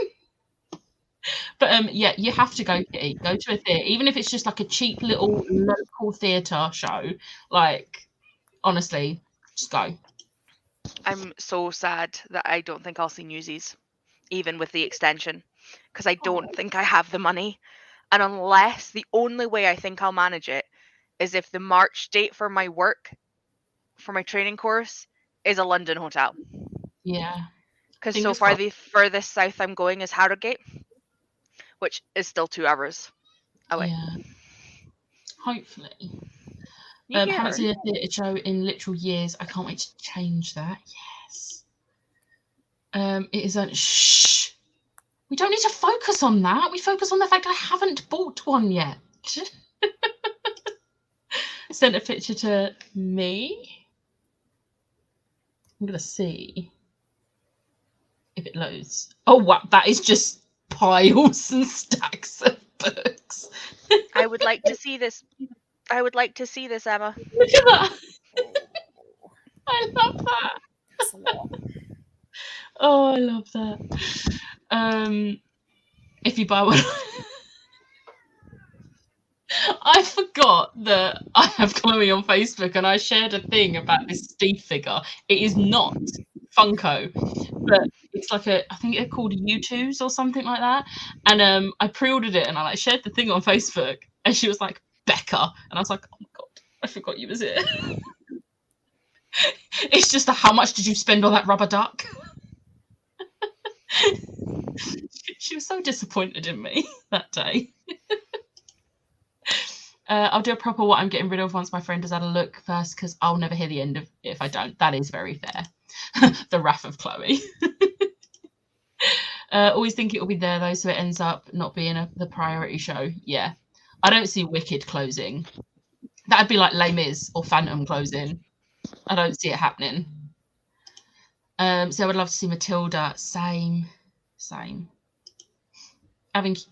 But yeah, you have to go, Kitty. Go to a theatre, even if it's just like a cheap little local theatre show. Like, honestly, just go. I'm so sad that I don't think I'll see Newsies, even with the extension, because I don't think I have the money. And unless the only way I think I'll manage it is if the March date for my work, for my training course, is a London hotel. Yeah. Because so Fingers far crossed. the furthest south I'm going is Harrogate, which is still 2 hours away. Yeah. Hopefully. Yeah. Haven't seen a theatre show in literal years. I can't wait to change that. Yes. It is a shh. We don't need to focus on that. We focus on the fact I haven't bought one yet. Sent a picture to me. I'm gonna see if it loads. Oh wow, that is just piles and stacks of books. I would like to see this. I would like to see this, Emma. Look at that. I love that. That's a lot. Oh, I love that. If you buy one, I forgot that I have Chloe on Facebook and I shared a thing about this Steve figure. It is not Funko, but it's like I think they're called U2s or something like that. And I pre-ordered it and I like shared the thing on Facebook and she was like, Becca. And I was like, oh my God, I forgot you was it. It's just how much did you spend on that rubber duck? She was so disappointed in me that day. I'll do a proper what I'm getting rid of once my friend has had a look first, because I'll never hear the end of it if I don't. That is very fair. The wrath of Chloe. Always think it will be there though, so it ends up not being the priority show. Yeah. I don't see Wicked closing. That'd be like Les Mis or Phantom closing. I don't see it happening. So I would love to see Matilda. Same.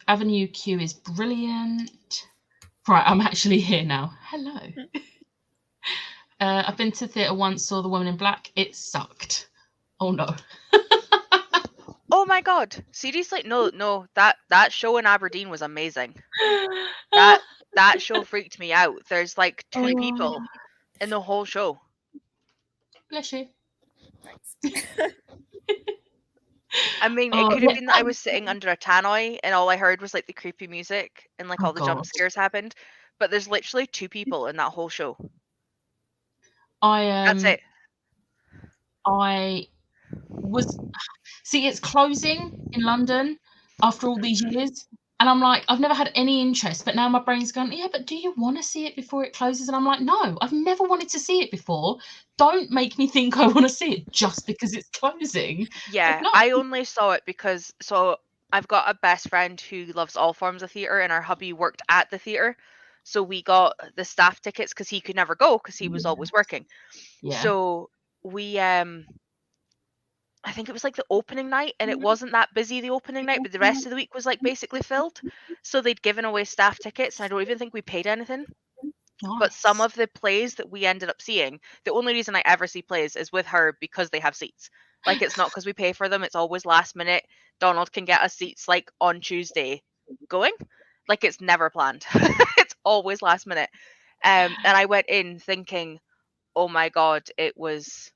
Avenue Q is brilliant. Right, I'm actually here now. Hello. I've been to theatre once, saw The Woman in Black. It sucked. Oh no. Oh my God! Seriously, no. That show in Aberdeen was amazing. That show freaked me out. There's like 2 people in the whole show. Bless you. Thanks. I mean, it could have been that I was sitting under a tannoy and all I heard was like the creepy music and like all the jump scares happened. But there's literally 2 people in that whole show. That's it. I was it's closing in London after all these years, and I'm like, I've never had any interest, but now my brain's going, yeah, but do you want to see it before it closes? And I'm like, no, I've never wanted to see it before. Don't make me think I want to see it just because it's closing. Yeah, No. I only saw it because I've got a best friend who loves all forms of theatre, and our hubby worked at the theatre, so we got the staff tickets because he could never go because he was always working. Yeah. So we I think it was like the opening night, and it wasn't that busy the opening night, but the rest of the week was like basically filled. So they'd given away staff tickets, and I don't even think we paid anything. Nice. But some of the plays that we ended up seeing, the only reason I ever see plays is with her because they have seats. Like, it's not because we pay for them. It's always last minute. Donald can get us seats like on Tuesday going. Like, it's never planned. It's always last minute. And I went in thinking, oh my God, it was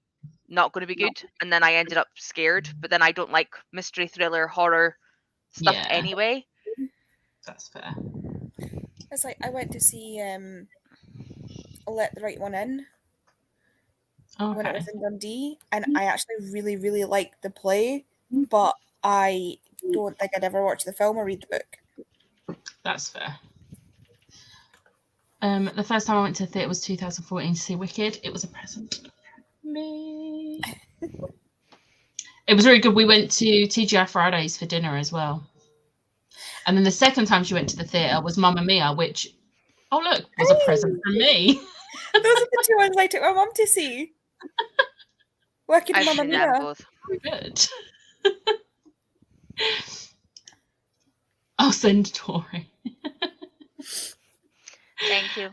not going to be good. And then I ended up scared. But then I don't like mystery, thriller, horror stuff anyway. That's fair. It's like I went to see Let the Right One In when it Okay. was in Dundee, and I actually really, really liked the play, but I don't think I'd ever watch the film or read the book. That's fair. The first time I went to the theatre was 2014 to see Wicked. It was a present for me. It was really good. We went to TGI Fridays for dinner as well. And then the second time she went to the theatre was Mamma Mia, which, oh look, was a present from me. Those are the two ones I took my mum to see. Wicked and I've Mamma seen them Mia. both. Good. I'll send Tori. Thank you.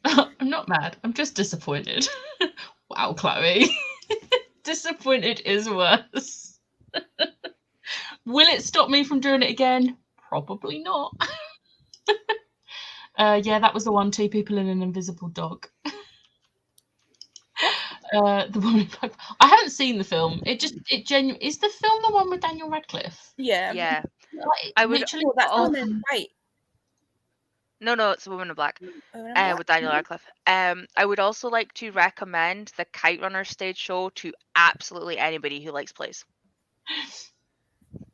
I'm not mad. I'm just disappointed. Wow, Chloe. Disappointed is worse. Will it stop me from doing it again? Probably not. Yeah, that was the one. 2 people in an invisible dog. The Woman in Black. I haven't seen the film. Is the film the one with Daniel Radcliffe? Yeah. Yeah. Like, I would- literally. Oh, that's the Oh. one in white. No, it's a Woman in Black. Woman in Black. With Daniel Radcliffe. I would also like to recommend the Kite Runner stage show to absolutely anybody who likes plays.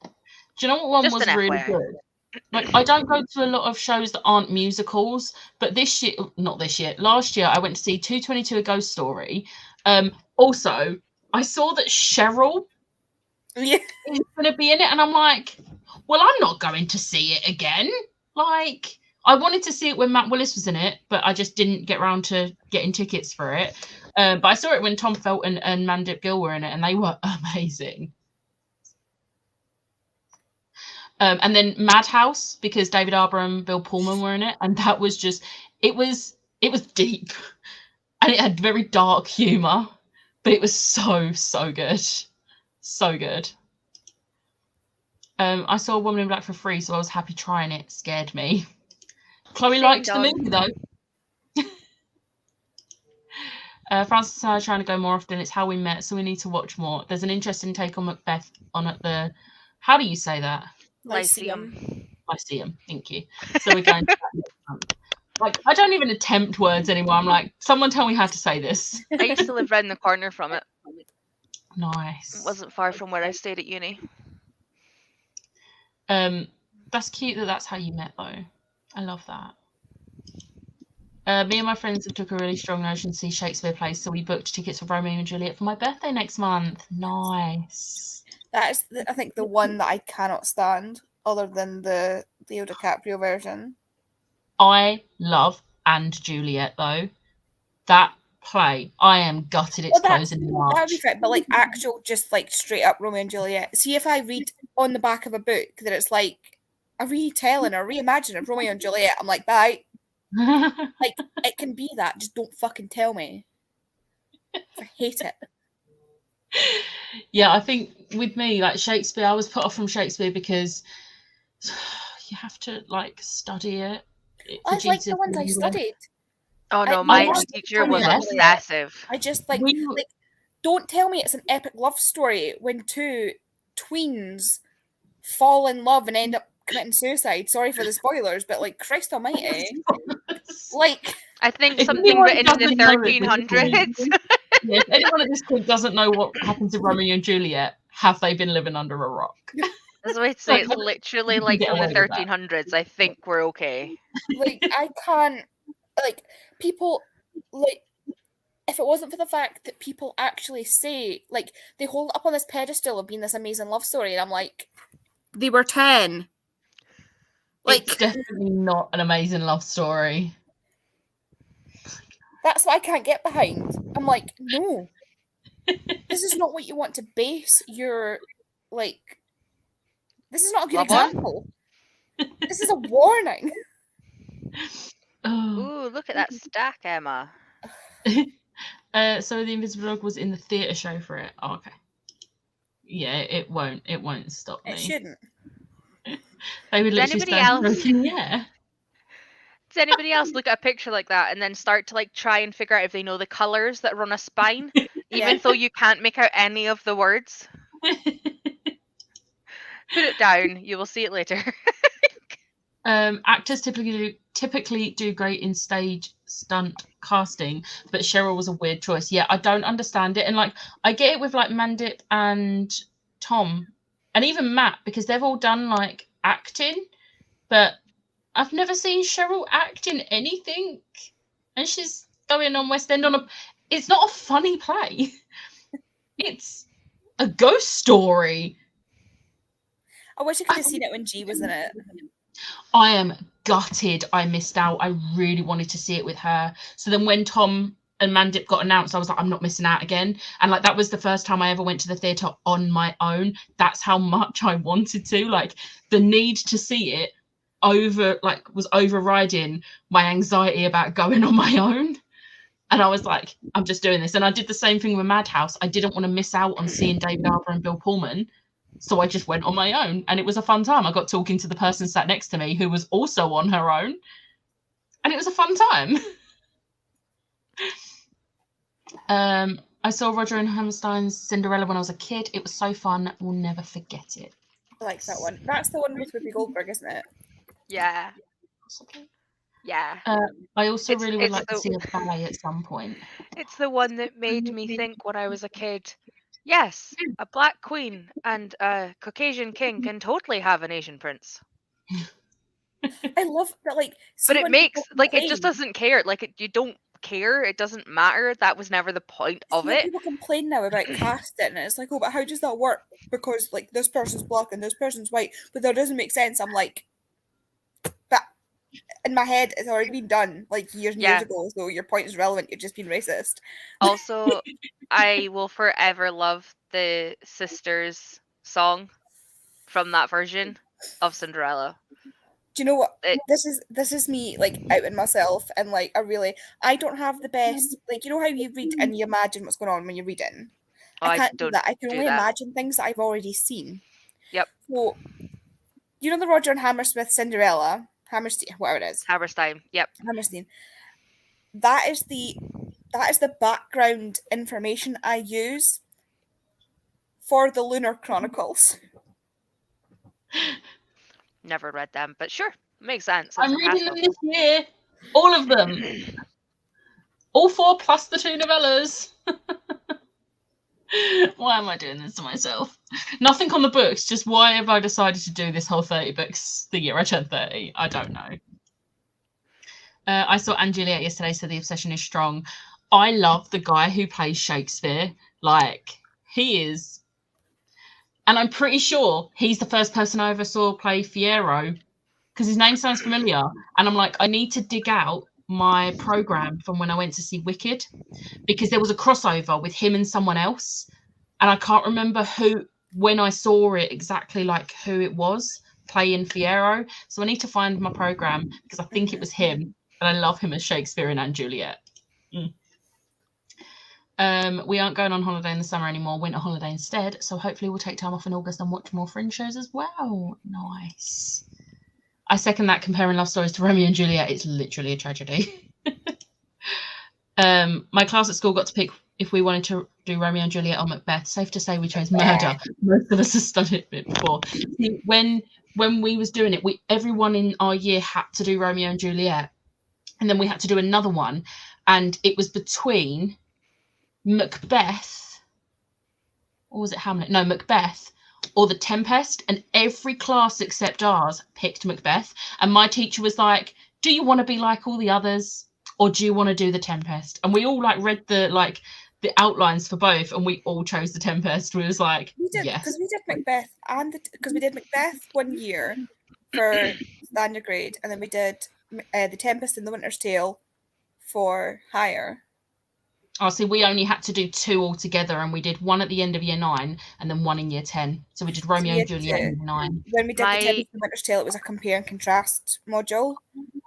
Do you know what one Just was an really FYI. good? Like, I don't go to a lot of shows that aren't musicals, but last year I went to see 222 A Ghost Story. Also, I saw that Cheryl Yeah. is going to be in it, and I'm like, well, I'm not going to see it again. Like, I wanted to see it when Matt Willis was in it, but I just didn't get around to getting tickets for it. But I saw it when Tom Felton and Mandip Gill were in it, and they were amazing. And then Madhouse, because David Arbor and Bill Pullman were in it, and that was just, it was deep, and it had very dark humor, but it was so good, so good. I saw Woman in Black for free, so I was happy trying it. Scared me. Chloe Same, liked the dog. movie though. Francis and I are trying to go more often. It's how we met, so we need to watch more. There's an interesting take on Macbeth on at the, how do you say that? Lyceum. Lyceum. Thank you. So we're going to that next month. Like, I don't even attempt words anymore. I'm like, someone tell me how to say this. I used to live round the corner from it. Nice. It wasn't far from where I stayed at uni. That's cute that's how you met though. I love that. Me and my friends have took a really strong notion to see Shakespeare plays, so we booked tickets for Romeo and Juliet for my birthday next month. Nice. That's, I think, the one that I cannot stand, other than the Leo DiCaprio version. I love And Juliet though. That play, I am gutted it's closing in March. That would be fair, but like actual, just like straight up Romeo and Juliet. See, if I read on the back of a book that it's like a retelling or reimagining of Romeo and Juliet, I'm like, bye. Like, it can be that. Just don't fucking tell me. I hate it. Yeah, I think with me, like Shakespeare, I was put off from Shakespeare because you have to like study it. I like the ones I studied. Oh no, I my love teacher Romeo was and Juliet. obsessive. I just like, We- like, don't tell me it's an epic love story when 2 tweens fall in love and end up committing suicide. Sorry for the spoilers, but like, Christ almighty. Like, I think If something anyone written in the doesn't know it, 1300s. Yeah, if anyone at this point doesn't know what happens to Romeo and Juliet, have they been living under a rock? That's the way to say it's Like, literally you can like get from the away with that. 1300s. I think we're okay. like I can't, like, people, like, if it wasn't for the fact that people actually say, like, they hold it up on this pedestal of being this amazing love story, and I'm like, they were 10. Like, It's definitely not an amazing love story. that's what I can't get behind. I'm like, no. This is not what you want to base your, like, this is not a good Love on? example. This is a warning. Oh. Ooh, look at that stack, Emma. So the Invisible Dog was in the theatre show for it. Oh, okay. Yeah, it won't stop me. It shouldn't. They would Does literally anybody stand else- looking, yeah. Does anybody else look at a picture like that and then start to like try and figure out if they know the colours that are on a spine, even Yeah. though you can't make out any of the words? Oh. Put it down. You will see it later. Actors typically do great in stage stunt casting, but Cheryl was a weird choice. Yeah, I don't understand it. And like, I get it with like Mandip and Tom and even Matt, because they've all done like acting, but I've never seen Cheryl act in anything. And she's going on West End on a, it's not a funny play. It's a ghost story. I wish I could have seen it when G was in it. I am gutted I missed out. I really wanted to see it with her. So then when Tom and Mandip got announced, I was like, I'm not missing out again. And like, that was the first time I ever went to the theatre on my own. That's how much I wanted to. Like, the need to see it was overriding my anxiety about going on my own. And I was like, I'm just doing this. And I did the same thing with Madhouse. I didn't want to miss out on seeing David Harbour and Bill Pullman. So I just went on my own, and it was a fun time. I got talking to the person sat next to me who was also on her own, and it was a fun time. I saw Roger and Hammerstein's Cinderella when I was a kid. It was so fun. We'll never forget it. I like that one. That's the one with Whoopi Goldberg, isn't it? Yeah. Yeah. I also It's- really would it's like to the- see a ballet at some point. It's the one that made me think when I was a kid, yes, a black queen and a Caucasian king can totally have an Asian prince. I love that, like. see But it when makes, people like, it just complain- doesn't care. Like, you don't care. It doesn't matter. That was never the point of see when it. people complain now about casting, and it's like, oh, but how does that work? Because like this person's black and this person's white, but that doesn't make sense. I'm like, but in my head, it's already been done like years and Yeah. years ago. So your point is relevant. You're just being racist. Also, I will forever love the sisters song from that version of Cinderella. Do you know what? It- This is me like outing myself, and like I don't have the best, like, you know how you read and you imagine what's going on when you're reading. I can't do don't that. I can do only that. imagine things that I've already seen. Yep. So you know the Roger and Hammersmith Cinderella, Hammerstein, whatever it is, Hammerstein. Yep. Hammerstein. That is the background information I use for the Lunar Chronicles. Never read them, but sure, makes sense. I'm It's a reading them hassle. this year. All of them. All 4 plus the 2 novellas. Why am I doing this to myself? Nothing on the books, just why have I decided to do this whole 30 books the year I turned 30? I don't know. I saw Anne Juliet yesterday, so the obsession is strong. I love the guy who plays Shakespeare. Like, he is. And I'm pretty sure he's the first person I ever saw play Fiyero, because his name sounds familiar. And I'm like, I need to dig out my program from when I went to see Wicked, because there was a crossover with him and someone else. And I can't remember when I saw it exactly, like who it was playing Fiyero. So I need to find my program, because I think it was him. And I love him as Shakespeare in Anne Juliet. We aren't going on holiday in the summer anymore, winter holiday instead. So hopefully we'll take time off in August and watch more Fringe shows as well. Nice. I second that. Comparing love stories to Romeo and Juliet, it's literally a tragedy. My class at school got to pick if we wanted to do Romeo and Juliet or Macbeth. Safe to say we chose murder. Most of us have studied it before. See, when we was doing it, everyone in our year had to do Romeo and Juliet. And then we had to do another one. And it was between Macbeth, or was it Hamlet? No, Macbeth or The Tempest. And every class except ours picked Macbeth. And my teacher was like, do you want to be like all the others, or do you want to do The Tempest? And we all like read the outlines for both, and we all chose The Tempest. We was like, We did, yes. because we did Macbeth, and because we did Macbeth one year for standard grade, and then we did The Tempest and The Winter's Tale for higher. Oh, see, we only had to do 2 altogether, and we did one at the end of year 9 and then one in year 10. So we did Romeo we and had Juliet to- in year 9. When we did My- The Tempest and The Winter's Tale, it was a compare and contrast module.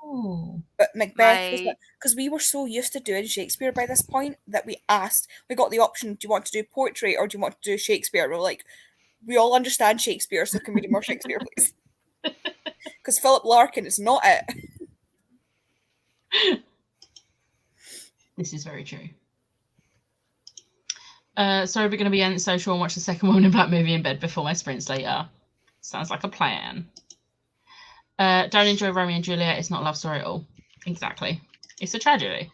Oh. But Macbeth was My- because we were so used to doing Shakespeare by this point that we got the option, do you want to do poetry or do you want to do Shakespeare? And we're like, we all understand Shakespeare, so can we do more Shakespeare, please? Because Philip Larkin is not it. This is very true. So we're going to be antisocial and watch the second Woman in Black movie in bed before my sprints later. Sounds like a plan. Don't enjoy Romeo and Juliet. It's not a love story at all. Exactly. It's a tragedy.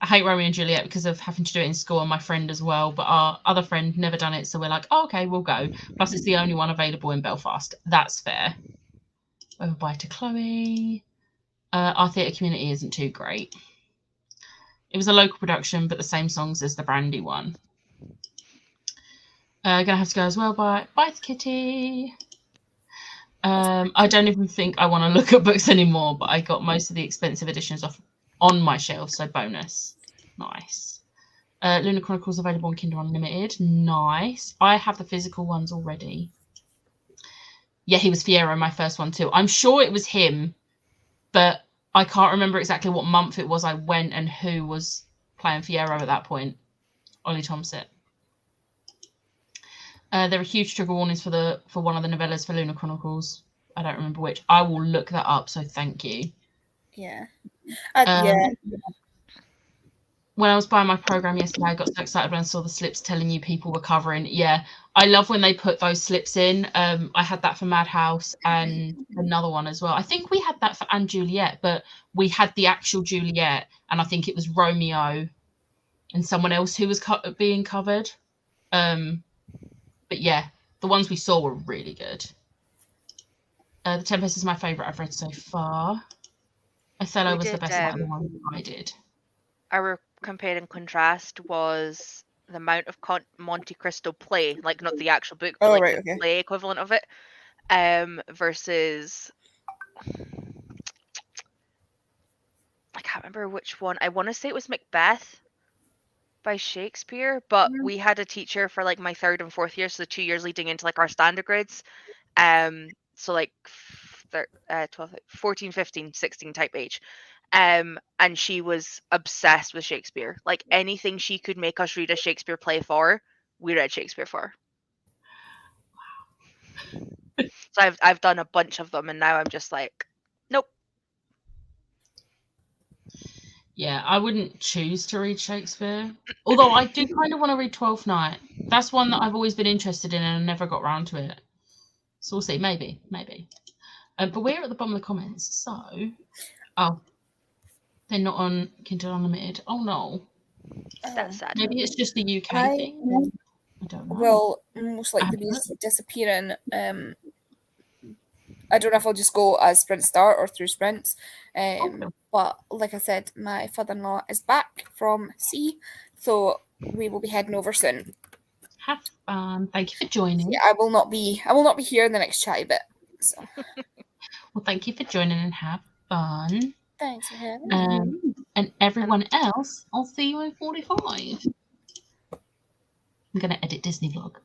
I hate Romeo and Juliet because of having to do it in school and my friend as well. But our other friend never done it, so we're like, oh, okay, we'll go. Plus, it's the only one available in Belfast. That's fair. Over bye to Chloe. Our theatre community isn't too great. It was a local production, but the same songs as the Brandy one. Gonna have to go as well. Bye to Kitty. I don't even think I want to look at books anymore, but I got most of the expensive editions off on my shelf, so bonus. Nice. Lunar Chronicles available on Kindle Unlimited. Nice. I have the physical ones already. Yeah, he was Fiyero, my first one too. I'm sure it was him, but I can't remember exactly what month it was I went and who was playing Fiyero at that point. Ollie Thompson. There are huge trigger warnings for one of the novellas for Lunar Chronicles. I don't remember which. I will look that up, so thank you. Yeah. When I was buying my program yesterday, I got so excited when I saw the slips telling you people were covering. Yeah, I love when they put those slips in. I had that for Madhouse and another one as well. I think we had that for Anne Juliet, but we had the actual Juliet, and I think it was Romeo and someone else who was being covered. But yeah, the ones we saw were really good. The Tempest is my favourite I've read so far. Othello was the best out of the one I did. Our compare and contrast was the amount of Monte Cristo play, like not the actual book, but the play equivalent of it, versus I can't remember which one. I want to say it was Macbeth by Shakespeare, but we had a teacher for like my 3rd and 4th year, so the 2 years leading into like our standard grades. So like 12, 14, 15, 16 type age. And she was obsessed with Shakespeare. Like anything she could make us read a Shakespeare play for, we read Shakespeare for. So I've done a bunch of them, and now I'm just like, nope. Yeah, I wouldn't choose to read Shakespeare. Although I do kind of want to read Twelfth Night. That's one that I've always been interested in and I never got around to it. So we'll see. Maybe. But we're at the bottom of the comments. So, they're not on Kindle Unlimited. Oh no. That's sad. Maybe it's just the UK thing. I don't know. Well, most likely be disappearing. I don't know if I'll just go as Sprint Start or through Sprints. But like I said, my father-in-law is back from sea, so we will be heading over soon. Have fun. Thank you for joining. Yeah, I will not be here in the next chatty bit. So. Well, thank you for joining and have fun. Thanks for having me. And everyone else, I'll see you in 45. I'm going to edit Disney vlog.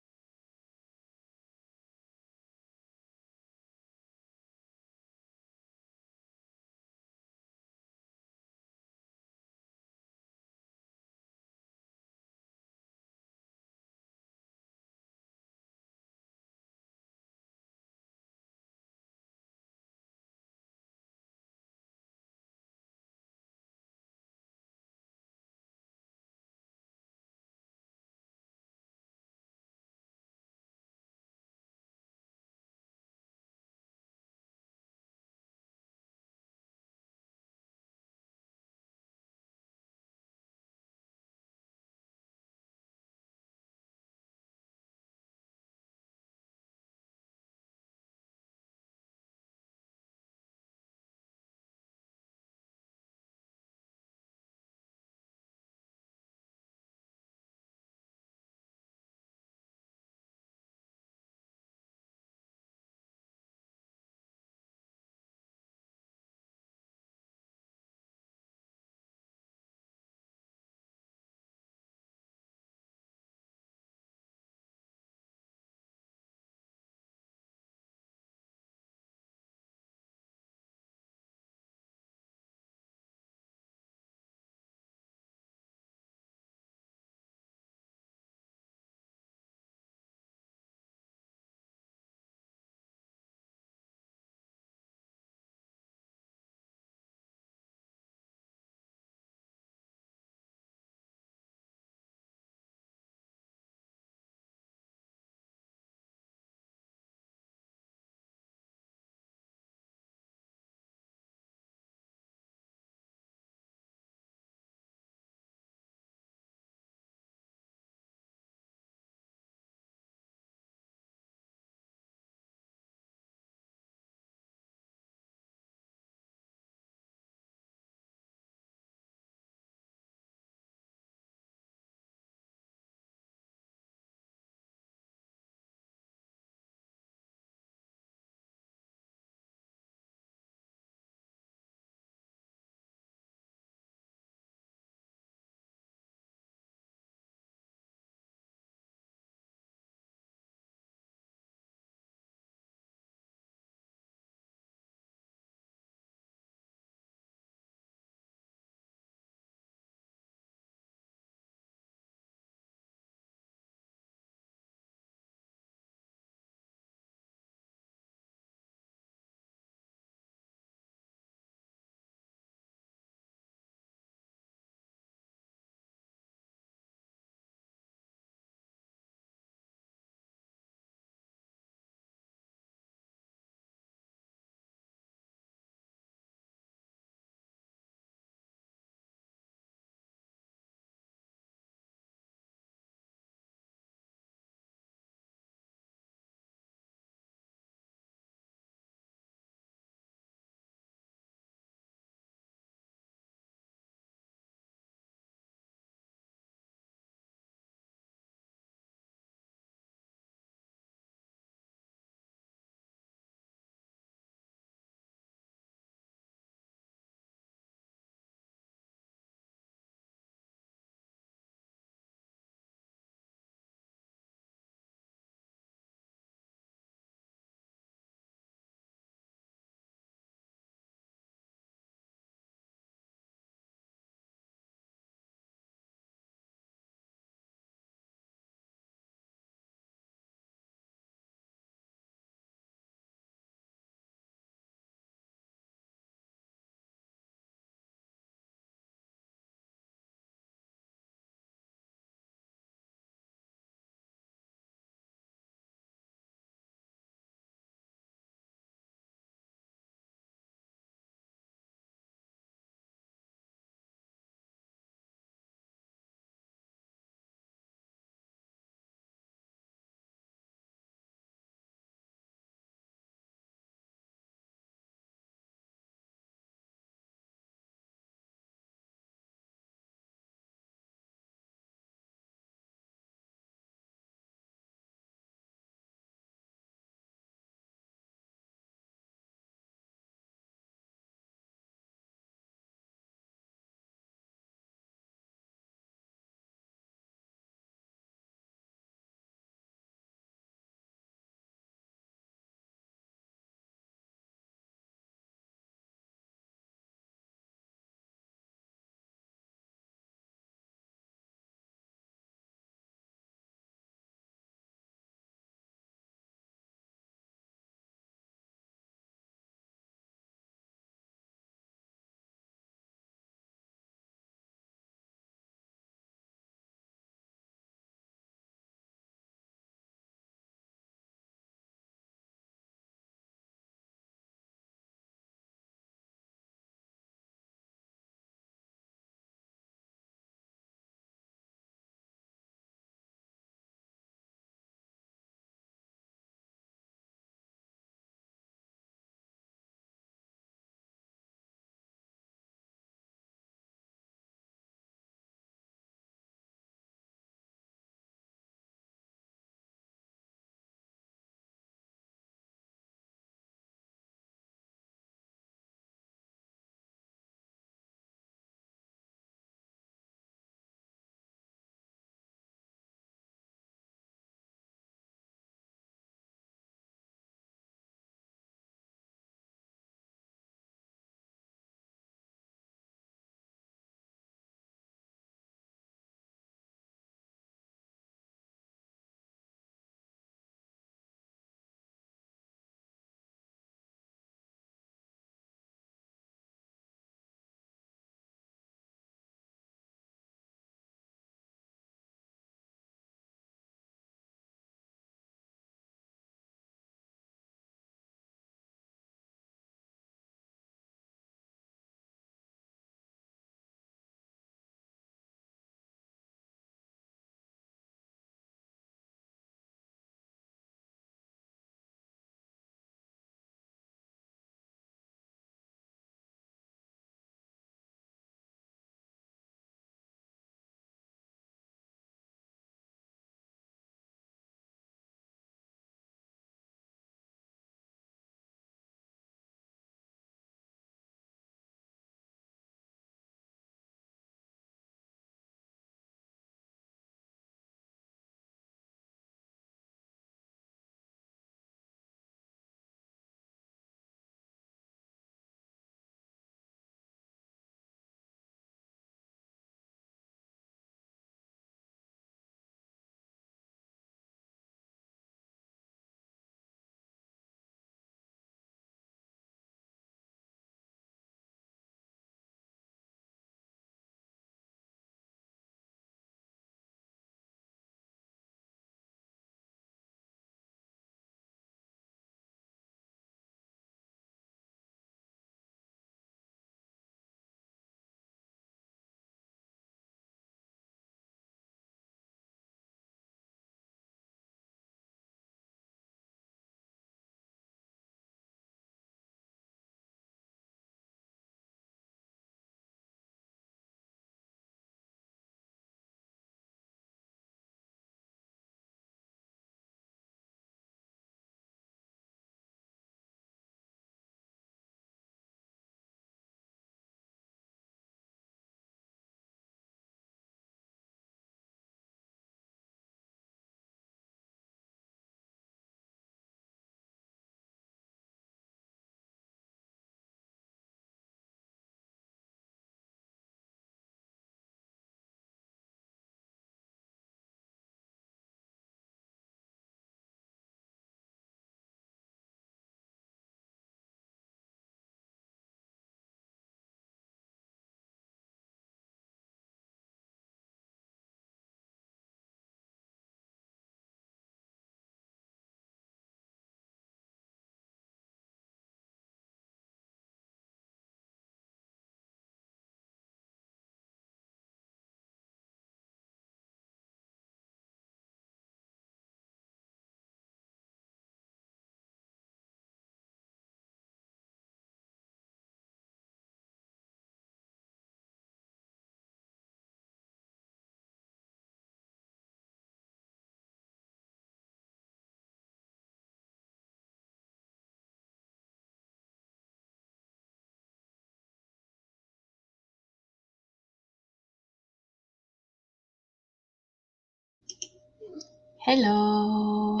Hello.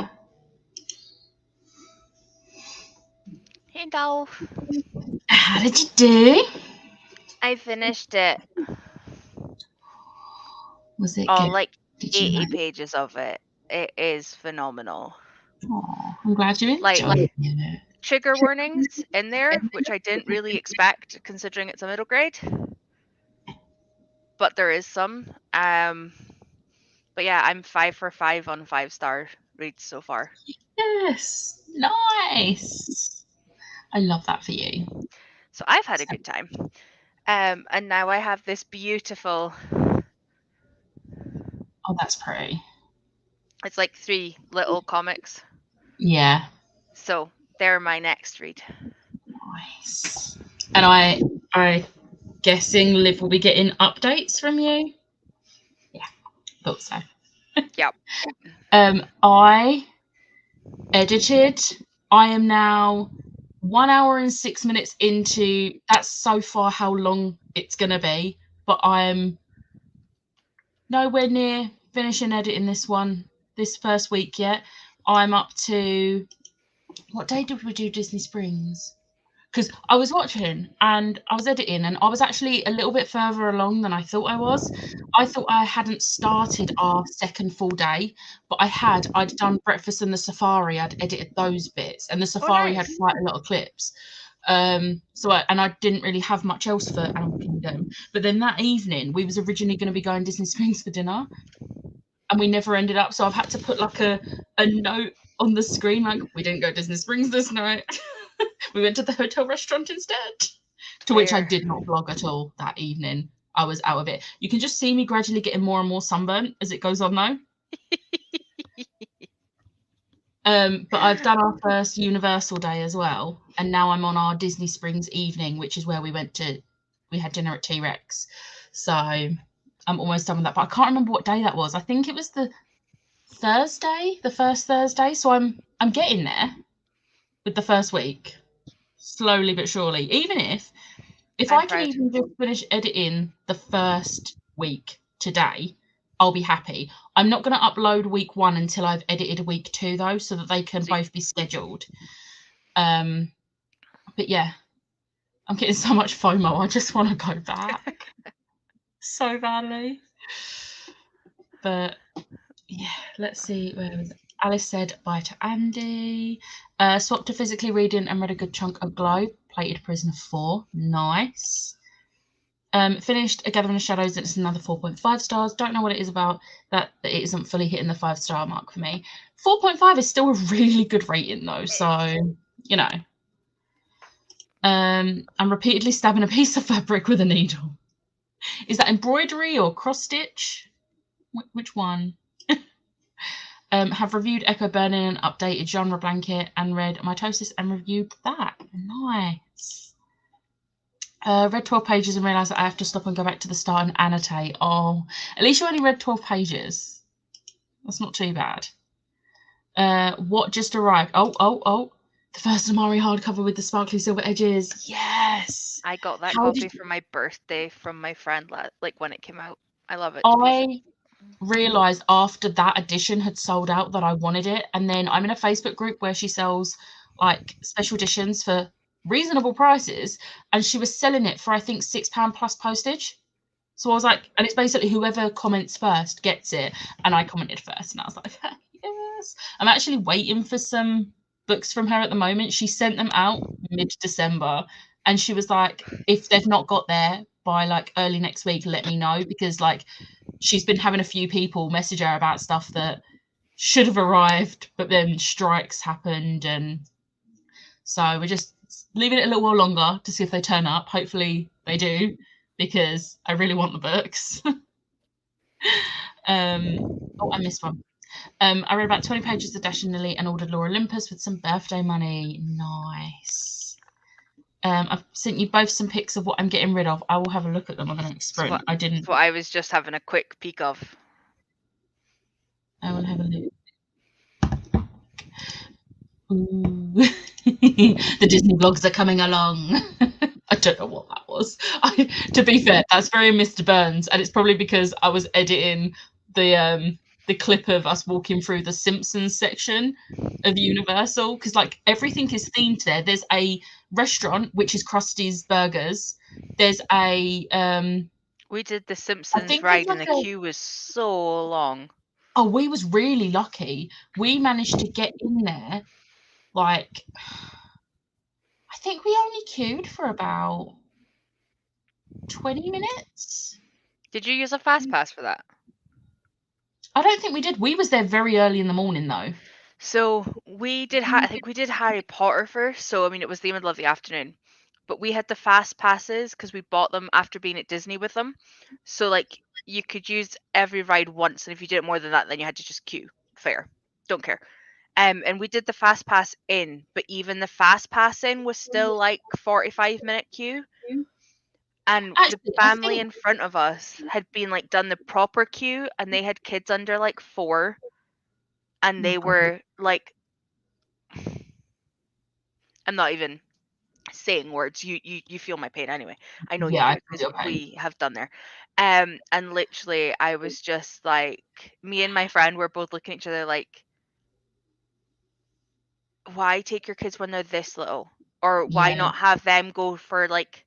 Hey, doll. How did you do? I finished it. Was it Oh, good? like Did you 80 like it? pages of it. It is phenomenal. Aw, I'm glad you Like- enjoyed it. Trigger warnings in there, which I didn't really expect considering it's a middle grade. But there is some. But yeah, I'm 5 for 5 on 5-star reads so far. Yes, nice. I love that for you. So I've had a good time. And now I have this beautiful, Oh, that's pretty. it's like 3 little comics. Yeah, So they're my next read. nice. And I guessing Liv will be getting updates from you. Yeah, thought so. Yep. I edited. I am now 1 hour and 6 minutes into. That's so far how long it's gonna be, but I'm nowhere near finishing editing this first week yet. I'm up to, what day did we do Disney Springs? Because I was watching and I was editing and I was actually a little bit further along than I thought I was. I thought I hadn't started our second full day, but I'd done Breakfast and the Safari. I'd edited those bits, and the Safari had nice. quite a lot of clips. I didn't really have much else for Animal Kingdom. But then that evening, we was originally going to be going Disney Springs for dinner, and we never ended up. So I've had to put like a note on the screen, like, we didn't go Disney Springs this night. We went to the hotel restaurant instead. To which I Fair. did not vlog at all that evening. I was out of it. You can just see me gradually getting more and more sunburnt as it goes on though. But I've done our first Universal day as well, and now I'm on our Disney Springs evening, which is where we had dinner at T-Rex. So I'm almost done with that, but I can't remember what day that was. I think it was the first Thursday. So I'm getting there with the first week, slowly but surely. Even if I'm I can proud. even just finish editing the first week today, I'll be happy. I'm not going to upload week 1 until I've edited week 2 though, so that they can both be scheduled. But yeah, I'm getting so much FOMO. I just want to go back so badly. But yeah, let's see. Where was it? Alice said bye to Andy. Swapped to physically reading and read a good chunk of Globe. Plated Prisoner 4. Nice. Finished A Gathering of Shadows. It's another 4.5 stars. Don't know what it is about that it isn't fully hitting the 5-star mark for me. 4.5 is still a really good rating though. So, you know. I'm repeatedly stabbing a piece of fabric with a needle. Is that embroidery or cross stitch? Which one? Have reviewed Echo Burning and updated Genre Blanket and read Mitosis and reviewed that. Nice. Read 12 pages and realised that I have to stop and go back to the start and annotate. Oh, at least you only read 12 pages. That's not too bad. What just arrived? Oh. The first Amari hardcover with the sparkly silver edges. Yes. I got that How copy did- for my birthday from my friend, like when it came out. I love it. I realised after that edition had sold out that I wanted it, and then I'm in a Facebook group where she sells like special editions for reasonable prices, and she was selling it for I think £6 plus postage. So I was like, and it's basically whoever comments first gets it, and I commented first, and I was like, yes. I'm actually waiting for some books from her at the moment. She sent them out mid-December, and she was like, if they've not got there by like early next week, let me know, because like she's been having a few people message her about stuff that should have arrived, but then strikes happened, and so we're just leaving it a little while longer to see if they turn up. Hopefully they do, because I really want the books. Oh, I missed one. I read about 20 pages of Dash and Lily and ordered Laura Olympus with some birthday money. Nice. I've sent you both some pics of what I'm getting rid of. I will have a look at them on the next sprint. what- I didn't. That's what I was just having a quick peek of. I will have a look. Ooh. The Disney vlogs are coming along. I don't know what that was. To be fair, that's very Mr. Burns, and it's probably because I was editing the the clip of us walking through the Simpsons section of Universal, because like everything is themed there. There's a restaurant which is Krusty's Burgers. There's a We did the Simpsons think ride, it's and like the a- queue was so long. oh, we was really lucky. We managed to get in there, like, I think we only queued for about 20 minutes. Did you use a fast pass for that? I don't think we did. We was there very early in the morning though. So we did. I think we did Harry Potter first. So I mean, it was the middle of the afternoon, but we had the fast passes because we bought them after being at Disney with them. So like, you could use every ride once, and if you did it more than that, then you had to just queue. Fair, don't care. And we did the fast pass in, but even the fast pass in was still like 45-minute queue. And Actually, the I family think- in front of us had been like done the proper queue, and they had kids under like 4, and they Oh, God. were like, I'm not even saying words. You feel my pain anyway. I know Yeah, I you do feel because your pain. we have done there. And literally, I was just like, me and my friend were both looking at each other like, why take your kids when they're this little, or why Yeah. not have them go for like.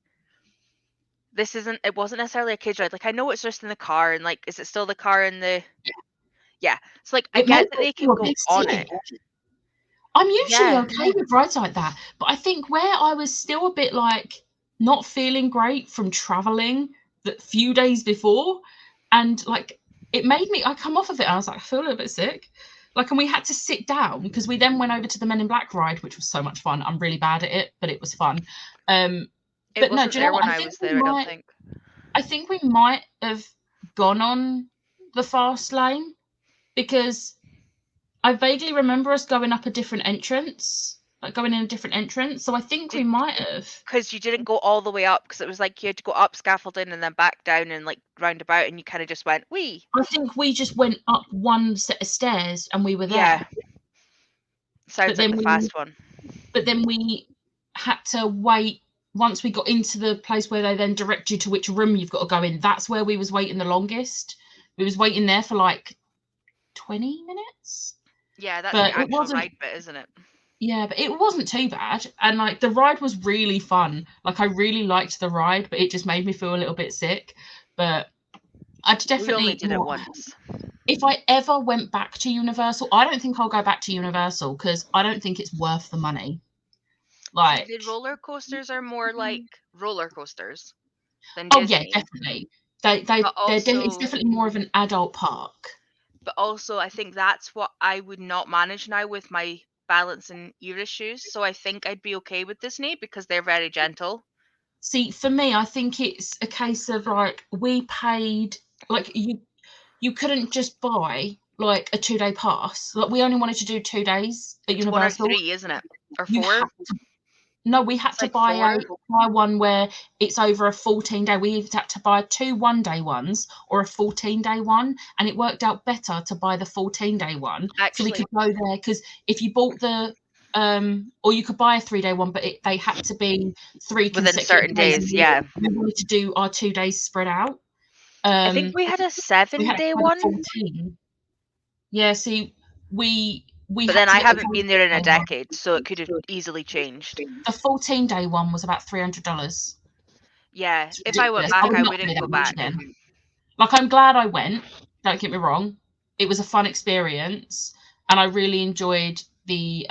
It wasn't necessarily a kids ride. Like, I know it's just in the car, and like, is it still the car in the? Yeah. It's like, I It get makes that me they feel can a go bit on sick. it. I'm usually Yeah. okay with rides like that, but I think where I was still a bit like not feeling great from traveling the few days before, and like it made me, I come off of it, I was like, I feel a little bit sick. Like, and we had to sit down because we then went over to the Men in Black ride, which was so much fun. I'm really bad at it, but it was fun. It But no, wasn't do you know there what? when I I think was we there, I don't might, think. I think we might have gone on the fast lane because I vaguely remember us going up a different entrance, like going in a different entrance. So I think we Did- might have. Because you didn't go all the way up, because it was like you had to go up scaffolding and then back down and like roundabout, and you kind of just went, wee. I think we just went up one set of stairs and we were there. Yeah. Sounds But like then the fast one. But then we had to wait once we got into the place where they then direct you to which room you've got to go in. That's where we was waiting the longest. We was waiting there for like 20 minutes. Yeah, that's But the it actual wasn't- ride bit, isn't it? Yeah, but it wasn't too bad. And like the ride was really fun. Like I really liked the ride, but it just made me feel a little bit sick. But I'd We definitely only did it once. if I ever went back to Universal, I don't think I'll go back to Universal because I don't think it's worth the money. Like, The roller coasters are more like roller coasters than oh Disney. yeah, definitely. But It's also, definitely more of an adult park. but also, I think that's what I would not manage now with my balance and ear issues. So I think I'd be okay with Disney because they're very gentle. See, for me, I think it's a case of like we paid like you couldn't just buy like a 2-day pass. Like we only wanted to do 2 days at It's 1 or Universal. 3, isn't it? Or You 4? had to- no, we had It's to like buy 4. buy one where it's over a 14-day. We either had to buy 2 one-day ones or a 14-day one, and it worked out better to buy the 14-day one so we Actually, could go there. Because if you bought the or you could buy a 3-day one, but they had to be 3 within consecutive certain days, yeah. We wanted to do our 2 days spread out. I think we had a we had to 7-day buy the one, 14. Yeah, see, we but had then to I get the haven't been there in a 14-day one. decade, so it could have easily changed. The 14-day one was about $300. Yeah, It's if I went ridiculous. back, would I not wouldn't pay go that much back. again. Like, I'm glad I went. Don't get me wrong. It was a fun experience, and I really enjoyed the.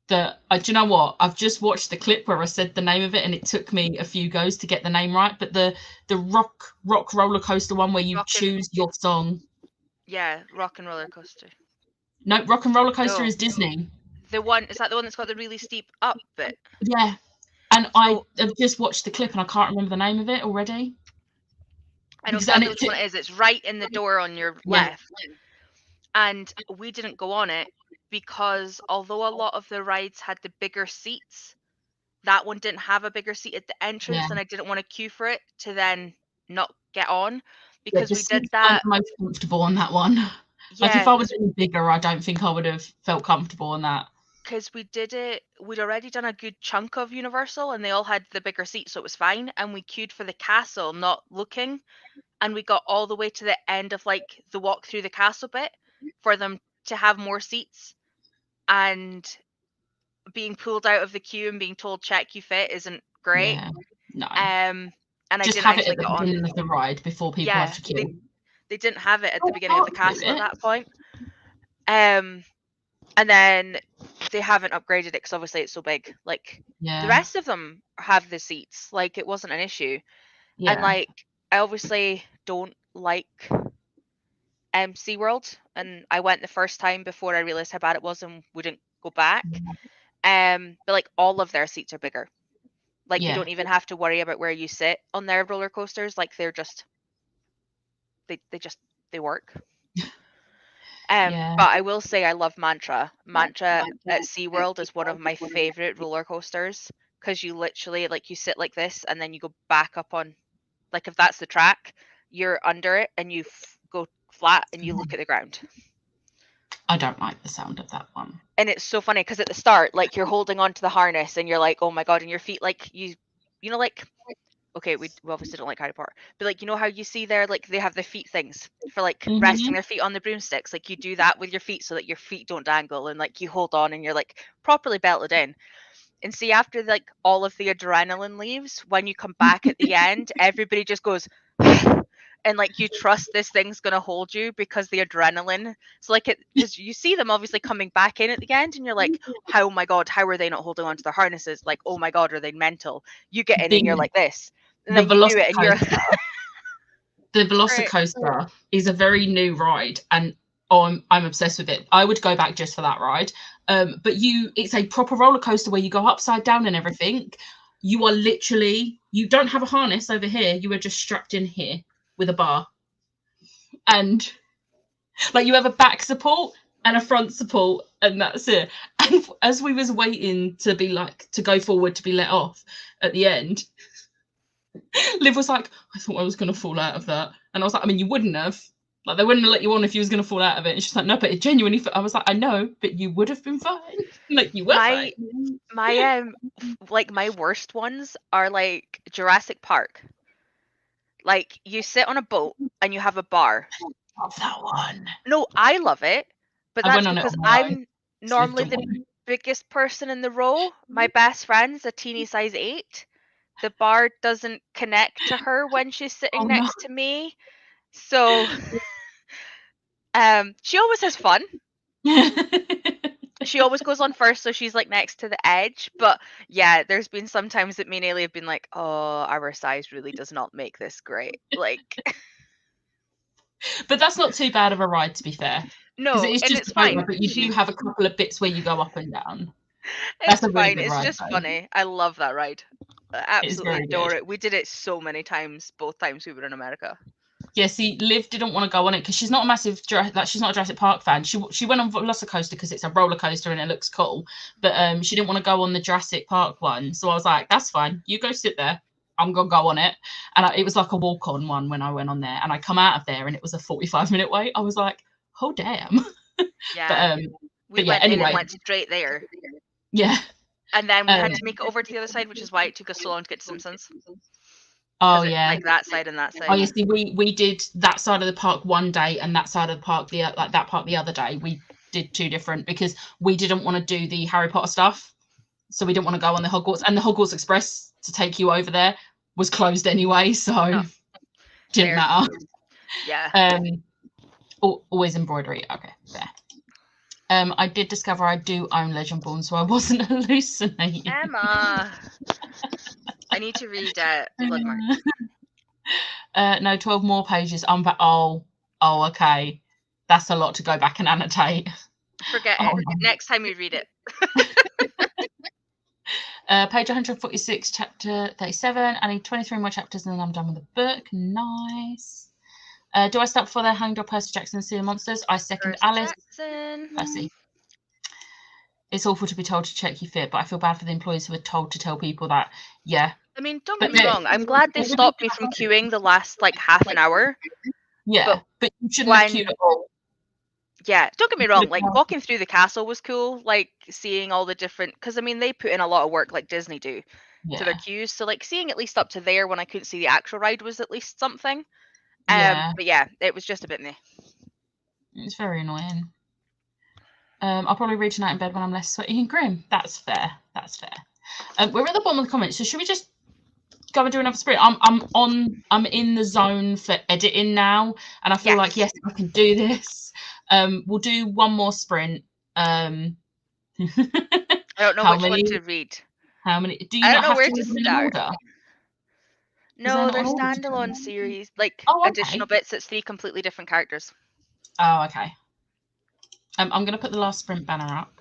Do you know what? I've just watched the clip where I said the name of it, and it took me a few goes to get the name right. But the rock roller coaster one where you choose your song. Yeah, Rock and Roller Coaster. No, Rock and Roller Coaster No. is Disney. Is that the one that's got the really steep up bit? Yeah, and I have just watched the clip, and I can't remember the name of it already. I know Because- exactly and which one it is. It's right in the door on your Yeah. left. And we didn't go on it because although a lot of the rides had the bigger seats, that one didn't have a bigger seat at the entrance, Yeah. and I didn't want to queue for it to then not get on Yeah, because the we did seats that. weren't the most comfortable on that one. Like Yeah, if I was any bigger, I don't think I would have felt comfortable on that. because we did it. We'd already done a good chunk of Universal, and they all had the bigger seats, so it was fine. And we queued for the castle, not looking, and we got all the way to the end of like the walk through the castle bit for them to have more seats, and being pulled out of the queue and being told check you fit isn't great. Yeah. No. And I Just didn't have it actually at the get on. beginning of the ride before people have to queue. They didn't have it at the beginning of the can't do castle at it. that point. And then they haven't upgraded it because obviously it's so big. Like Yeah. the rest of them have the seats. Like it wasn't an issue. Yeah. And like I obviously don't like SeaWorld, and I went the first time before I realized how bad it was and wouldn't go back. But like all of their seats are bigger. Like you Yeah. don't even have to worry about where you sit on their roller coasters. Like they're just they work. Yeah. But I will say I love Mantra. Mantra at SeaWorld is one of my favorite roller coasters because you literally like you sit like this and then you go back up on, like if that's the track, you're under it and you go flat and you look at the ground. I don't like the sound of that one. And it's so funny because at the start, like you're holding onto the harness and you're like, oh my god, and your feet like you know like. Okay, we obviously don't like Harry Potter, but like you know how you see there, like they have the feet things for like resting their feet on the broomsticks. Like you do that with your feet so that your feet don't dangle, and like you hold on and you're like properly belted in. And see, after like all of the adrenaline leaves, when you come back at the end, everybody just goes, and like you trust this thing's gonna hold you because the adrenaline. So like it, because you see them obviously coming back in at the end, and you're like, oh my god, how are they not holding onto their harnesses? Like, oh my god, are they mental? You get in and you're like this. And then you do it and you're the Velocicoaster is a very new ride, and I'm obsessed with it. I would go back just for that ride. But it's a proper roller coaster where you go upside down and everything. You are literally, you don't have a harness over here. You are just strapped in here with a bar, and like you have a back support and a front support, and that's it. And as we was waiting to be like to go forward to be let off at the end, Liv was like, I thought I was going to fall out of that. And I was like, I mean, you wouldn't have. Like, they wouldn't have let you on if you was going to fall out of it. And she's like, no, but it genuinely, I was like, I know, but you would have been fine. Like, you were fine. My worst ones are like Jurassic Park. Like, you sit on a boat and you have a bar. I love that one. No, I love it. But that's because I'm normally the biggest person in the row. My best friend's a teeny size 8. The bar doesn't connect to her when she's sitting next to me. So she always has fun. She always goes on first, so she's like next to the edge. But yeah, there's been some times that me and Ailey have been like, oh, our size really does not make this great. Like But that's not too bad of a ride, to be fair. No, it's just it's fine. But you do have a couple of bits where you go up and down. It's fine. It's just funny. I love that ride. I absolutely adore it. We did it so many times, both times we were in America. Yeah, see, Liv didn't want to go on it because she's not a massive, she's not a Jurassic Park fan. She went on Velocicoaster because it's a roller coaster and it looks cool, but she didn't want to go on the Jurassic Park one. So I was like, that's fine. You go sit there. I'm gonna go on it. And it was like a walk-on one when I went on there, and I come out of there and it was a 45-minute wait. I was like, oh damn. Yeah. We went in and went straight there. Yeah. And then we had to make it over to the other side, which is why it took us so long to get to Simpsons. Oh yeah, like that side and that side. Oh, you see, we did that side of the park one day and that side of the park the other day. We did two different because we didn't want to do the Harry Potter stuff, so we didn't want to go on the Hogwarts, and the Hogwarts Express to take you over there was closed anyway, so didn't matter. Yeah. Always embroidery. Okay, there. I did discover I do own Legendborn, so I wasn't hallucinating. Emma. I need to read Bloodmark. No, 12 more pages. Oh, okay. That's a lot to go back and annotate. Forget it. Next time we read it. Page 146, chapter 37. I need 23 more chapters and then I'm done with the book. Nice. Do I start before they're hanged or Percy Jackson and Sea of Monsters? I second Percy Alice. Jackson. Percy. It's awful to be told to check your fit, but I feel bad for the employees who were told to tell people that, yeah. I mean, don't get me wrong. I'm glad they stopped me from queuing the last, like, half an hour. Yeah, but you shouldn't have queued at all. Yeah, don't get me wrong. Like, walking through the castle was cool. Like, seeing all the different... Because, I mean, they put in a lot of work, like Disney do, to their queues. So, like, seeing at least up to there when I couldn't see the actual ride was at least something. Yeah. But yeah, it was just a bit meh. It's very annoying. I'll probably read tonight in bed when I'm less sweaty and grim. That's fair. That's fair. We're at the bottom of the comments, so should we just go and do another sprint? I'm in the zone for editing now, and I feel like, yes, I can do this. We'll do one more sprint. I don't know How which many? one to read. How many? Do you I not don't know have where to to read them in start. order? there No, not they're an order to standalone them? series, like Oh, okay. additional bits. It's 3 completely different characters. Oh, okay. I'm going to put the last sprint banner up.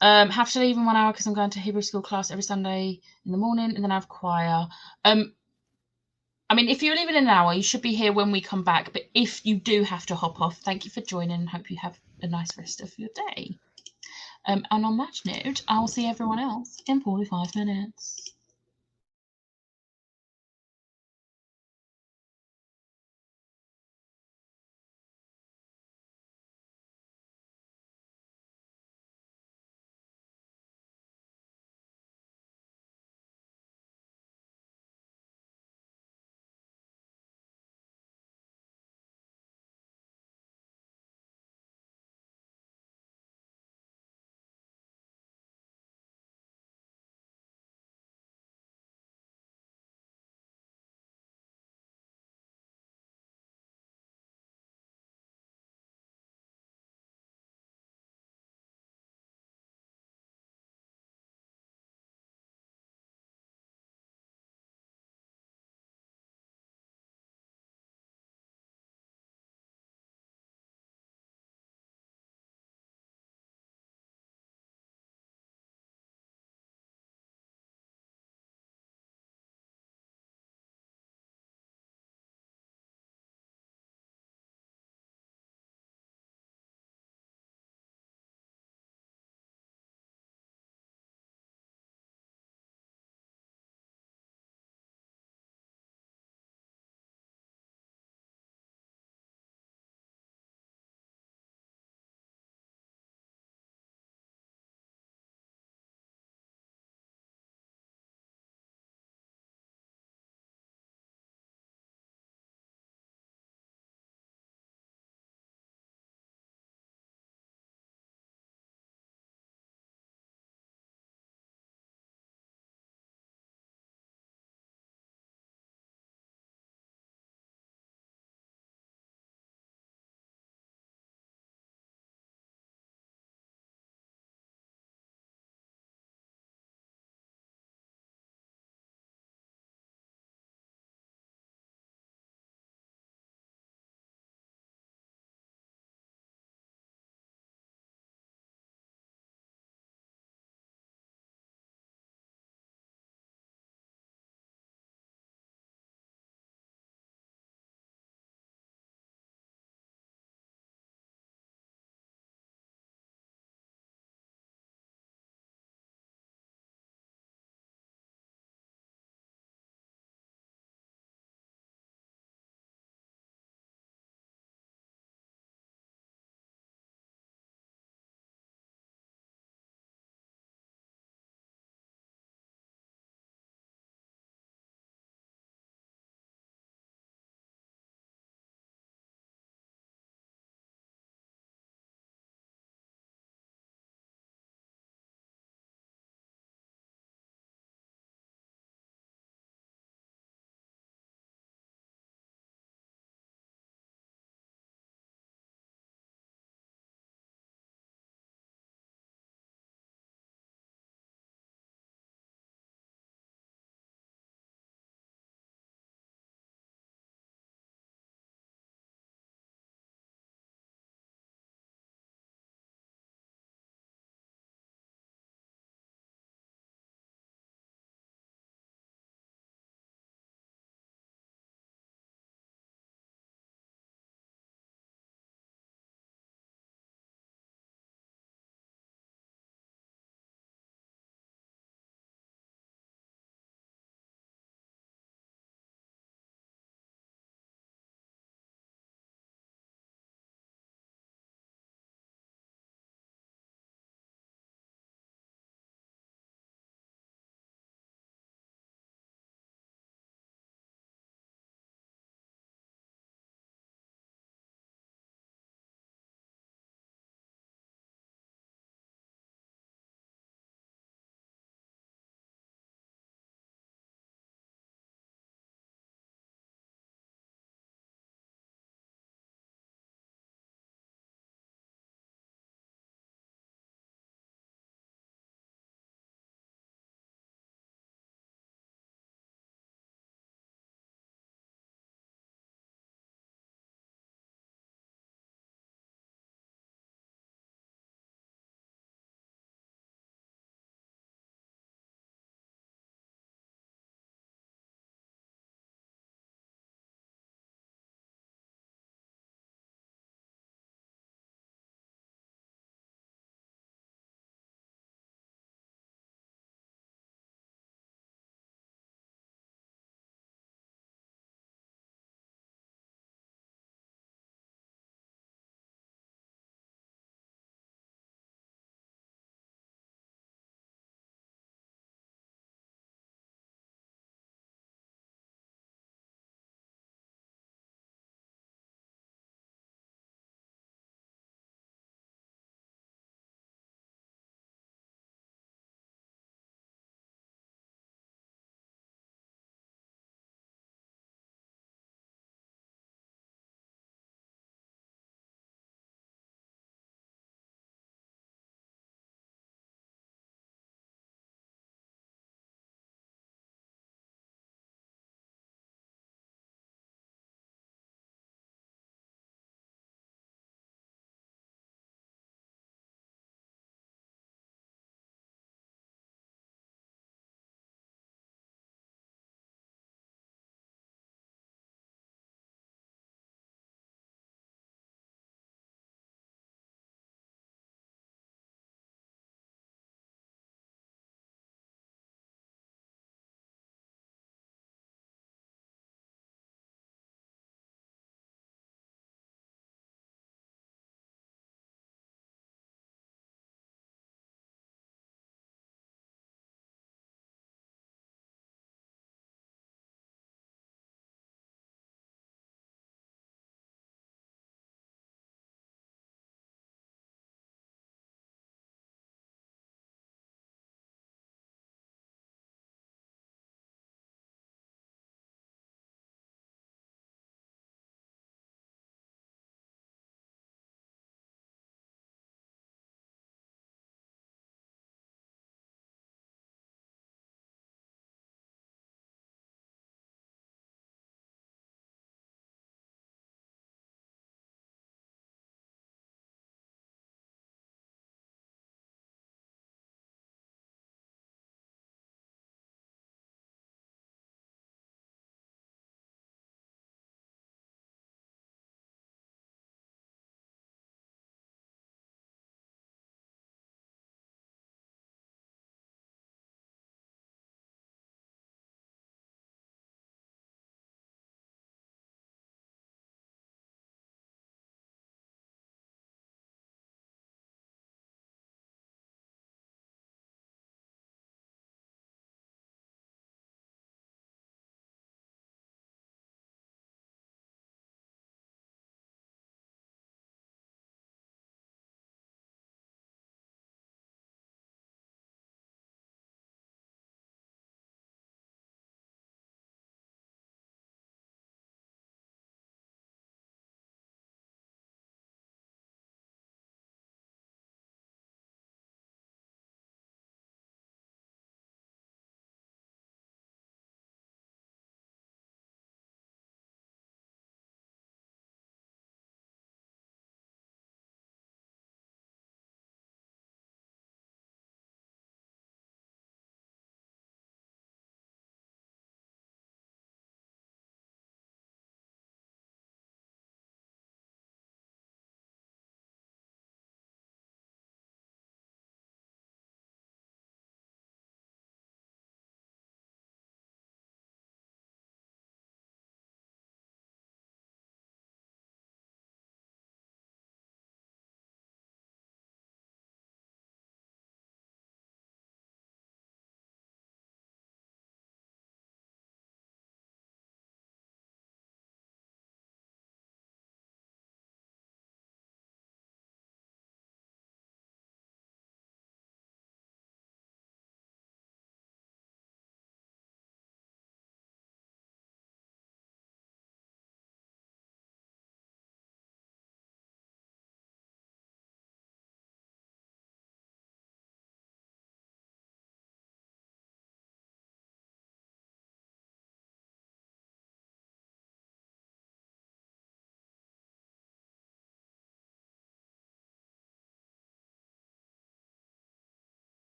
Have to leave in 1 hour because I'm going to Hebrew school class every Sunday in the morning, and then I have choir. I mean, if you're leaving in an hour, you should be here when we come back. But if you do have to hop off, thank you for joining. Hope you have a nice rest of your day. And on that note, I'll see everyone else in 45 minutes.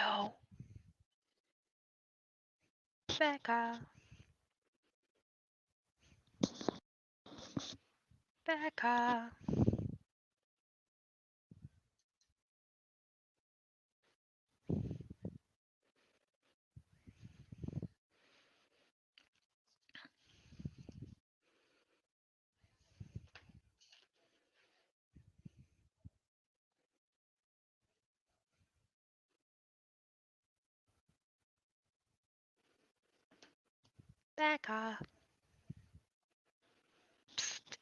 no. Becca. Becca. Becca. Psst.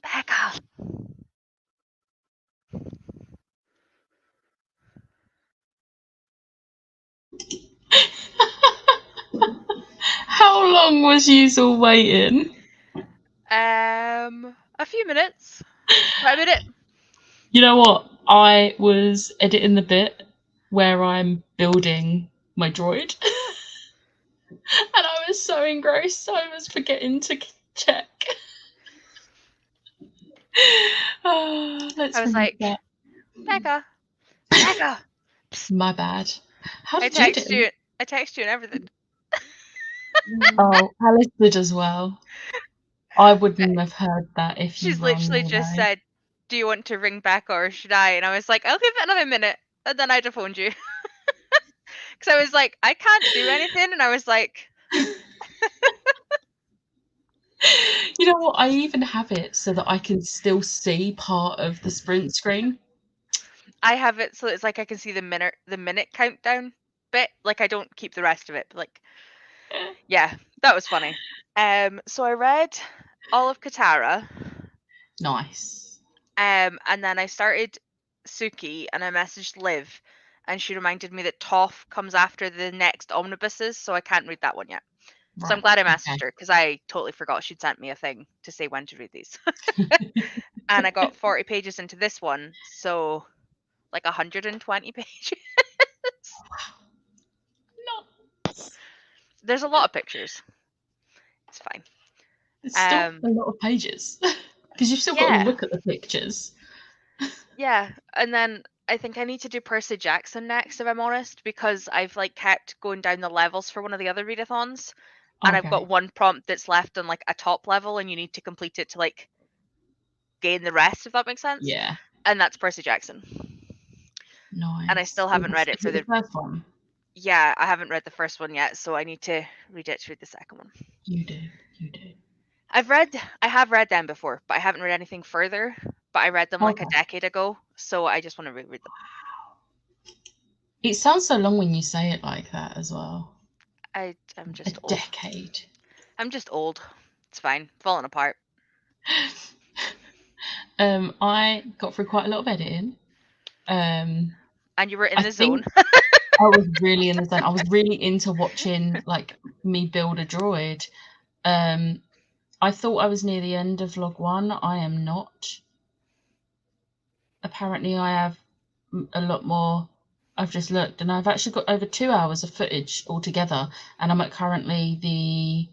Becca. How long was you all waiting? A few minutes. About a minute. You know what? I was editing the bit where I'm building my droid. And I was so engrossed, I was forgetting to check. Let's I was remove like, that. Becca. Becca. My bad. How I did you text do? you. I text you and everything. Oh, Alice did as well. I wouldn't have heard that if you She's were on literally your just way. said, "Do you want to ring Becca or should I?" And I was like, "I'll give it another minute." And then I'd have phoned you. Because I was like, I can't do anything. And I was like, You know what? I even have it so that I can still see part of the sprint screen. I have it so it's like I can see the minute countdown bit. Like I don't keep the rest of it. But like, yeah, that was funny. So I read all of Katara. Nice. And then I started Suki and I messaged Liv and she reminded me that Toph comes after the next omnibuses, so I can't read that one yet. So I'm glad I messaged okay. her because I totally forgot she'd sent me a thing to say when to read these. And I got 40 pages into this one, so like 120 pages. Nice. There's a lot of pictures. It's fine. It's still a lot of pages because you've still got to Yeah. look at the pictures. Yeah, and then I think I need to do Percy Jackson next, if I'm honest, because I've like kept going down the levels for one of the other readathons, and I've Okay. got one prompt that's left on like a top level, and you need to complete it to like gain the rest, if that makes sense. Yeah. And that's Percy Jackson. Nice. And I still haven't read it for the first one. Yeah, I haven't read the first one yet, so I need to read it to read the second one. You do. I have read them before, but I haven't read anything further. But I read them like a Okay. decade ago, so I just want to reread them. It sounds so long when you say it like that as well. I'm just a old. Decade. I'm just old. It's fine. Falling apart. I got through quite a lot of editing. And you were in I the zone. I was really in the zone. I was really into watching like me build a droid. I thought I was near the end of log 1. I am not. Apparently I have a lot more. I've just looked and I've actually got over 2 hours of footage altogether, and I'm at currently the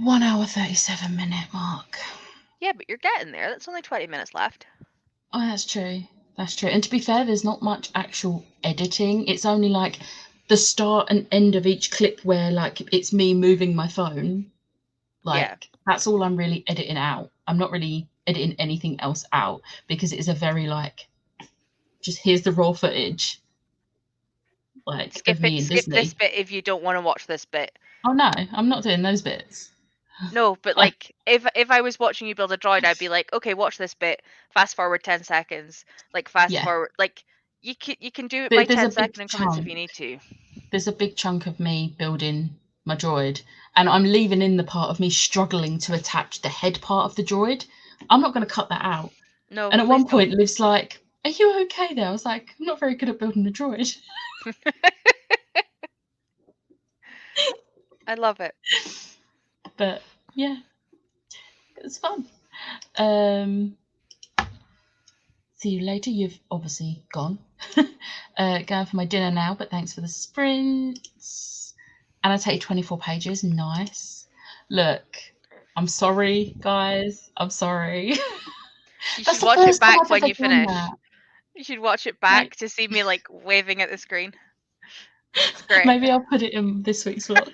1 hour 37 minute mark. Yeah, but you're getting there. That's only 20 minutes left. Oh, that's true. That's true. And to be fair, there's not much actual editing. It's only like the start and end of each clip where like it's me moving my phone. Like Yeah. that's all I'm really editing out. I'm not really editing anything else out because it's a very like just here's the raw footage. Like Skip of me it. and Skip Disney. this bit if you don't want to watch this bit. Oh no, I'm not doing those bits. No, but like if I was watching you build a droid, I'd be like, okay, watch this bit. Fast forward 10 seconds. Like fast Yeah. forward. Like you can do it by There's a 10 second big increments if chunk. you need to. There's a big chunk of me building my droid, and I'm leaving in the part of me struggling to attach the head part of the droid. I'm not going to cut that out. No. And at please one don't. point, Liv's like, "Are you okay there?" I was like, "I'm not very good at building a droid." I love it. But yeah, it was fun. See you later. You've obviously gone. Going for my dinner now, but thanks for the sprints. And I take 24 pages. Nice. Look, I'm sorry, guys. I'm sorry. You That's should the watch it first time back I've when ever you done finish. that. You should watch it back to see me like waving at the screen. It's great. Maybe I'll put it in this week's vlog.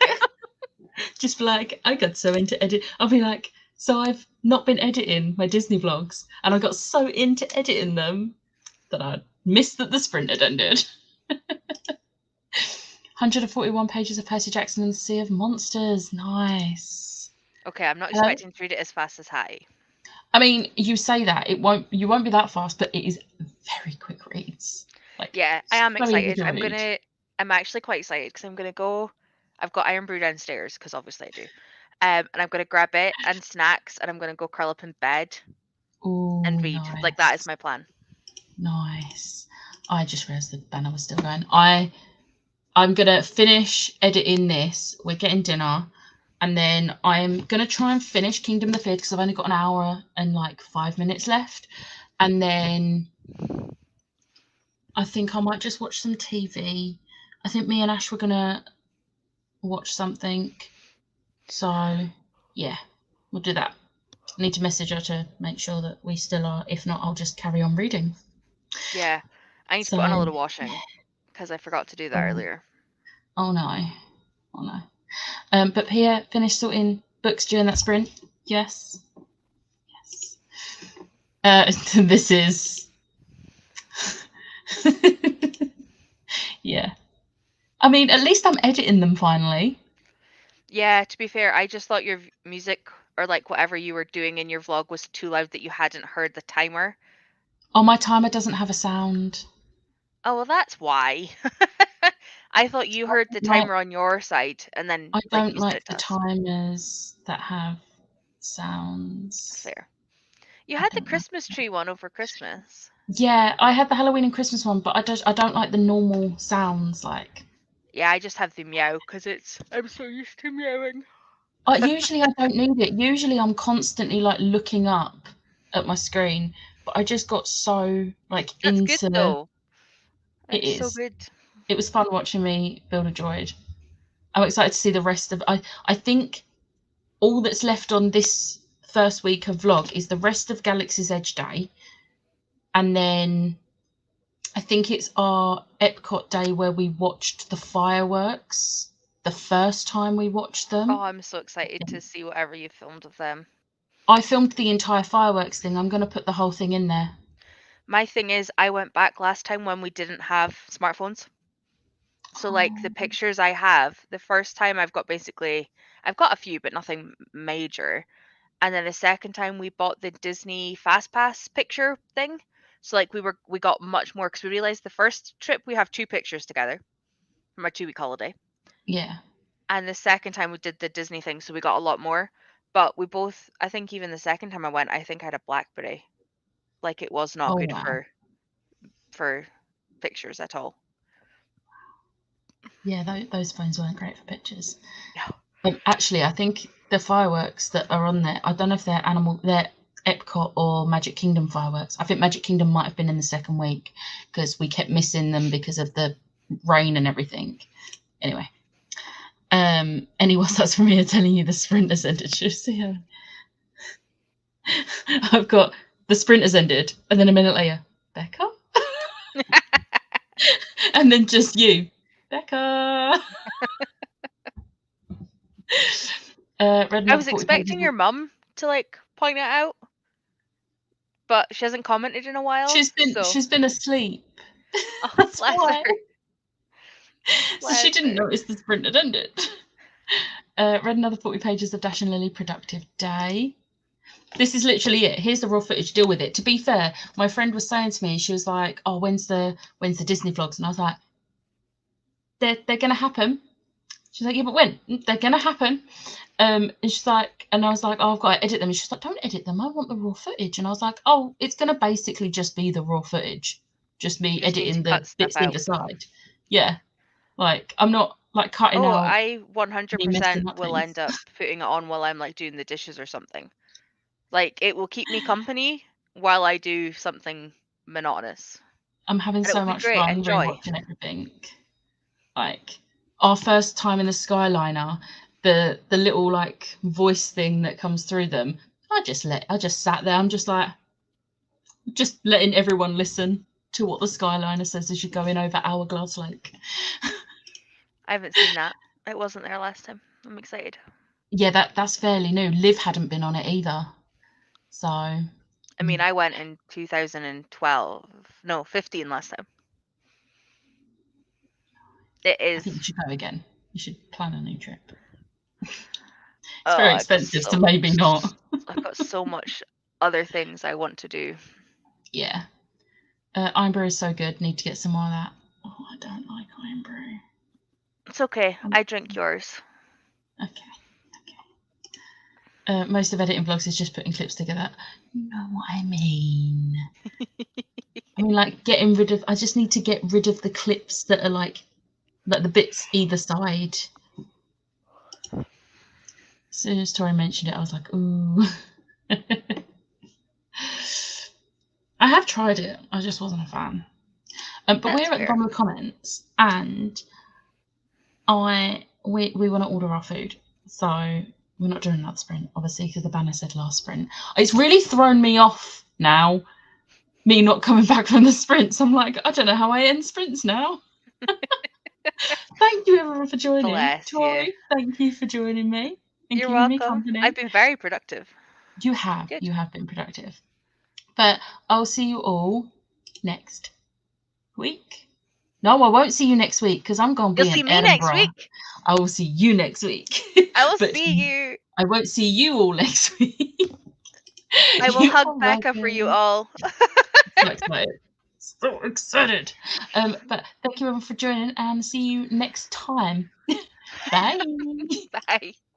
Just be like, I got so into edit. I'll be like, so I've not been editing my Disney vlogs, and I got so into editing them that I missed that the sprint had ended. 141 pages of Percy Jackson and the Sea of Monsters. Nice. Okay, I'm not Hello? expecting to read it as fast as Hattie. I mean, you say that you won't be that fast, but it is very quick reads. Like, Yeah, I am so easy excited. to read. I'm actually quite excited because I'm gonna go. I've got Iron Brew downstairs because obviously I do. And I'm gonna grab it and snacks, and I'm gonna go curl up in bed Ooh, and read. nice. Like that is my plan. Nice. I just realised the banner was still going. I'm gonna finish editing this. We're getting dinner, and then I'm gonna try and finish Kingdom of the Fifth because I've only got an hour and like 5 minutes left, and then I think I might just watch some TV. I think me and Ash were gonna watch something, so yeah, we'll do that. I need to message her to make sure that we still are. If not, I'll just carry on reading. Yeah, I need to put on a So, little washing because I forgot to do that earlier. Oh no. But Pia finished sorting books during that sprint. Yes. This is. Yeah. I mean, at least I'm editing them finally. Yeah, to be fair, I just thought your music or like whatever you were doing in your vlog was too loud that you hadn't heard the timer. Oh, my timer doesn't have a sound. Oh, well, that's why. I thought you heard the timer on your side and then I don't you said like it the does. timers that have sounds. Fair. You had the Christmas tree one over Christmas. Yeah, I had the Halloween and Christmas one, but I don't like the normal sounds. Like, Yeah, I just have the meow because I'm so used to meowing. usually I don't need it. Usually I'm constantly like looking up at my screen, but I just got so like That's into good though. It It's so is. good. It was fun watching me build a droid. I'm excited to see the rest of. I think all that's left on this first week of vlog is the rest of Galaxy's Edge Day, and then I think it's our Epcot Day where we watched the fireworks the first time we watched them. Oh, I'm so excited to see whatever you filmed of them. I filmed the entire fireworks thing. I'm going to put the whole thing in there. My thing is, I went back last time when we didn't have smartphones. So like the pictures I have, the first time I've got a few, but nothing major. And then the second time we bought the Disney Fast Pass picture thing. So like we got much more because we realized the first trip we have 2 pictures together from our 2-week holiday. Yeah. And the second time we did the Disney thing, so we got a lot more. But we both, I think even the second time I went, I think I had a BlackBerry. Like it was not good for pictures at all. Yeah, those phones weren't great for pictures. No. Actually, I think the fireworks that are on there, I don't know if they're Epcot or Magic Kingdom fireworks. I think Magic Kingdom might have been in the second week because we kept missing them because of the rain and everything. Anyway. That's from here telling you the sprint has ended. You see her? I've got the sprint has ended, and then a minute later, Becca, and then just you, Becca. I was expecting your mum to like point it out, but she hasn't commented in a while. She's been asleep. Oh, That's bless why. her. So she didn't notice the sprint had ended. Read another 40 pages of Dash and Lily Productive Day. This is literally it. Here's the raw footage. Deal with it. To be fair, my friend was saying to me, she was like, "Oh, when's the Disney vlogs?" And I was like, "They're going to happen. She's like, yeah, but when? They're going to happen. And she's like, and I was like, oh, I've got to edit them. And she's like, don't edit them. I want the raw footage. And I was like, oh, it's going to basically just be the raw footage. Just me You just need to editing the cut stuff bits either out. side. Yeah. Like, I'm not like cutting Oh, out. I me messing 100% up will things. end up putting it on while I'm like doing the dishes or something. Like it will keep me company while I do something monotonous. I'm having And it so will be much great. fun Enjoy. rewatching everything. Like our first time in the Skyliner, the little like voice thing that comes through them. I just sat there. I'm just like, just letting everyone listen to what the Skyliner says as you're going over Hourglass Lake. I haven't seen that. It wasn't there last time. I'm excited. Yeah, that's fairly new. Liv hadn't been on it either. So I mean, I went in 2012. No, 15 last time. It I think you is. should go again. You should plan a new trip. It's Oh, very I've got expensive, so so maybe not. I've got so much other things I want to do. Yeah. Iron Brew is so good. Need to get some more of that. Oh, I don't like Iron Brew. It's okay. I drink yours. Okay. Most of editing vlogs is just putting clips together. You know what I mean. I mean, like getting rid of. I just need to get rid of the clips that are like the bits either side. As soon as Tori mentioned it, I was like, ooh. I have tried it. I just wasn't a fan. But That's we're at the fair. bottom of the comments, and we want to order our food. So we're not doing another sprint, obviously, because the banner said last sprint. It's really thrown me off now, me not coming back from the sprints. I'm like, I don't know how I end sprints now. Thank you, everyone, for joining. Bless Tori, you. thank you for joining me and You're keeping me welcome. company. I've been very productive. You have. Good. You have been productive. But I'll see you all next week. No, I won't see you next week because I'm going to You'll be see in me Edinburgh. next week. I will see you next week. I will But see you. I won't see you all next week. I will You hug are Becca for you welcome. all. So excited. So excited. But thank you everyone for joining and see you next time. Bye. Bye.